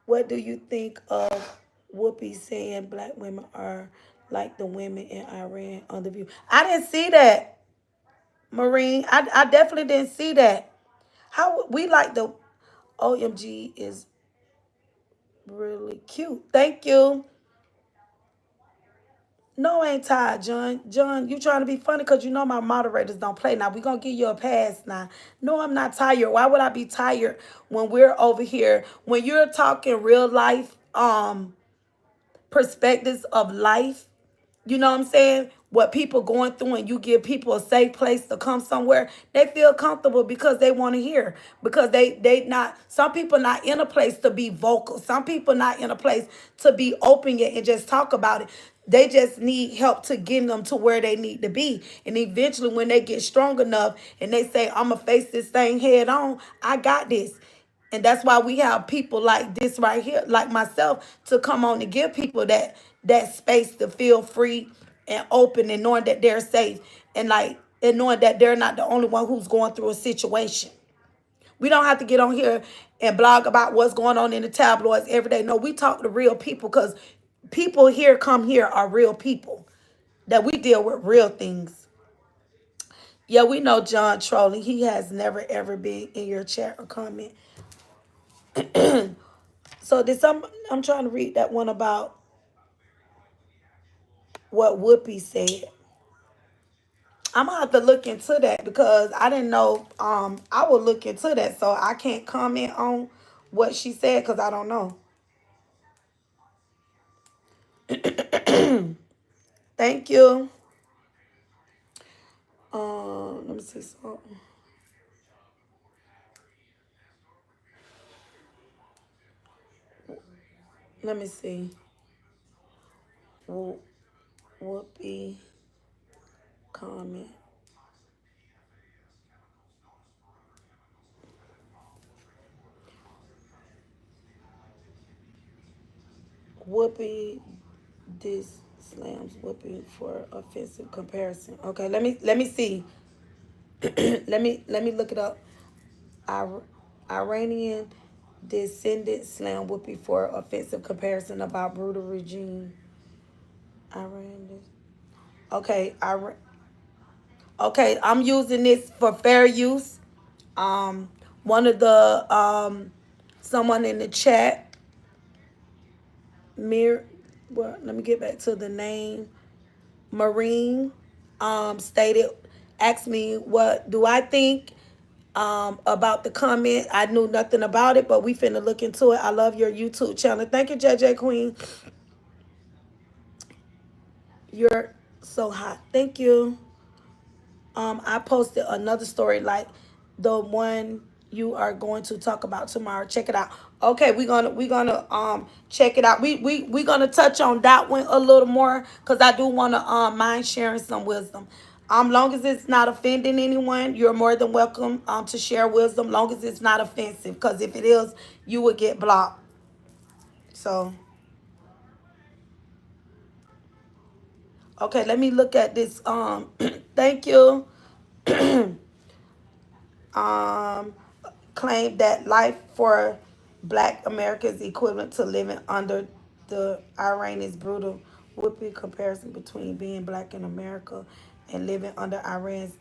What do you think of Whoopi saying black women are like the women in Iran on the View? I didn't see that, Marine. I definitely didn't see that. How we like the OMG is really cute. Thank you. No, I ain't tired, John. John, you trying to be funny because you know my moderators don't play. Now, we going to give you a pass now. No, I'm not tired. Why would I be tired when we're over here? When you're talking real life perspectives of life, you know what I'm saying? What people going through, and you give people a safe place to come somewhere, they feel comfortable because they want to hear. Because they not, some people not in a place to be vocal. Some people not in a place to be open yet and just talk about it. They just need help to get them to where they need to be. And eventually when they get strong enough and they say, I'm gonna face this thing head on, I got this. And that's why we have people like this right here, like myself, to come on and give people that space to feel free and open, and knowing that they're safe, and knowing that they're not the only one who's going through a situation. We don't have to get on here and blog about what's going on in the tabloids every day. No, we talk to real people, because people here come here are real people that we deal with real things. Yeah, we know John trolling. He has never ever been in your chat or comment. So I'm trying to read that one about what Whoopi said. I'm gonna have to look into that because I didn't know. I will look into that, so I can't comment on what she said because I don't know. Thank you. Let me see something. Let me see. Whoopi comment. Whoopi this slams Whoopi for offensive comparison. Okay, let me see. let me look it up. Iranian descendant slam Whoopi for offensive comparison about brutal regime. Iran. Okay, Okay, I'm using this for fair use. Um, one of the someone in the chat, Mir, well, let me get back to the name. Marine, stated, asked me what do I think about the comment. I knew nothing about it, but we finna look into it. I love your YouTube channel. Thank you, JJ Queen. You're so hot. Thank you. I posted another story like the one you are going to talk about tomorrow. Check it out. Okay, we're gonna check it out. We gonna touch on that one a little more because I do wanna mind sharing some wisdom. Long as it's not offending anyone, you're more than welcome to share wisdom. Long as it's not offensive, because if it is, you would get blocked. So okay, let me look at this. Thank you. um, Claimed that life for Black America is equivalent to living under the Iranian's brutal whooping. Comparison between being Black in America and living under Iran's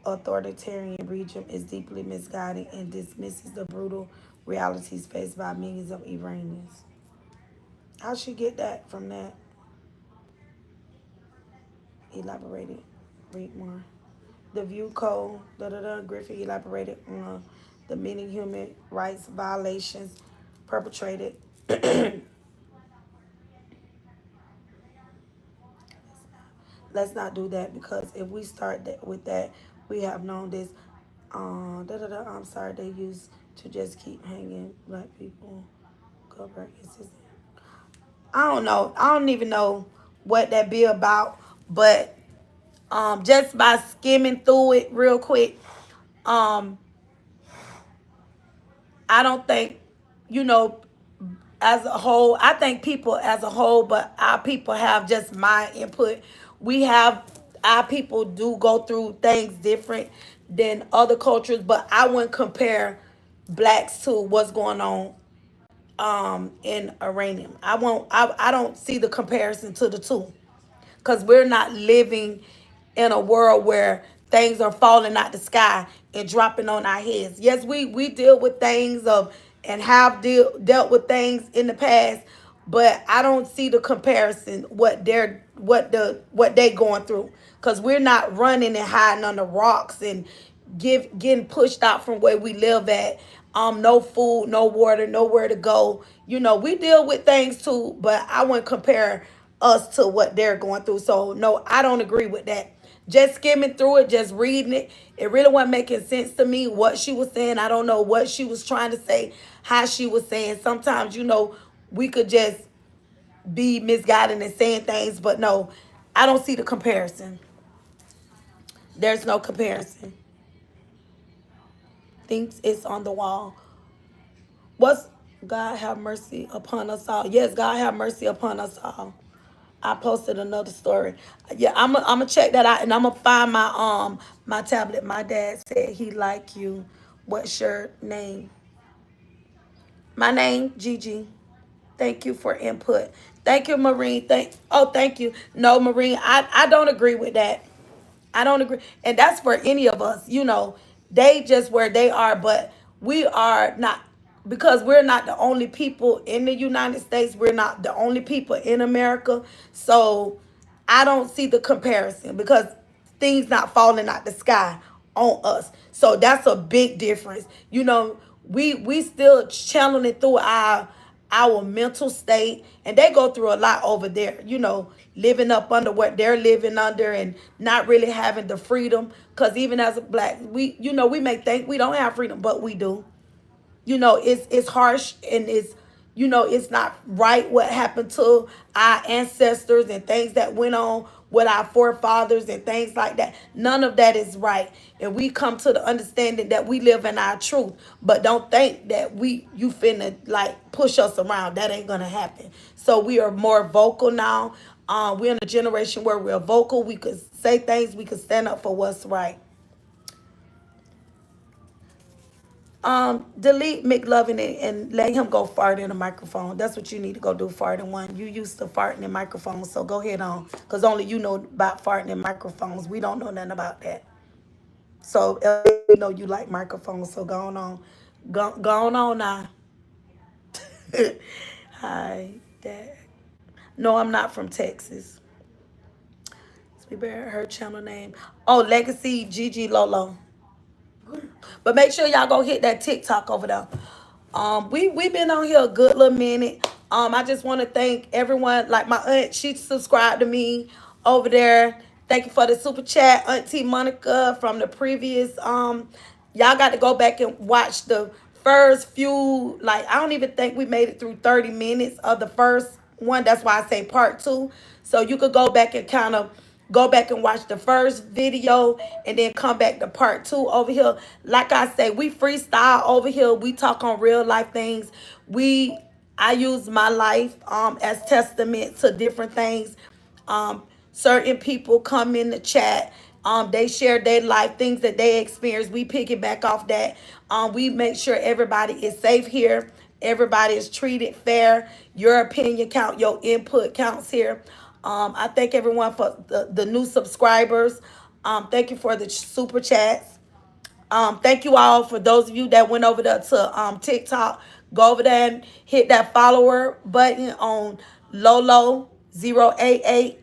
authoritarian regime is deeply misguided and dismisses the brutal realities faced by millions of Iranians. How she get that from that? Elaborated. Read more. The View Code, Griffith elaborated on the many human rights violations perpetrated. Let's not do that, because if we start with that, we have known this. I'm sorry, they used to just keep hanging Black people. Go back. I don't know. I don't even know what that be about, but just by skimming through it real quick, um, I don't think, you know, as a whole, I think people as a whole, but our people have just my input. We have, our people do go through things different than other cultures, but I wouldn't compare blacks to what's going on in Iranian. I don't see the comparison to the two, because we're not living in a world where things are falling out the sky and dropping on our heads. Yes, we deal with things of and have dealt with things in the past, but I don't see the comparison what they going through, because we're not running and hiding under rocks and getting pushed out from where we live at. No food, no water, nowhere to go. You know, we deal with things too, but I wouldn't compare us to what they're going through. So no, I don't agree with that. Just skimming through it, just reading it, it really wasn't making sense to me what she was saying. I don't know what she was trying to say, how she was saying. Sometimes, we could just be misguided and saying things, but no, I don't see the comparison. There's no comparison. Thinks it's on the wall. What's God have mercy upon us all? Yes, God have mercy upon us all. I posted another story. Yeah, I'm gonna check that out, and I'm gonna find my tablet. My dad said he like you. What's your name? My name Gigi. Thank you for input. Thank you, Marine. Thank you. No, Marine, I don't agree with that. I don't agree. And that's for any of us. They just where they are, but we are not, because we're not the only people in the United States. We're not the only people in America. So I don't see the comparison, because things not falling out the sky on us. So that's a big difference. We still channeling through our mental state, and they go through a lot over there, living up under what they're living under and not really having the freedom, because even as a black, we may think we don't have freedom, but we do. It's harsh, and it's not right what happened to our ancestors and things that went on with our forefathers and things like that. None of that is right, and we come to the understanding that we live in our truth. But don't think that you finna like push us around. That ain't gonna happen. So we are more vocal now. We're in a generation where we're vocal. We could say things. We could stand up for what's right. Delete McLovin and let him go fart in the microphone. That's what you need to go do, fart in one. You used to farting in microphones, so go ahead on. Because only you know about farting in microphones. We don't know nothing about that. So we know you like microphones, so go on. Go on now. Hi, Dad. No, I'm not from Texas. We better her channel name. Oh, Legacy Gigi Lolo. But make sure y'all go hit that TikTok over there. We been on here a good little minute. I just want to thank everyone. Like my aunt, she subscribed to me over there. Thank you for the super chat, Auntie Monica from the previous. Y'all got to go back and watch the first few. Like I don't even think we made it through 30 minutes of the first one. That's why I say part two. So you could go back and kind of go back and watch the first video and then come back to part two over here. Like I say, we freestyle over here. We talk on real life things. I use my life as testament to different things. Certain people come in the chat. They share their life, things that they experience. We piggyback off that. We make sure everybody is safe here. Everybody is treated fair. Your opinion count. Your input counts here. I thank everyone for the new subscribers. Thank you for the super chats. Thank you all for those of you that went over there to TikTok. Go over there and hit that follower button on Lolo088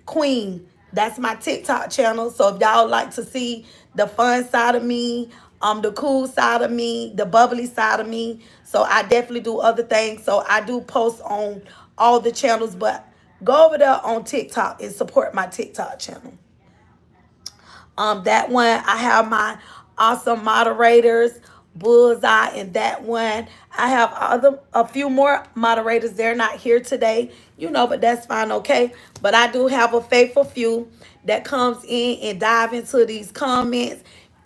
Queen. That's my TikTok channel. So if y'all like to see the fun side of me, the cool side of me, the bubbly side of me. So I definitely do other things. So I do post on all the channels, but go over there on TikTok and support my TikTok channel. That one I have my awesome moderators, Bullseye, and that one I have a few more moderators. They're not here today, but that's fine, okay. But I do have a faithful few that comes in and dive into these comments.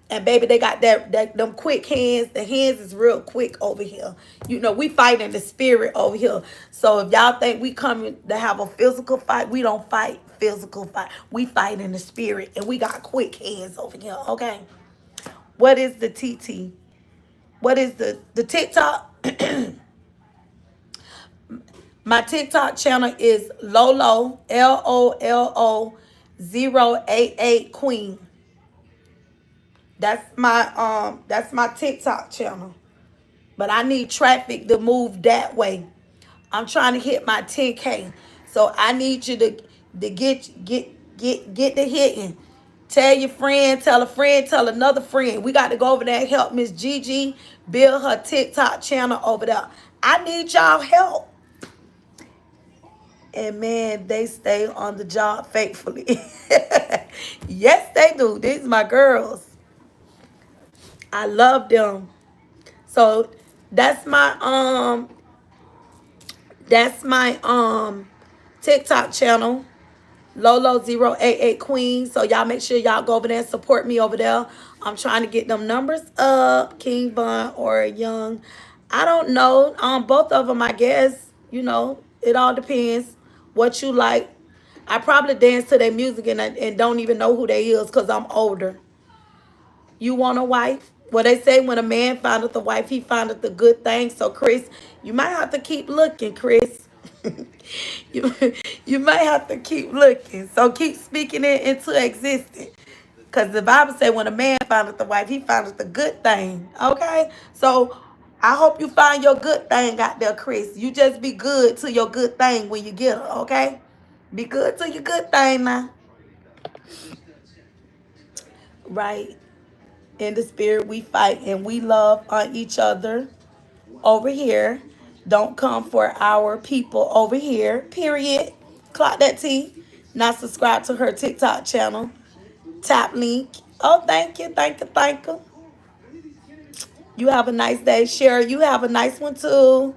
And baby, they got that them quick hands. The hands is real quick over here. We fight in the spirit over here. So if y'all think we coming to have a physical fight, we don't fight physical fight. We fight in the spirit, and we got quick hands over here. Okay. What is the TT? What is the TikTok? My TikTok channel is Lolo LOLO 088 Queen. That's my TikTok channel. But I need traffic to move that way. I'm trying to hit my 10K. So I need you to get the hitting. Tell your friend, tell a friend, tell another friend. We got to go over there and help Miss Gigi build her TikTok channel over there. I need y'all help. And man, they stay on the job faithfully. Yes, they do. These are my girls. I love them. So that's my TikTok channel, Lolo088 Queen. So y'all make sure y'all go over there and support me over there. I'm trying to get them numbers up. King Von or Young. I don't know. Both of them, I guess. It all depends what you like. I probably dance to their music and don't even know who they is because I'm older. You want a wife? Well, they say when a man findeth a wife, he findeth the good thing. So, Chris, you might have to keep looking, Chris. you, you might have to keep looking. So keep speaking it into existence. Because the Bible says when a man findeth a wife, he findeth the good thing. Okay? So I hope you find your good thing out there, Chris. You just be good to your good thing when you get her, okay? Be good to your good thing now. Right? In the spirit, we fight and we love on each other over here. Don't come for our people over here. Period. Clock that T. Not subscribe to her TikTok channel. Tap link. Oh, thank you. Thank you. Thank you. You have a nice day. Sherry, you have a nice one too.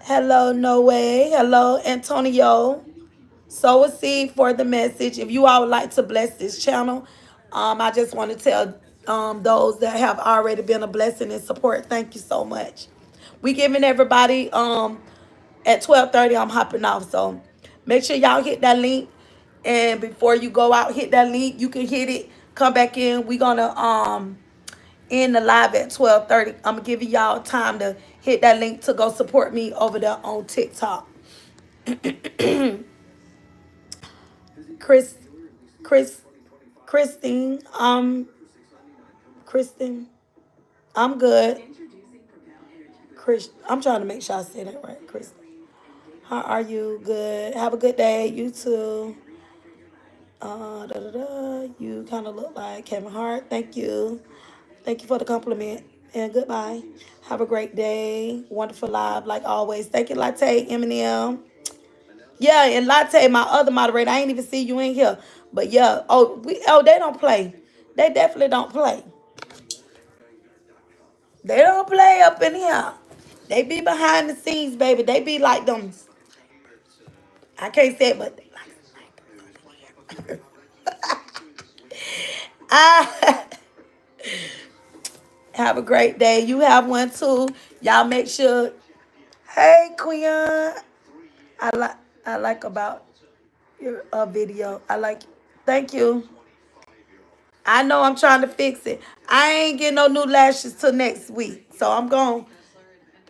Hello, No Way. Hello, Antonio. Sow a seed for the message. If you all would like to bless this channel, I just want to tell those that have already been a blessing and support, thank you so much. We giving everybody at 12:30. I'm hopping off, so make sure y'all hit that link. And before you go out, hit that link. You can hit it. Come back in. We gonna in the live at 12:30. I'm gonna give y'all time to hit that link to go support me over there on TikTok. Chris, Chris, Christine, Kristen, I'm good. Chris, I'm trying to make sure I said it right. Kristen, how are you? Good. Have a good day. You too. You kind of look like Kevin Hart. Thank you. Thank you for the compliment. And goodbye. Have a great day. Wonderful live, like always. Thank you, Latte, Eminem. Yeah, and Latte, my other moderator. I ain't even see you in here. But yeah. They don't play. They definitely don't play. They don't play up in here. They be behind the scenes, baby. They be like them. I can't say it, but they like. Ah, have a great day. You have one too. Y'all make sure. Hey, Queen. I like. I like about your video. I like. Thank you. I know I'm trying to fix it. I ain't getting no new lashes till next week, so I'm gonna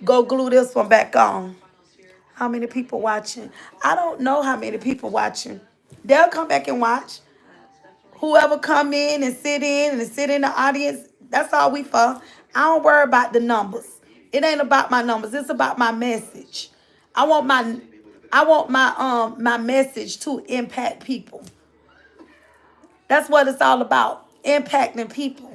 go glue this one back on. How many people watching? I don't know how many people watching. They'll come back and watch. Whoever come in and sit in the audience, that's all we for. I don't worry about the numbers. It ain't about my numbers. It's about my message. I want my my message to impact people. That's what it's all about. Impacting people.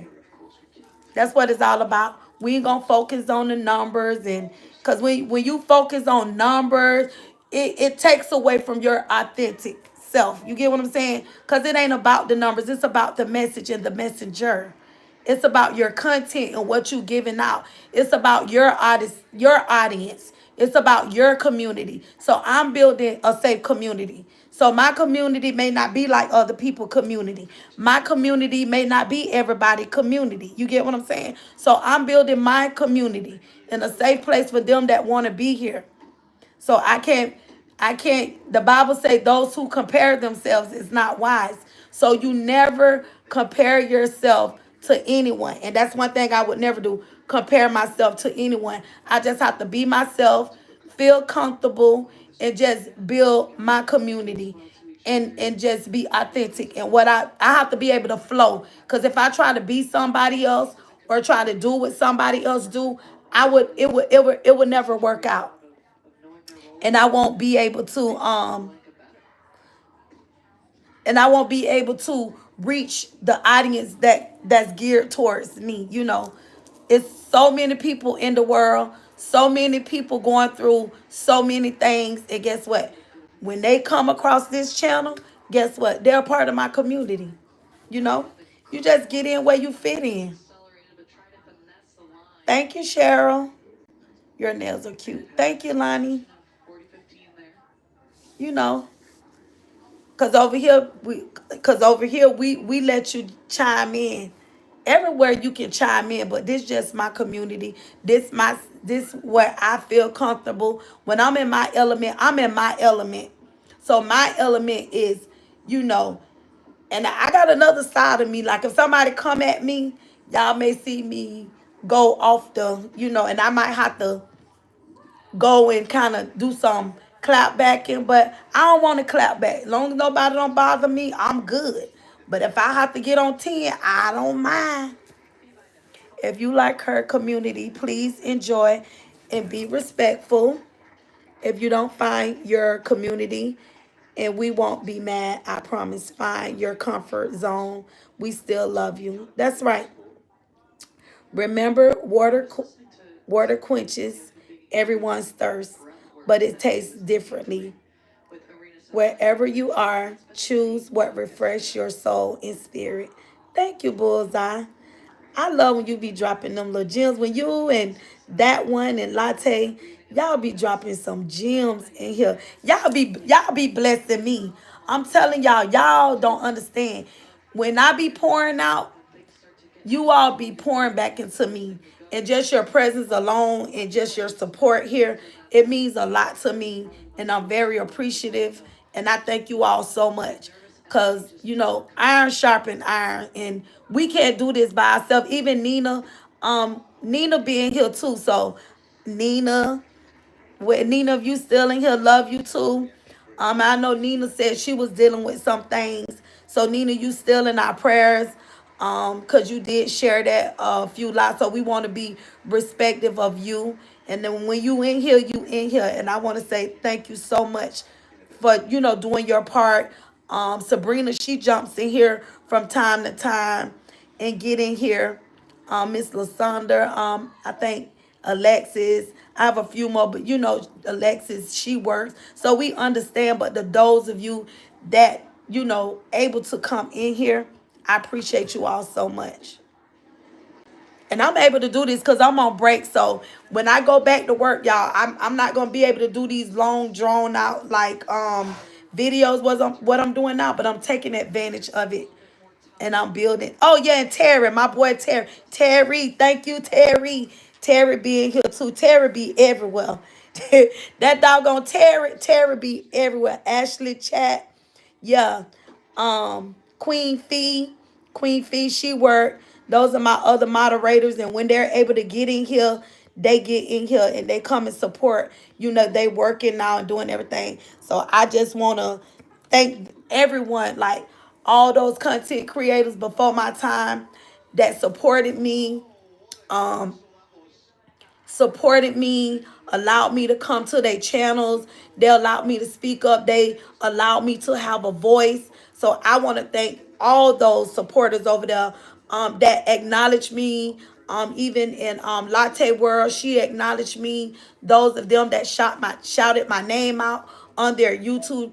That's what it's all about. We ain't gonna focus on the numbers, and because when you focus on numbers, it takes away from your authentic self. You get what I'm saying? Because it ain't about the numbers, it's about the message and the messenger. It's about your content and what you giving out. It's about your audience. It's about your community. So I'm building a safe community. So my community may not be like other people community. My community may not be everybody community. You get what I'm saying? So I'm building my community in a safe place for them that want to be here. So I can't, the Bible say those who compare themselves is not wise. So you never compare yourself to anyone. And that's one thing I would never do, compare myself to anyone. I just have to be myself, feel comfortable, and just build my community and just be authentic. And what I have to be able to flow. Because if I try to be somebody else or try to do what somebody else do, it would never work out, and I won't be able to reach the audience that's geared towards me. It's so many people in the world, so many people going through so many things, and guess what? When they come across this channel, guess what? They're a part of my community. You know, you just get in where you fit in. Thank you, Cheryl. Your nails are cute. Thank you, Lonnie. You know, Cause over here we let you chime in. Everywhere you can chime in, but this just my community. This where I feel comfortable. When I'm in my element, I'm in my element. So my element is, you know, and I got another side of me. Like if somebody come at me, y'all may see me go off and I might have to go and kind of do some clap backing, but I don't want to clap back. As long as nobody don't bother me, I'm good. But if I have to get on 10, I don't mind. If you like her community, please enjoy and be respectful. If you don't find your community, and we won't be mad, I promise, find your comfort zone. We still love you. That's right. Remember, water quenches everyone's thirst, but it tastes differently. Wherever you are, choose what refresh your soul and spirit. Thank you, Bullseye. I love when you be dropping them little gems. When you and that one and Latte, y'all be dropping some gems in here. Y'all be blessing me. I'm telling y'all don't understand. When I be pouring out, you all be pouring back into me. And just your presence alone and just your support here, it means a lot to me. And I'm very appreciative. And I thank you all so much. Cause iron sharpen iron, and we can't do this by ourselves. Even Nina being here too. So Nina, Nina, if you still in here, love you too. I know Nina said she was dealing with some things. So Nina, you still in our prayers. Cause you did share that a few lots. So we want to be respective of you. And then when you in here, you in here. And I want to say thank you so much for doing your part. Sabrina, she jumps in here from time to time and get in here. Miss Lasandra, I think Alexis. I have a few more, but Alexis, she works, so we understand. But those of you that able to come in here, I appreciate you all so much. And I'm able to do this because I'm on break. So when I go back to work, y'all, I'm not gonna be able to do these long drawn out like videos what I'm doing now, but I'm taking advantage of it and I'm building. Oh yeah, and Terry, my boy Terry, thank you, Terry. Terry being here too. Terry be everywhere. That doggone Terry be everywhere. Ashley chat. Yeah. Queen Fee. Queen Fee, she worked. Those are my other moderators. And when they're able to get in here, they get in here and they come and support. They working now and doing everything. So I just wanna thank everyone, like all those content creators before my time that um, supported me, allowed me to come to their channels. They allowed me to speak up. They allowed me to have a voice. So I want to thank all those supporters over there that acknowledged me. Even in Latte World, she acknowledged me. Those of them that shouted my name out on their YouTube,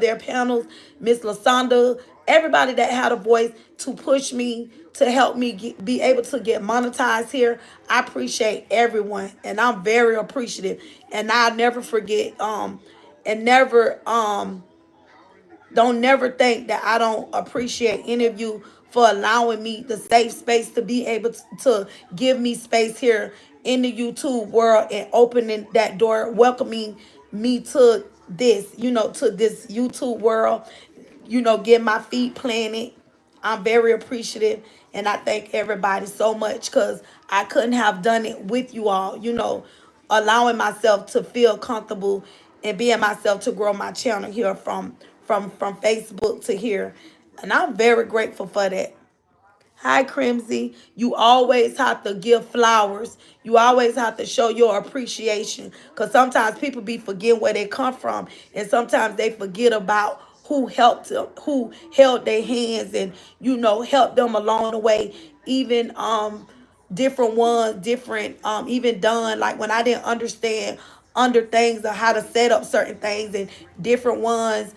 their panels, Miss Lasanda, everybody that had a voice to push me, to help me be able to get monetized here. I appreciate everyone, and I'm very appreciative. And I'll never forget, and never, don't never think that I don't appreciate any of you for allowing me the safe space to be able to give me space here in the YouTube world and opening that door, welcoming me to to this YouTube world, get my feet planted. I'm very appreciative, and I thank everybody so much because I couldn't have done it with you all, allowing myself to feel comfortable and being myself to grow my channel here from Facebook to here. And I'm very grateful for that. Hi, Crimsy. You always have to give flowers. You always have to show your appreciation. Because sometimes people be forgetting where they come from. And sometimes they forget about who helped them, who held their hands and, helped them along the way. Even different ones, different even done. Like when I didn't understand under things or how to set up certain things, and different ones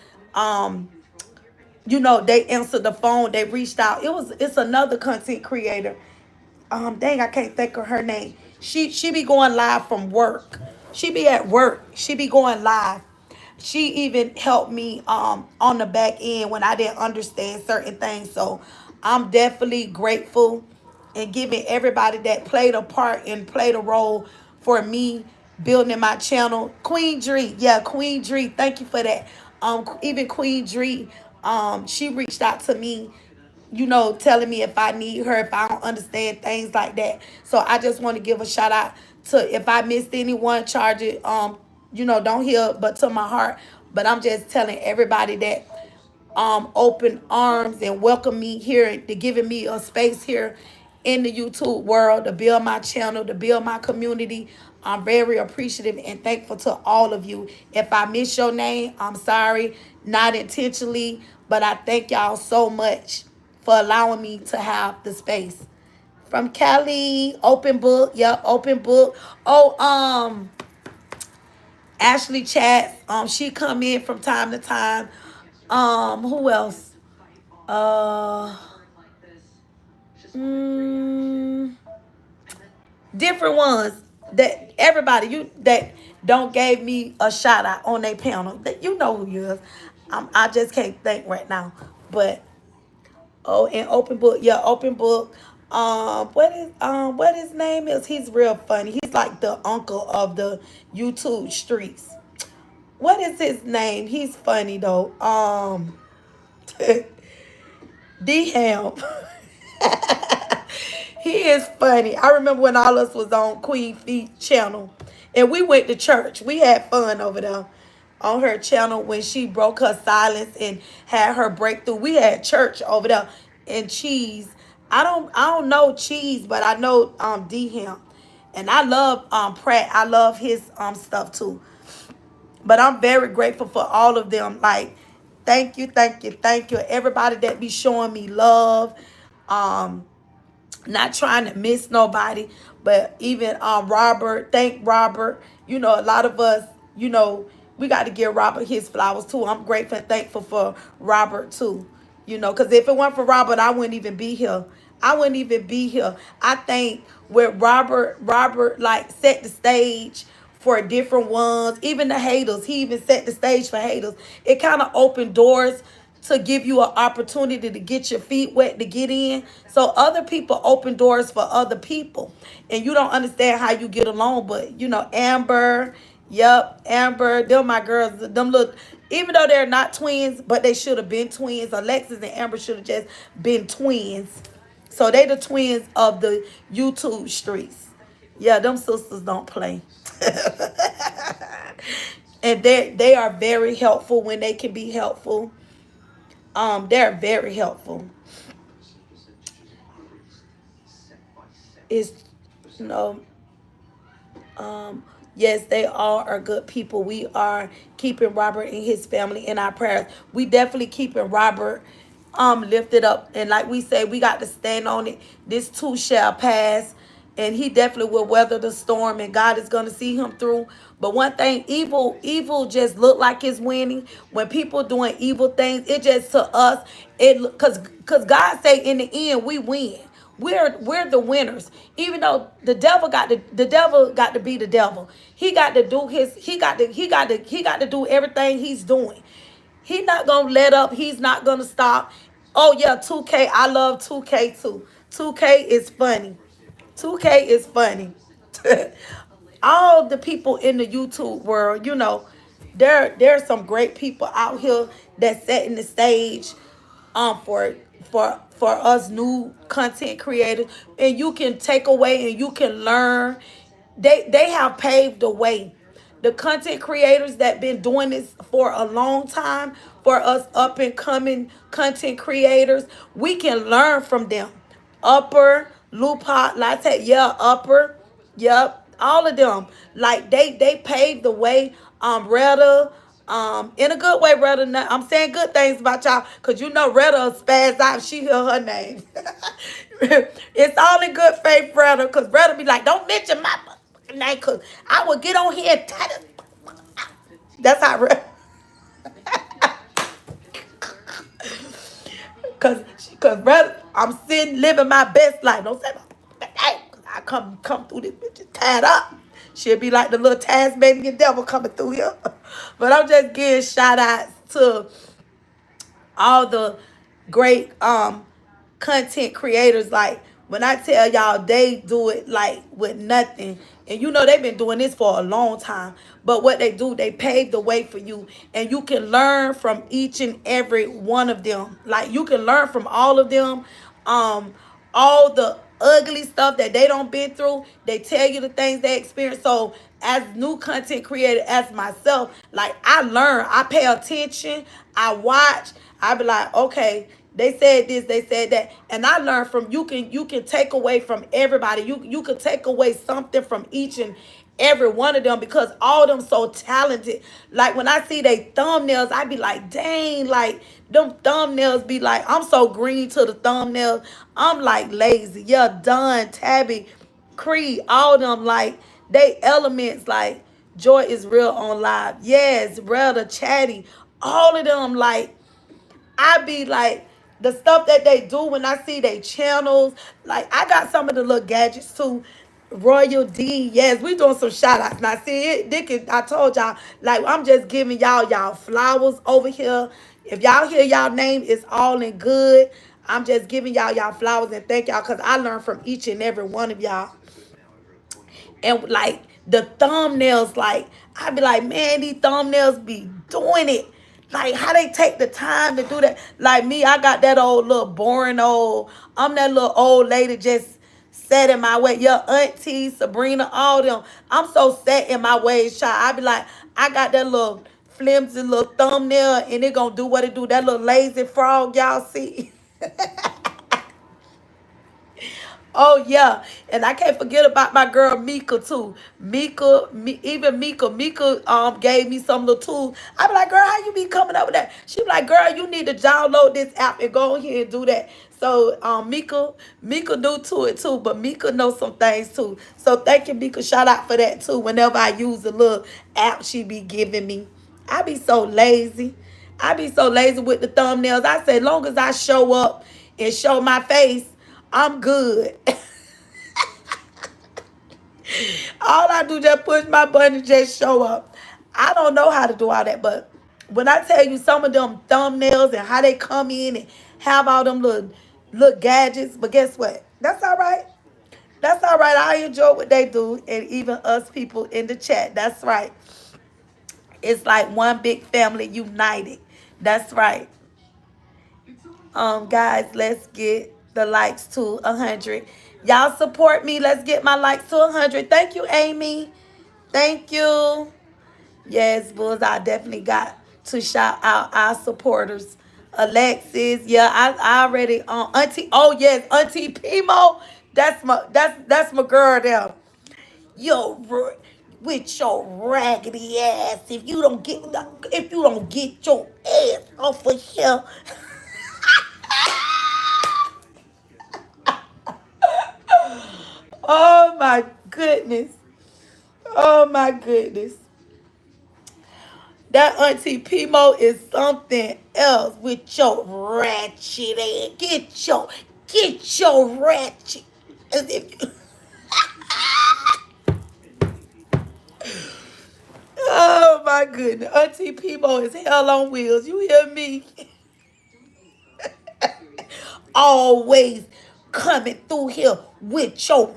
they answered the phone, they reached out. It's another content creator. Dang, I can't think of her name. She be going live from work. She be at work. She be going live. She even helped me on the back end when I didn't understand certain things. So I'm definitely grateful and giving everybody that played a part and played a role for me building my channel. Queen Dree, yeah, Queen Dree, thank you for that. Even Queen Dree, she reached out to me, telling me if I need her, if I don't understand things like that. So I just want to give a shout out to, if I missed anyone, charge it, don't hear but to my heart. But I'm just telling everybody that open arms and welcome me here, to giving me a space here in the YouTube world to build my channel, to build my community. I'm very appreciative and thankful to all of you. If I miss your name, I'm sorry, not intentionally, but I thank y'all so much for allowing me to have the space. From Cali, open book, yep, open book. Oh, Ashley Chats, she come in from time to time. Who else? Uh, mm, Different ones that everybody you that don't gave me a shout out on their panel. That who you is. I just can't think right now. But and open book, yeah, open book. What his name is? He's real funny. He's like the uncle of the YouTube streets. What is his name? He's funny though. D Ham. He is funny. I remember when all us was on Queen Feet channel and we went to church. We had fun over there on her channel when she broke her silence and had her breakthrough. We had church over there and Cheese. I don't know Cheese, but I know D Ham. And I love Pratt. I love his stuff too. But I'm very grateful for all of them. Like, thank you, thank you, thank you. Everybody that be showing me love. Um, Not trying to miss nobody, but even Robert, thank Robert. You know, a lot of us, you know, we got to give Robert his flowers too. I'm grateful and thankful for Robert too. You know, because if it weren't for Robert, I wouldn't even be here. I wouldn't even be here. I think with Robert like set the stage for different ones, even the haters. He even set the stage for haters. It kind of opened doors to give you an opportunity to get your feet wet to get in. So other people open doors for other people. And you don't understand how you get along. But you know, Amber, yep, Amber, them my girls, them look, even though they're not twins, but they should have been twins. Alexis and Amber should have just been twins. So they the twins of the YouTube streets. Yeah, them sisters don't play. And they are very helpful when they can be helpful. They're very helpful. It's you know, yes, they all are good people. We are keeping Robert and his family in our prayers. We definitely keeping Robert lifted up. And like we say, we got to stand on it. This too shall pass. And he definitely will weather the storm and God is gonna see him through. But one thing, evil just look like it's winning. When people doing evil things, it just to us, it cause God say in the end we win. We're the winners. Even though the devil got to be the devil. He got to do his he got to do everything he's doing. He not gonna let up. He's not gonna stop. Oh yeah, 2K. I love 2K too. 2K is funny. 2K is funny. All the people in the YouTube world, you know, there's some great people out here that setting the stage for us new content creators, and you can take away and you can learn. They have paved the way. The content creators that been doing this for a long time, for us up and coming content creators, we can learn from them. Upper, Lupa, Latte, yeah, Upper, yep, all of them. Like they paved the way. Retta, in a good way, Retta. I'm saying good things about y'all, cause you know Retta spaz out. If she hear her name. It's all in good faith, Retta, cause Retta be like, don't mention my name, cause I will get on here and tie this. That's how Retta. Cause brother, I'm sitting living my best life. Don't say my hey, I come through this bitch tied up. She'll be like the little Tasmanian devil coming through here. But I'm just giving shout outs to all the great content creators. Like when I tell y'all they do it like with nothing, and you know they've been doing this for a long time, but what they do, they pave the way for you, and you can learn from each and every one of them. Like you can learn from all of them. All the ugly stuff that they don't been through, they tell you the things they experience. So as new content creator, as myself, like I learn, I pay attention, I watch, I be like, okay, they said this, they said that, and I learn from you can take away from everybody. You can take away something from each and every one of them, because all of them so talented. Like when I see they thumbnails, I be like, dang, like them thumbnails be like, I'm so green to the thumbnails. I'm like lazy. Yeah, Dunn, Tabby, Creed, all of them, like they elements, like Joy is real on live. Yes, Retta, Chatty, all of them, like I be like the stuff that they do when I see they channels. Like I got some of the little gadgets too. Royal D, yes, we doing some shout outs. Now see it, Dick, I told y'all, like I'm just giving y'all flowers over here. If y'all hear y'all name, it's all in good. I'm just giving y'all flowers and thank y'all, because I learned from each and every one of y'all. And like the thumbnails, like I be like, man, these thumbnails be doing it. Like how they take the time to do that. Like me, I got that old little boring old. I'm that little old lady just set in my way. Your auntie, Sabrina, all them. I'm so set in my ways, child. I be like, I got that little flimsy little thumbnail, and it gonna do what it do. That little lazy frog, y'all see. Oh yeah, and I can't forget about my girl Mika too. Mika gave me some little tools. I be like, girl, how you be coming up with that? She be like, girl, you need to download this app and go ahead and do that. So Mika do to it too, but Mika knows some things too. So thank you, Mika. Shout out for that too. Whenever I use the little app she be giving me, I be so lazy. I be so lazy with the thumbnails. I say, long as I show up and show my face, I'm good. All I do just push my button and just show up. I don't know how to do all that, but when I tell you some of them thumbnails and how they come in and have all them little gadgets, but guess what? That's all right. That's all right. I enjoy what they do, and even us people in the chat. That's right. It's like one big family united. That's right. Guys, let's get the likes to 100. Y'all support me. Let's get my likes to 100. Thank you, Amy. Thank you. Yes, Bulls, I definitely got to shout out our supporters. Alexis, yeah, I already Auntie. Oh yes, Auntie Pimo. That's my girl there. With your raggedy ass. If you don't get your ass off of here. Oh my goodness. Oh my goodness. That Auntie Pimo is something else with your ratchet ass. Get your ratchet. As if you, oh my goodness. Auntie Pimo is hell on wheels. You hear me? Always coming through here with your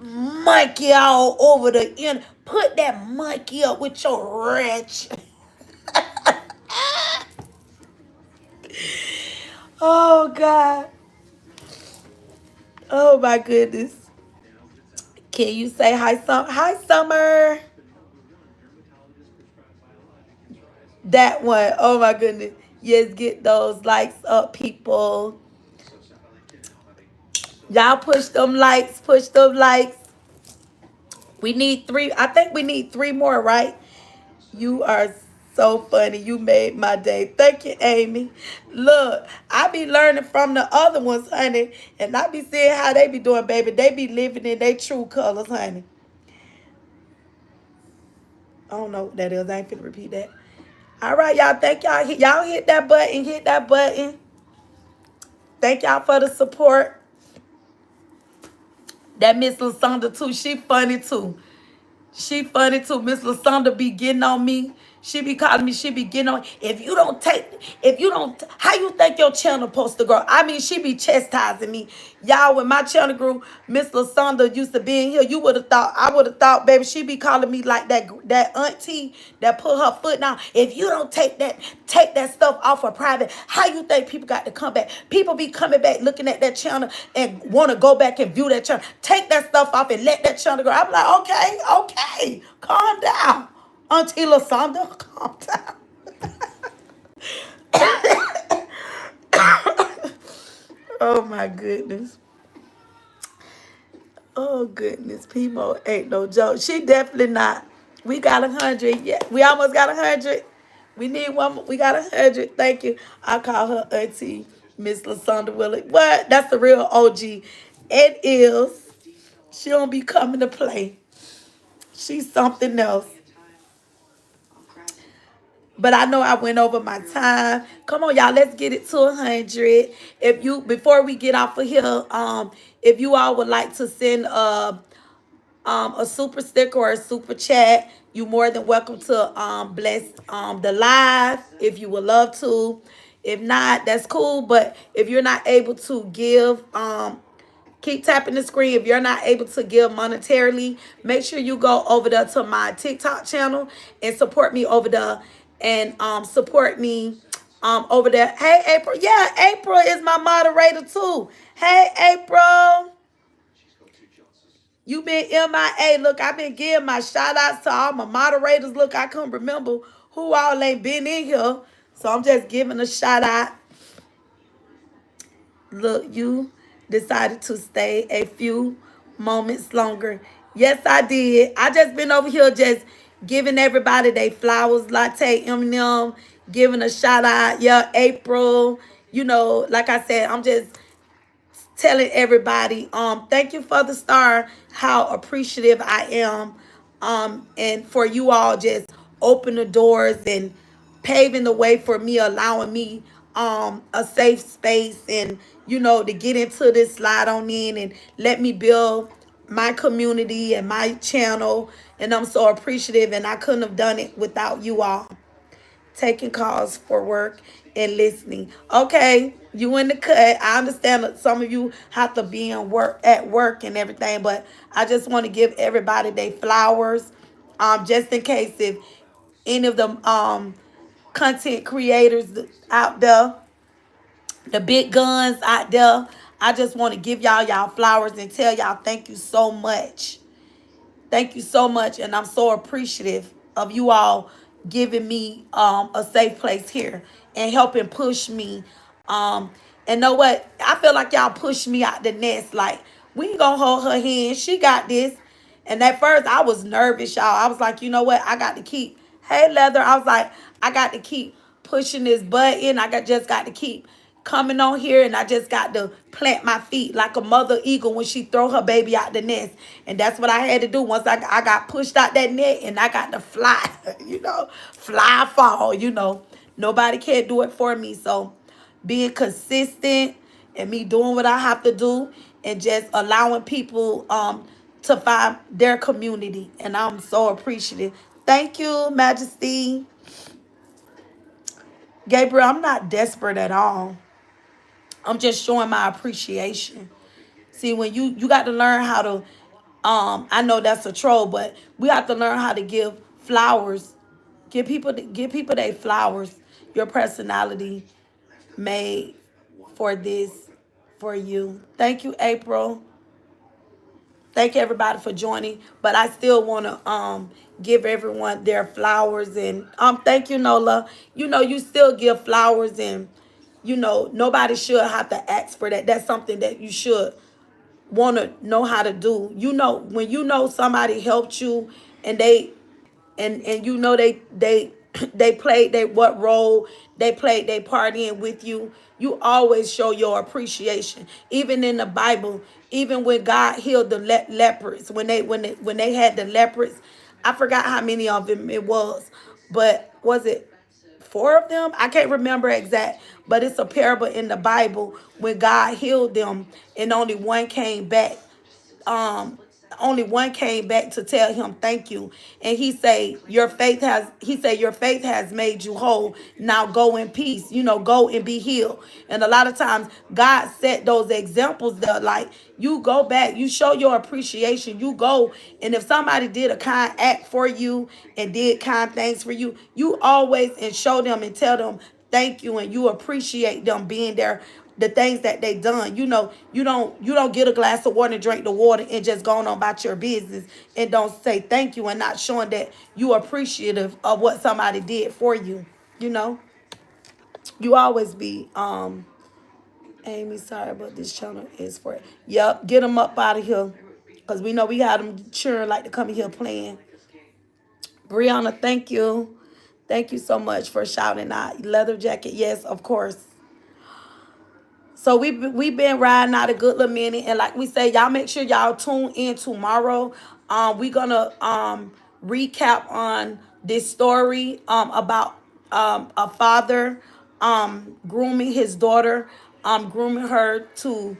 monkey all over the end. Put that monkey up with your ratchet. Oh God. Oh my goodness. Can you say hi, Hi, Summer? That one. Oh my goodness. Yes, get those likes up, people. Y'all push them likes. Push them likes. We need three. I think we need three more, right? You are so funny. You made my day. Thank you, Amy. Look, I be learning from the other ones, honey. And I be seeing how they be doing, baby. They be living in their true colors, honey. I don't know what that is. I ain't finna repeat that. All right, y'all. Thank y'all. Y'all hit that button. Hit that button. Thank y'all for the support. That Miss Lasonda too. She funny too. She funny too. Miss Lasonda be getting on me. She be calling me. She be getting on. How you think your channel supposed to grow? I mean, she be chastising me. Y'all, when my channel grew, Miss Lasonda used to be in here. I would have thought, baby, she be calling me like that auntie that put her foot down. If you don't take that stuff off of private, how you think people got to come back? People be coming back looking at that channel and want to go back and view that channel. Take that stuff off and let that channel grow. I'm like, okay, calm down. Auntie Lasonda, calm down. Oh my goodness. Oh goodness. Pimo ain't no joke. She definitely not. We got 100. Yeah, we almost got 100. We need one more. We got 100. Thank you. I call her Auntie Miss Lasonda Willie. What? That's the real OG. It is. She don't be coming to play. She's something else. But I know I went over my time. Come on, y'all. Let's get it to 100. Before we get off of here, if you all would like to send a super sticker or a super chat, you more than welcome to bless the live if you would love to. If not, that's cool. But if you're not able to give, keep tapping the screen. If you're not able to give monetarily, make sure you go over there to my TikTok channel and support me over there. and support me over there. Hey April, yeah, April is my moderator too. Hey April, you been MIA. Look, I've been giving my shout outs to all my moderators. Look, I couldn't remember who all ain't been in here. So I'm just giving a shout out. Look, you decided to stay a few moments longer. Yes, I did. I just been over here just giving everybody their flowers, latte, M&M, giving a shout out. Yeah, April. You know, like I said, I'm just telling everybody, thank you for the star, how appreciative I am. And for you all just open the doors and paving the way for me, allowing me a safe space and to get into this slide on in and let me build my community and my channel. And I'm so appreciative, and I couldn't have done it without you all taking calls for work and listening. Okay, you in the cut. I understand that some of you have to be in work at work and everything, but I just want to give everybody their flowers. Just in case if any of them content creators out there, the big guns out there, I just want to give y'all flowers and tell y'all thank you so much. Thank you so much, and I'm so appreciative of you all giving me a safe place here and helping push me. Um, and know what? I feel like y'all pushed me out the nest. Like, we ain't gonna hold her hand. She got this. And at first, I was nervous, y'all. I was like, you know what? I got to keep. Hey, Leather. I was like, I got to keep pushing this button. Just got to keep coming on here, and I just got to plant my feet like a mother eagle when she throw her baby out the nest. And that's what I had to do once I got pushed out that net, and I got to fly, fly, fall, Nobody can do it for me. So being consistent and me doing what I have to do and just allowing people to find their community. And I'm so appreciative. Thank you, Majesty. Gabriel, I'm not desperate at all. I'm just showing my appreciation. See, when you got to learn how to I know that's a troll, but we have to learn how to give flowers. Give people their flowers. Your personality made for this for you. Thank you, April. Thank everybody for joining. But I still want to give everyone their flowers, and thank you, Nola. You still give flowers, and nobody should have to ask for that. That's something that you should want to know how to do. When somebody helped you, and they they played they what role they played they part in with you. You always show your appreciation. Even in the Bible, even when God healed the lepers, when they had the lepers, I forgot how many of them it was, but was it four of them? I can't remember exact, but it's a parable in the Bible when God healed them and um only one came back to tell him thank you. And he said your faith has made you whole. Now go in peace, go and be healed. And a lot of times God set those examples there, like, you go back, you show your appreciation, you go, and if somebody did a kind act for you and did kind things for you, you always and show them and tell them thank you, and you appreciate them being there, the things that they done. You don't get a glass of water and drink the water and just going on about your business and don't say thank you and not showing that you appreciative of what somebody did for you. You know, you always be Amy, sorry, but this channel is for it. Yep, get them up out of here, because we know we had them cheering like to come in here playing. Brianna, thank you. Thank you so much for shouting out. Leather jacket, yes, of course. So we been riding out a good little minute, and like we say, y'all make sure y'all tune in tomorrow. We gonna recap on this story about a father grooming his daughter, grooming her to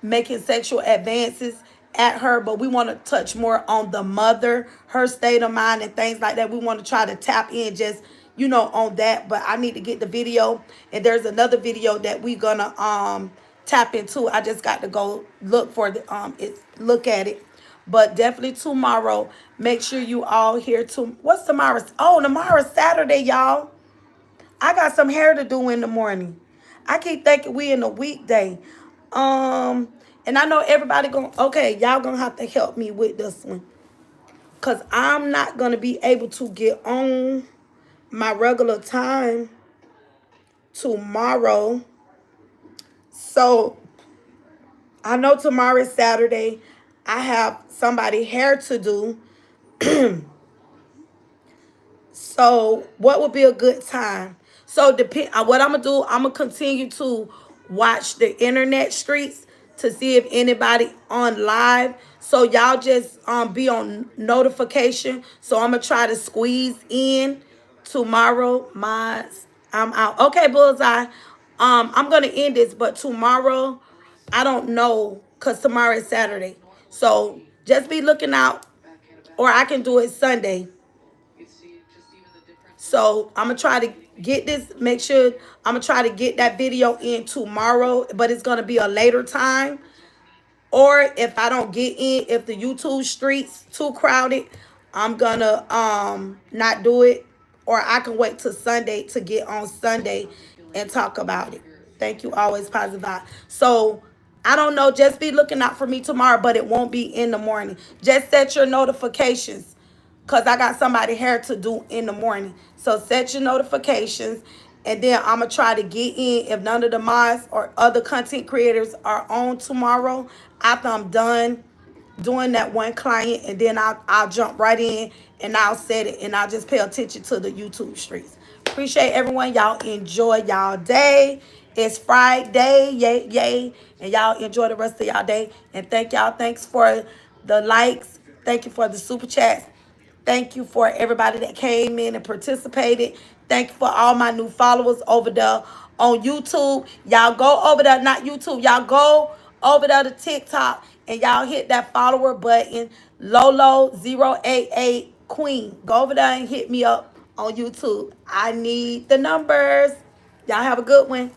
making sexual advances at her. But we want to touch more on the mother, her state of mind and things like that. We want to try to tap in just on that. But I need to get the video, and there's another video that we gonna tap into. I just got to go look for look at it. But definitely tomorrow, make sure you all here to what's tomorrow? Oh, tomorrow's Saturday, y'all. I got some hair to do in the morning. I keep thinking we in a weekday. Um, and I know everybody going okay, y'all gonna have to help me with this one. Cause I'm not gonna be able to get on my regular time tomorrow. So I know tomorrow is Saturday. I have somebody hair to do. So what would be a good time? So depend. What I'm gonna do, I'm gonna continue to watch the internet streets to see if anybody on live. So y'all just be on notification. So I'm gonna try to squeeze in tomorrow. I'm out. Okay, bullseye. I'm gonna end this, but tomorrow I don't know because tomorrow is Saturday. So just be looking out, or I can do it Sunday. So I'm gonna try to get this. Make sure I'm gonna try to get that video in tomorrow, but it's gonna be a later time. Or if I don't get in, if the YouTube streets too crowded, I'm gonna not do it. Or I can wait till Sunday to get on Sunday and talk about it. Thank you, always positive vibe. So I don't know. Just be looking out for me tomorrow, but it won't be in the morning. Just set your notifications because I got somebody here to do in the morning. So set your notifications. And then I'm going to try to get in if none of the mods or other content creators are on tomorrow after I'm done doing that one client. And then I'll jump right in and I'll set it. And I'll just pay attention to the YouTube streams. Appreciate everyone. Y'all enjoy y'all day. It's Friday. Yay, yay. And y'all enjoy the rest of y'all day. And thank y'all. Thanks for the likes. Thank you for the super chats. Thank you for everybody that came in and participated. Thank you for all my new followers over there on YouTube. Y'all go over there, not YouTube. Y'all go over there to TikTok and y'all hit that follower button. Lolo088 Queen. Go over there and hit me up on YouTube. I need the numbers. Y'all have a good one.